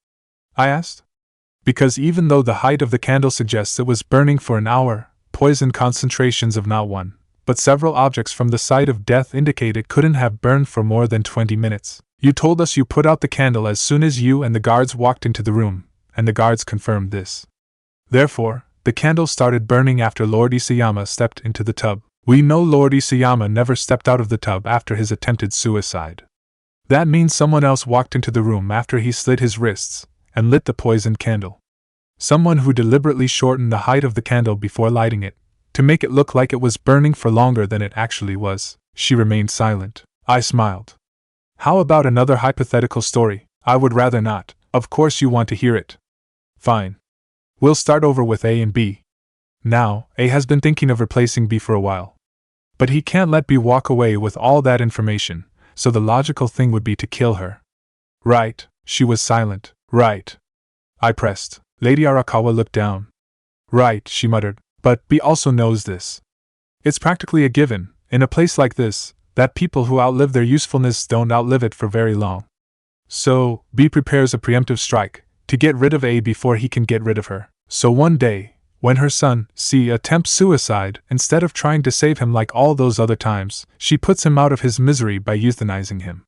Speaker 1: I asked. Because even though the height of the candle suggests it was burning for an hour, poison concentrations of not one, but several objects from the site of death indicate it couldn't have burned for more than 20 minutes. You told us you put out the candle as soon as you and the guards walked into the room, and the guards confirmed this. Therefore, the candle started burning after Lord Isayama stepped into the tub. We know Lord Isayama never stepped out of the tub after his attempted suicide. That means someone else walked into the room after he slit his wrists and lit the poisoned candle. Someone who deliberately shortened the height of the candle before lighting it, to make it look like it was burning for longer than it actually was. She remained silent. I smiled. How about another hypothetical story? I would rather not. Of course you want to hear it. Fine. We'll start over with A and B. Now, A has been thinking of replacing B for a while. But he can't let B walk away with all that information, so the logical thing would be to kill her. Right, she was silent. Right. I pressed. Lady Arakawa looked down. Right, she muttered, but B also knows this. It's practically a given, in a place like this, that people who outlive their usefulness don't outlive it for very long. So, B prepares a preemptive strike, to get rid of A before he can get rid of her. So one day, when her son, C, attempts suicide, instead of trying to save him like all those other times, she puts him out of his misery by euthanizing him.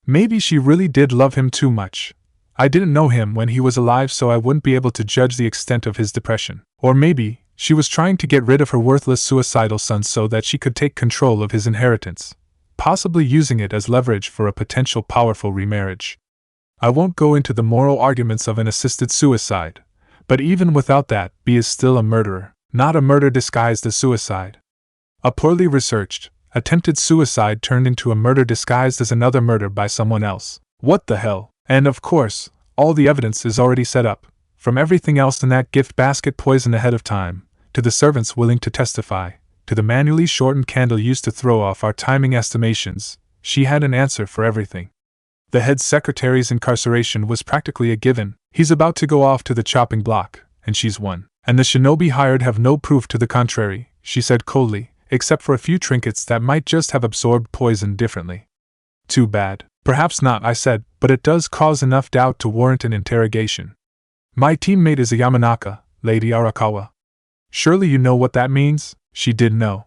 Speaker 1: Maybe she really did love him too much. I didn't know him when he was alive, so I wouldn't be able to judge the extent of his depression. Or maybe, she was trying to get rid of her worthless suicidal son so that she could take control of his inheritance, possibly using it as leverage for a potential powerful remarriage. I won't go into the moral arguments of an assisted suicide, but even without that, B is still a murderer, not a murder disguised as suicide. A poorly researched, attempted suicide turned into a murder disguised as another murder by someone else. What the hell? And of course, all the evidence is already set up, from everything else in that gift basket poisoned ahead of time, to the servants willing to testify, to the manually shortened candle used to throw off our timing estimations. She had an answer for everything. The head secretary's incarceration was practically a given. He's about to go off to the chopping block, and she's won. And the shinobi hired have no proof to the contrary, she said coldly, except for a few trinkets that might just have absorbed poison differently. Too bad. Perhaps not, I said, but it does cause enough doubt to warrant an interrogation. My teammate is a Yamanaka, Lady Arakawa. Surely you know what that means? She did know.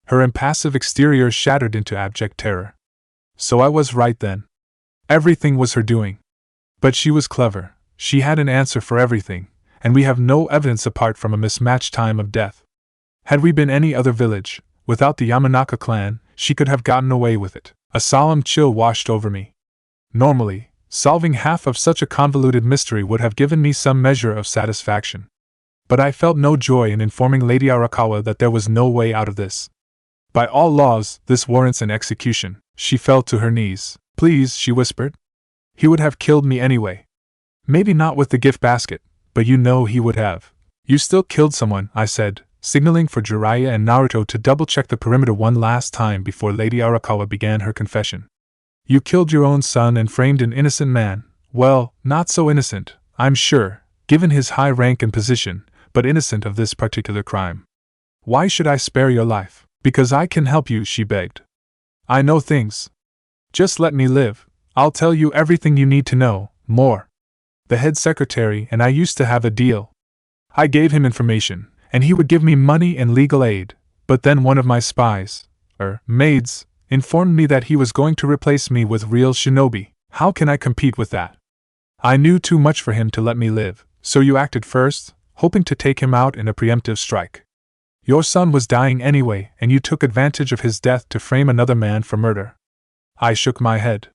Speaker 1: Her impassive exterior shattered into abject terror. So I was right then. Everything was her doing. But she was clever. She had an answer for everything, and we have no evidence apart from a mismatched time of death. Had we been any other village, without the Yamanaka clan, she could have gotten away with it. A solemn chill washed over me. Normally, solving half of such a convoluted mystery would have given me some measure of satisfaction. But I felt no joy in informing Lady Arakawa that there was no way out of this. By all laws, this warrants an execution. She fell to her knees. Please, she whispered. He would have killed me anyway. Maybe not with the gift basket, but you know he would have. You still killed someone, I said, signaling for Jiraiya and Naruto to double-check the perimeter one last time before Lady Arakawa began her confession. You killed your own son and framed an innocent man. Well, not so innocent, I'm sure, given his high rank and position, but innocent of this particular crime. Why should I spare your life? Because I can help you, she begged. I know things. Just let me live. I'll tell you everything you need to know, more. The head secretary and I used to have a deal. I gave him information, and he would give me money and legal aid, but then one of my spies, maids, informed me that he was going to replace me with real shinobi. How can I compete with that? I knew too much for him to let me live, so you acted first, hoping to take him out in a preemptive strike. Your son was dying anyway, and you took advantage of his death to frame another man for murder. I shook my head.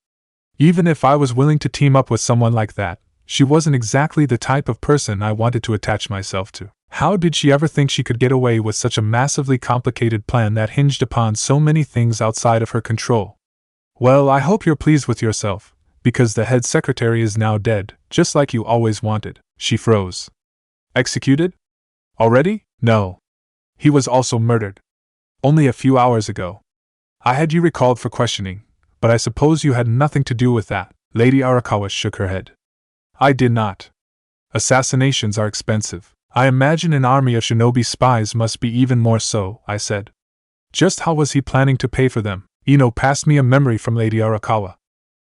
Speaker 1: Even if I was willing to team up with someone like that, she wasn't exactly the type of person I wanted to attach myself to. How did she ever think she could get away with such a massively complicated plan that hinged upon so many things outside of her control? Well, I hope you're pleased with yourself, because the head secretary is now dead, just like you always wanted. She froze. Executed? Already? No. He was also murdered. Only a few hours ago. I had you recalled for questioning, but I suppose you had nothing to do with that. Lady Arakawa shook her head. I did not. Assassinations are expensive. I imagine an army of shinobi spies must be even more so, I said. Just how was he planning to pay for them? Ino passed me a memory from Lady Arakawa.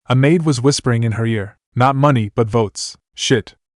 Speaker 1: A maid was whispering in her ear, not money but votes. Shit,